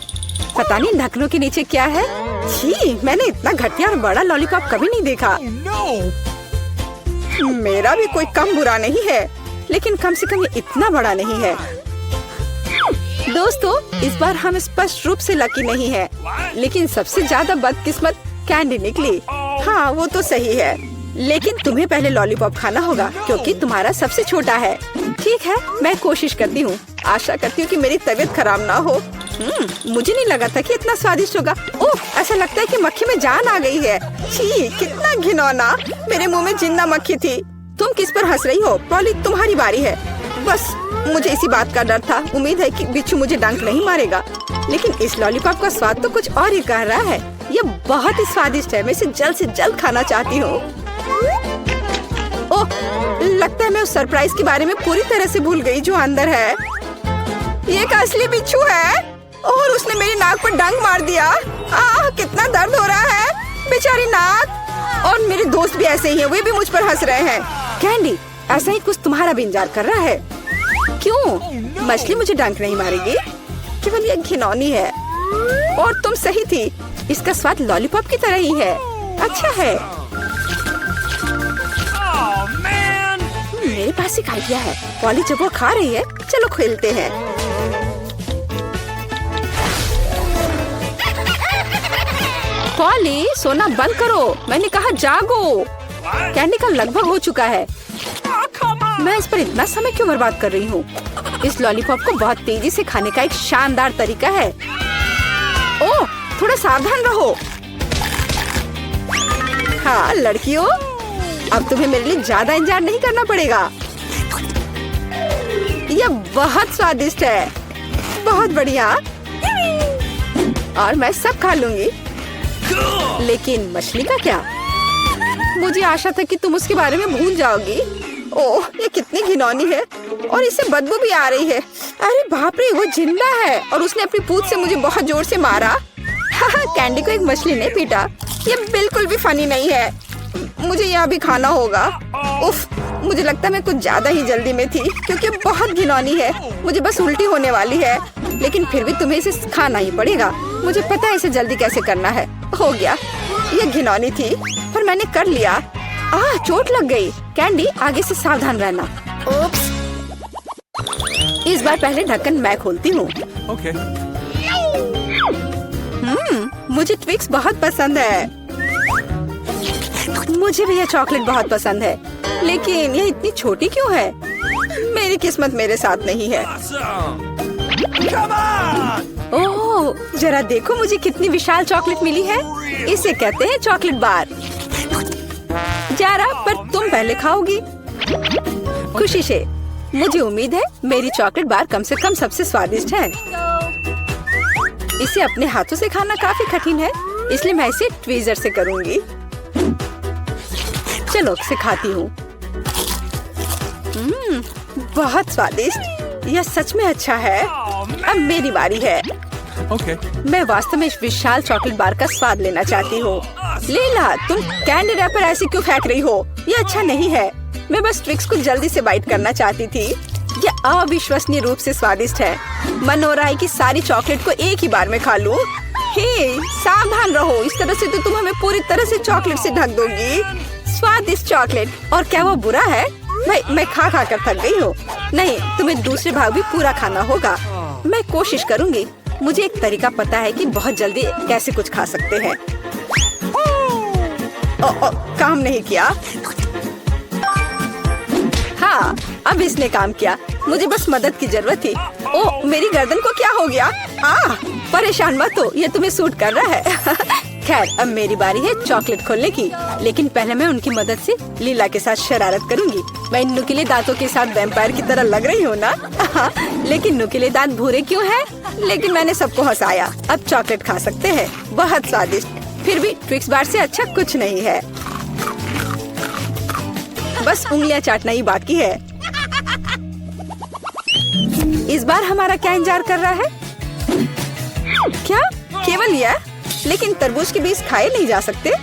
पता नहीं ढक्कनों के नीचे क्या है। छी, मैंने इतना घटिया और बड़ा लॉलीपॉप कभी नहीं देखा। मेरा भी कोई कम बुरा नहीं है, लेकिन कम से कम ये इतना बड़ा नहीं है। दोस्तों, इस बार हम स्पष्ट रूप से लकी नहीं है, लेकिन सबसे ज्यादा बदकिस्मत कैंडी निकली। हाँ, वो तो सही है, लेकिन तुम्हें पहले लॉलीपॉप खाना होगा क्योंकि तुम्हारा सबसे छोटा है। ठीक है, मैं कोशिश करती हूँ। आशा करती हूँ कि मेरी तबीयत खराब ना हो। मुझे नहीं लगा था कि इतना स्वादिष्ट होगा। ओह, ऐसा लगता है कि मक्खी में जान आ गई है। छी, कितना घिनौना। मेरे मुंह में जिंदा मक्खी थी। तुम किस पर हंस रही हो? पॉली, तुम्हारी बारी है। बस मुझे इसी बात का डर था। उम्मीद है कि बिच्छू मुझे डंक नहीं मारेगा, लेकिन इस लॉलीपॉप का स्वाद तो कुछ और ही कह रहा है। ये बहुत ही स्वादिष्ट है। मैं इसे जल्द से जल्द खाना चाहती हूँ। ओह, लगता है मैं उस सरप्राइज के बारे में पूरी तरह से भूल गई जो अंदर है। ये एक असली बिच्छू है और उसने मेरी नाक पर डंक मार दिया। कितना दर्द हो रहा है, बेचारी नाक। और मेरे दोस्त भी ऐसे ही हैं, वे भी मुझ पर हंस रहे हैं। कैंडी, ऐसा ही कुछ तुम्हारा भी इंतजार कर रहा है। क्यों? मछली मुझे डंक नहीं मारेगी, केवल ये घिनौनी है। और तुम सही थी, इसका स्वाद लॉलीपॉप की तरह ही है। अच्छा है। मेरे पास एक आइडिया है। पॉली जब वो खा रही है, चलो खेलते हैं। पॉली, सोना बंद करो, मैंने कहा जागो। कैंडी का लगभग हो चुका है। मैं इस पर इतना समय क्यों बर्बाद कर रही हूँ? इस लॉलीपॉप को बहुत तेजी से खाने का एक शानदार तरीका है। ओह, थोड़ा सावधान रहो। हाँ लड़कियों, अब तुम्हें मेरे लिए ज्यादा इंतजार नहीं करना पड़ेगा। यह बहुत स्वादिष्ट है, बहुत बढ़िया, और मैं सब खा लूंगी। लेकिन मछली का क्या? मुझे आशा था कि तुम उसके बारे में भूल जाओगी। ओह, ये कितनी घिनौनी है और इससे बदबू भी आ रही है। अरे बाप रे, वो जिंदा है और उसने अपनी पूंछ से मुझे बहुत जोर से मारा। कैंडी को एक मछली ने पीटा। ये बिल्कुल भी फनी नहीं है। मुझे यह भी खाना होगा। उफ, मुझे लगता है मैं कुछ ज्यादा ही जल्दी में थी क्योंकि बहुत घिनौनी है। मुझे बस उल्टी होने वाली है, लेकिन फिर भी तुम्हें इसे खाना ही पड़ेगा। मुझे पता है इसे जल्दी कैसे करना है। हो गया, ये घिनौनी थी पर मैंने कर लिया। चोट लग गई। कैंडी, आगे से सावधान रहना। ओप्स। इस बार पहले ढक्कन मैं खोलती हूँ। Okay. मुझे ट्विक्स बहुत पसंद है। मुझे भी यह चॉकलेट बहुत पसंद है, लेकिन यह इतनी छोटी क्यों है? मेरी किस्मत मेरे साथ नहीं है। Come on! ओह, जरा देखो मुझे कितनी विशाल चॉकलेट मिली है। इसे कहते हैं चॉकलेट बार। जरा, पर तुम पहले खाओगी। खुशी से। मुझे उम्मीद है मेरी चॉकलेट बार कम से कम सबसे स्वादिष्ट है। इसे अपने हाथों से खाना काफी कठिन है, इसलिए मैं इसे ट्वीजर से करूंगी। चलो इसे खाती हूँ। बहुत स्वादिष्ट। यह सच में अच्छा है। अब मेरी बारी है। Okay. मैं वास्तव में इस विशाल चॉकलेट बार का स्वाद लेना चाहती हूँ। लीला, तुम कैंडी रैपर ऐसे क्यों फेंक रही हो? ये अच्छा नहीं है। मैं बस ट्विक्स को जल्दी से बाइट करना चाहती थी। यह अविश्वसनीय रूप से स्वादिष्ट है। मन हो रहा है कि सारी चॉकलेट को एक ही बार में खा लूं। हे, सावधान रहो, इस तरह से तो तुम हमें पूरी तरह से चॉकलेट से ढक दोगी। स्वादिष्ट चॉकलेट। और क्या वो बुरा है? मैं खा खा कर थक गई हूँ। नहीं, तुम्हें दूसरे भाग भी पूरा खाना होगा। मैं कोशिश करूँगी। मुझे एक तरीका पता है कि बहुत जल्दी कैसे कुछ खा सकते हैं। काम नहीं किया। हाँ, अब इसने काम किया। मुझे बस मदद की जरूरत थी। ओह, मेरी गर्दन को क्या हो गया? परेशान मत हो, ये तुम्हें सूट कर रहा है। खैर, अब मेरी बारी है चॉकलेट खोलने की, लेकिन पहले मैं उनकी मदद से लीला के साथ शरारत करूंगी। मैं इन नुकीले दांतों के साथ वैम्पायर की तरह लग रही हूँ ना? लेकिन नुकीले दांत भूरे क्यों हैं? लेकिन मैंने सबको हंसाया। अब चॉकलेट खा सकते हैं, बहुत स्वादिष्ट। फिर भी ट्विक्स बार से अच्छा कुछ नहीं है। बस उंगलियां चाटना ही बाकी है। इस बार हमारा क्या इंतजार कर रहा है? क्या केवल यह? लेकिन तरबूज के बीज खाए नहीं जा सकते।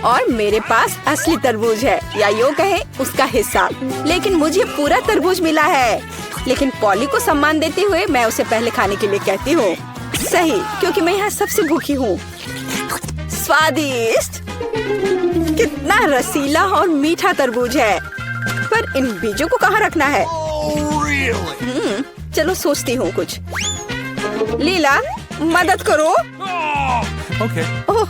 और मेरे पास असली तरबूज है, या यूँ कहे उसका हिस्सा। लेकिन मुझे पूरा तरबूज मिला है। लेकिन पॉली को सम्मान देते हुए मैं उसे पहले खाने के लिए कहती हूँ। सही, क्योंकि मैं यहाँ सबसे भूखी हूँ। स्वादिष्ट, कितना रसीला और मीठा तरबूज है। पर इन बीजों को कहाँ रखना है? चलो सोचती हूँ कुछ। लीला, मदद करो। Okay. ओह,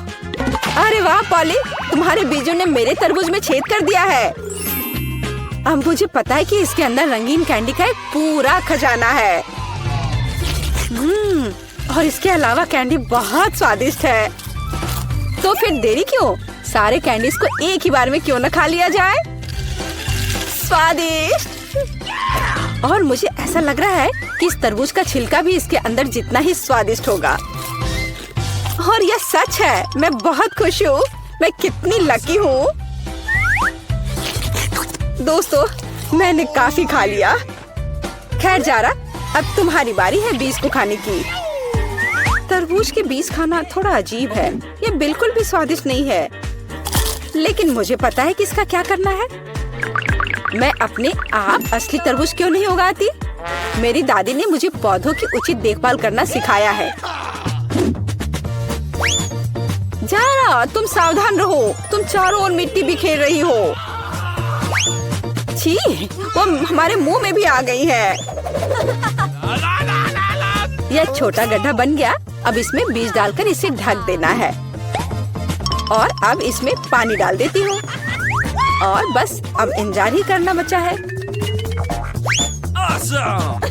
अरे वाह पॉली, तुम्हारे बीजों ने मेरे तरबूज में छेद कर दिया है। अब मुझे पता है कि इसके अंदर रंगीन कैंडी का एक पूरा खजाना है। और इसके अलावा कैंडी बहुत स्वादिष्ट है। तो फिर देरी क्यों? सारे कैंडीज को एक ही बार में क्यों न खा लिया जाए? स्वादिष्ट। और मुझे ऐसा लग रहा है कि इस तरबूज का छिलका भी इसके अंदर जितना ही स्वादिष्ट होगा। और यह सच है, मैं बहुत खुश हूँ। मैं कितनी लकी हूँ। दोस्तों, मैंने काफी खा लिया। खैर जारा, अब तुम्हारी बारी है बीज को खाने की। तरबूज के बीज खाना थोड़ा अजीब है। ये बिल्कुल भी स्वादिष्ट नहीं है। लेकिन मुझे पता है कि इसका क्या करना है। मैं अपने आप असली तरबूज क्यों नहीं उगाती? मेरी दादी ने मुझे पौधों की उचित देखभाल करना सिखाया है। जारा, तुम सावधान रहो। तुम चारों ओर मिट्टी बिखेर रही हो। छी, वो हमारे मुंह में भी आ गई है। यह छोटा गड्ढा बन गया। अब इसमें बीज डालकर इसे ढक देना है। और अब इसमें पानी डाल देती हूँ। और बस अब इंतजार ही करना बचा है। Awesome.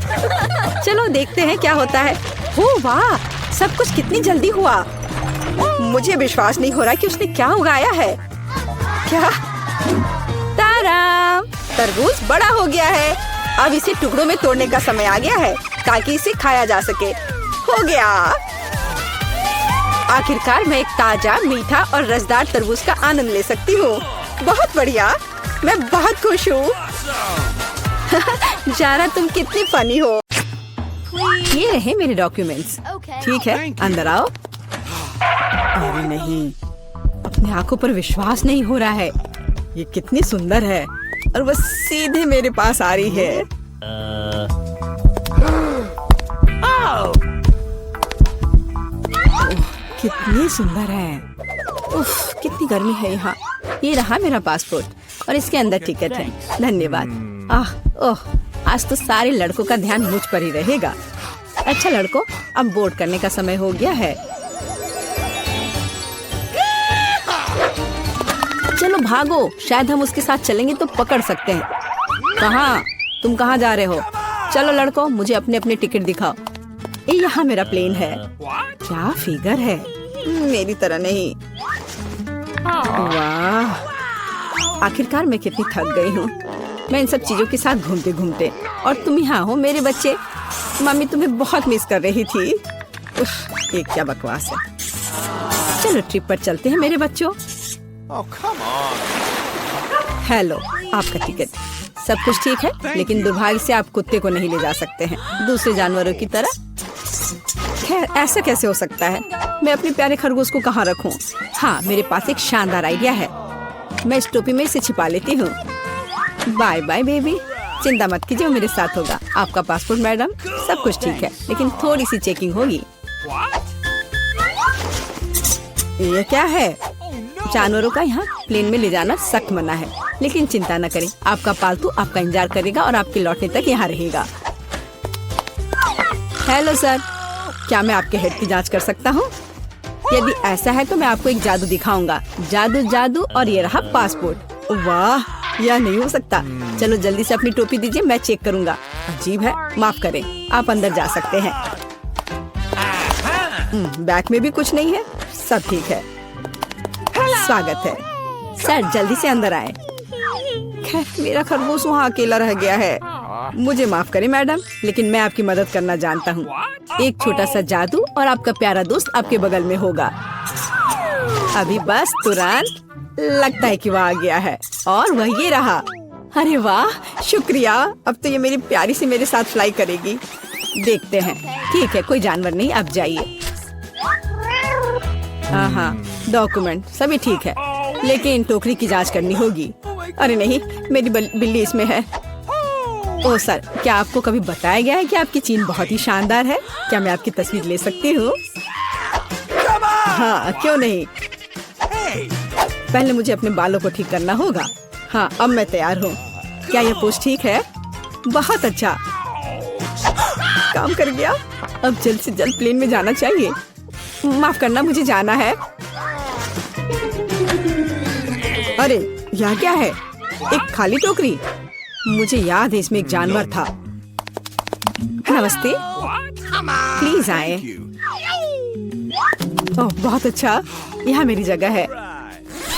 चलो देखते हैं क्या होता है। ओह वाह, सब कुछ कितनी जल्दी हुआ। मुझे विश्वास नहीं हो रहा कि उसने क्या उगाया है। क्या? ताराम, तरबूज बड़ा हो गया है। अब इसे टुकड़ों में तोड़ने का समय आ गया है ताकि इसे खाया जा सके। हो गया। आखिरकार मैं एक ताजा, मीठा और रसदार तरबूज का आनंद ले सकती हूँ। बहुत बढ़िया, मैं बहुत खुश हूँ। जारा, तुम कितनी फनी हो। ये रहे मेरे डॉक्यूमेंट्स। ठीक है, अंदर आओ। अरे नहीं, अपनी आंखों पर विश्वास नहीं हो रहा है। ये कितनी सुंदर है और वो सीधे मेरे पास आ रही है। कितनी सुंदर है। उफ, कितनी गर्मी है यहाँ। ये रहा मेरा पासपोर्ट और इसके अंदर टिकट है। धन्यवाद। ओह, आज तो सारे लड़कों का ध्यान मुझ पर ही रहेगा। अच्छा लड़कों, अब बोर्ड करने का समय हो गया है। चलो भागो, शायद हम उसके साथ चलेंगे तो पकड़ सकते हैं। कहाँ? तुम कहाँ जा रहे हो? चलो लड़कों, मुझे अपने अपने टिकट दिखाओ। ये यहाँ मेरा प्लेन है। क्या फिगर है, मेरी तरह नहीं। वाह, आखिरकार मैं कितनी थक गई हूँ। मैं इन सब चीजों के साथ घूमते घूमते। और तुम यहाँ हो मेरे बच्चे। मम्मी तुम्हें बहुत मिस कर रही थी। उफ, ये क्या बकवास है। चलो ट्रिप पर चलते हैं मेरे बच्चों। Oh, come on. हेलो, आपका टिकट। सब कुछ ठीक है, लेकिन दुर्भाग्य से आप कुत्ते को नहीं ले जा सकते हैं, दूसरे जानवरों की तरह। खैर, ऐसा कैसे हो सकता है? मैं अपने प्यारे खरगोश को कहाँ रखूं? हाँ, मेरे पास एक शानदार आइडिया है। मैं इस टोपी में इसे छिपा लेती हूँ। बाय बाय बेबी, चिंता मत कीजिए, वो मेरे साथ होगा। आपका पासपोर्ट मैडम, सब कुछ ठीक है, लेकिन थोड़ी सी चेकिंग होगी। ये क्या है? जानवरों का यहाँ प्लेन में ले जाना सख्त मना है, लेकिन चिंता न करें, आपका पालतू आपका इंतजार करेगा और आपके लौटने तक यहाँ रहेगा। हेलो सर, क्या मैं आपके हेड की जांच कर सकता हूँ? यदि ऐसा है तो मैं आपको एक जादू दिखाऊंगा। जादू जादू, और ये रहा पासपोर्ट। वाह, यह नहीं हो सकता। चलो जल्दी से अपनी टोपी दीजिए, मैं चेक करूंगा। अजीब है, माफ करें, आप अंदर जा सकते हैं। बैग में भी कुछ नहीं है, सब ठीक है। स्वागत है सर, जल्दी से अंदर आए। खैर, मेरा खरगोश वहाँ अकेला रह गया है। मुझे माफ करें मैडम, लेकिन मैं आपकी मदद करना जानता हूँ। एक छोटा सा जादू और आपका प्यारा दोस्त आपके बगल में होगा। अभी बस तुरंत, लगता है कि वह आ गया है और वह ये रहा। अरे वाह, शुक्रिया। अब तो ये मेरी प्यारी सी मेरे साथ फ्लाई करेगी। देखते हैं। ठीक है, कोई जानवर नहीं, आप जाइए। हाँ, डॉक्यूमेंट सभी ठीक है, लेकिन टोकरी की जांच करनी होगी। अरे नहीं, मेरी बिल्ली इसमें है। ओह सर, क्या आपको कभी बताया गया है कि आपकी चीन बहुत ही शानदार है? क्या मैं आपकी तस्वीर ले सकती हूँ? हाँ, क्यों नहीं। पहले मुझे अपने बालों को ठीक करना होगा। हाँ, अब मैं तैयार हूँ। क्या यह पोस्ट ठीक है? बहुत अच्छा, काम कर गया। अब जल्द से जल्द प्लेन में जाना चाहिए। माफ करना, मुझे जाना है। अरे यह क्या है? एक खाली टोकरी। मुझे याद है इसमें एक जानवर था। नमस्ते, प्लीज आए। ओह बहुत अच्छा, यहाँ मेरी जगह है।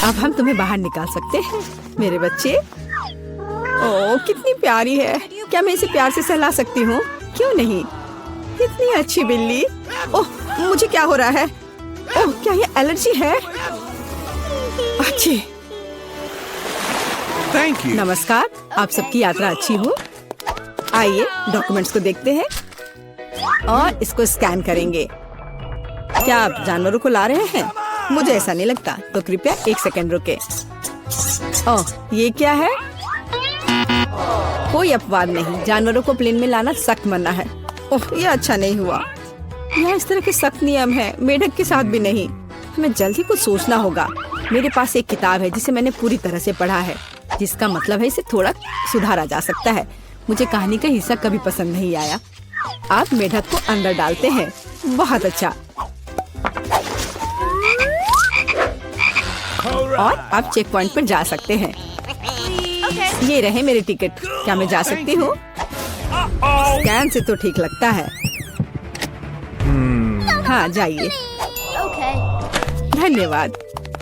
अब हम तुम्हें बाहर निकाल सकते हैं मेरे बच्चे। ओह कितनी प्यारी है। क्या मैं इसे प्यार से सहला सकती हूँ? क्यों नहीं, कितनी अच्छी बिल्ली। ओह मुझे क्या हो रहा है? ओह क्या ये एलर्जी है? अच्छी। Thank you. नमस्कार, आप सबकी यात्रा अच्छी हो। आइए डॉक्यूमेंट्स को देखते हैं और इसको स्कैन करेंगे। क्या आप जानवरों को ला रहे हैं? मुझे ऐसा नहीं लगता, तो कृपया 1 सेकंड रुके। ओह ये क्या है? कोई अपवाद नहीं, जानवरों को प्लेन में लाना सख्त मना है। ओह ये अच्छा नहीं हुआ। यहाँ इस तरह के सख्त नियम है, मेढक के साथ भी नहीं। हमें जल्द ही कुछ सोचना होगा। मेरे पास एक किताब है जिसे मैंने पूरी तरह से पढ़ा है, जिसका मतलब है इसे थोड़ा सुधारा जा सकता है। मुझे कहानी का हिस्सा कभी पसंद नहीं आया। आप मेढक को अंदर डालते हैं, बहुत अच्छा। और आप चेक पॉइंट पर जा सकते हैं। ये रहे मेरे टिकट। क्या मैं जा सकती हूँ? स्कैन से तो ठीक लगता है। हाँ जाइए। धन्यवाद,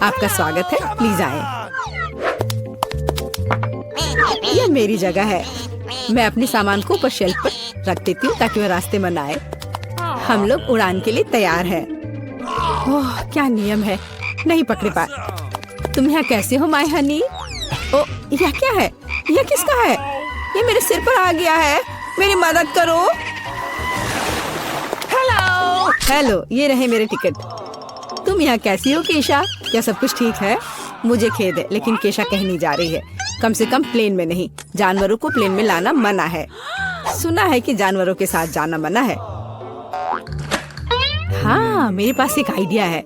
आपका स्वागत है, प्लीज आए। यह मेरी जगह है। मैं अपने सामान को ऊपर शेल्फ पर रख देती हूँ ताकि वह रास्ते में न आए। हम लोग उड़ान के लिए तैयार हैं। ओह क्या नियम है, नहीं पकड़े पाए। तुम यहाँ कैसे हो माय हनी? ओ यह क्या है? यह किसका है? ये मेरे सिर पर आ गया है, मेरी मदद करो। हेलो हेलो, ये रहे मेरे टिकट। तुम यहाँ कैसी हो केशा? क्या सब कुछ ठीक है? मुझे खेद है, लेकिन केशा कहीं नहीं जा रही है, कम से कम प्लेन में नहीं। जानवरों को प्लेन में लाना मना है। सुना है कि जानवरों के साथ जाना मना है। हाँ मेरे पास एक आइडिया है।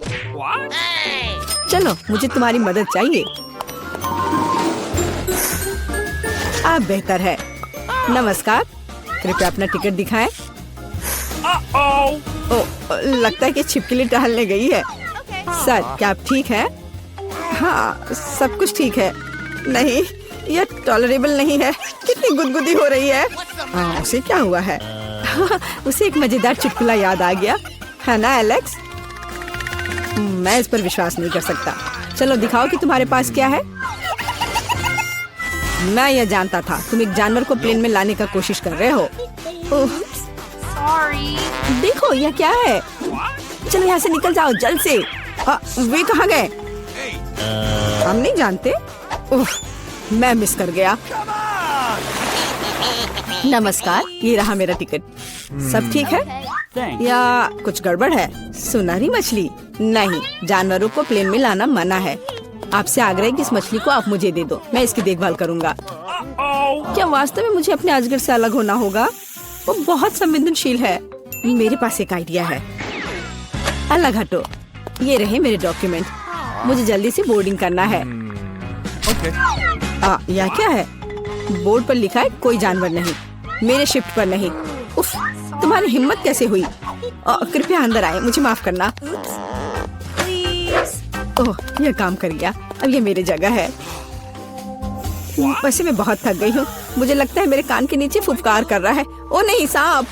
चलो मुझे तुम्हारी मदद चाहिए। आप बेहतर है। नमस्कार, कृपया अपना टिकट दिखाएं। ओ लगता है कि छिपकली टहलने गई है। सर क्या आप ठीक हैं? हाँ सब कुछ ठीक है। नहीं यह टॉलरेबल नहीं है। कितनी गुदगुदी हो रही है। उसे क्या हुआ है? उसे एक मजेदार चुटकुला याद आ गया है ना एलेक्स? मैं इस पर विश्वास नहीं कर सकता। चलो दिखाओ कि तुम्हारे पास क्या है। मैं यह जानता था, तुम एक जानवर को प्लेन में लाने का कोशिश कर रहे हो। देखो यह क्या है। चलो यहाँ से निकल जाओ जल्द से। वे कहाँ गए? हम नहीं जानते। मैं मिस कर गया। नमस्कार, ये रहा मेरा टिकट। सब ठीक है या कुछ गड़बड़ है? सुनहरी मछली नहीं, जानवरों को प्लेन में लाना मना है। आपसे आग्रह है कि इस मछली को आप मुझे दे दो, मैं इसकी देखभाल करूंगा। क्या वास्तव में मुझे अपने अजगर से अलग होना होगा? वो बहुत संवेदनशील है। मेरे पास एक आइडिया है। अलग हटो। ये रहे मेरे डॉक्यूमेंट। मुझे जल्दी से बोर्डिंग करना है। यह क्या है? बोर्ड पर लिखा है कोई जानवर नहीं, मेरे शिफ्ट पर नहीं। उफ, तुम्हारी हिम्मत कैसे हुई? कृपया अंदर आए, मुझे माफ करना। ओह यह काम कर गया। अब ये मेरी जगह है। वैसे मैं बहुत थक गई हूँ। मुझे लगता है मेरे कान के नीचे फुफकार कर रहा है। ओ नहीं, सांप।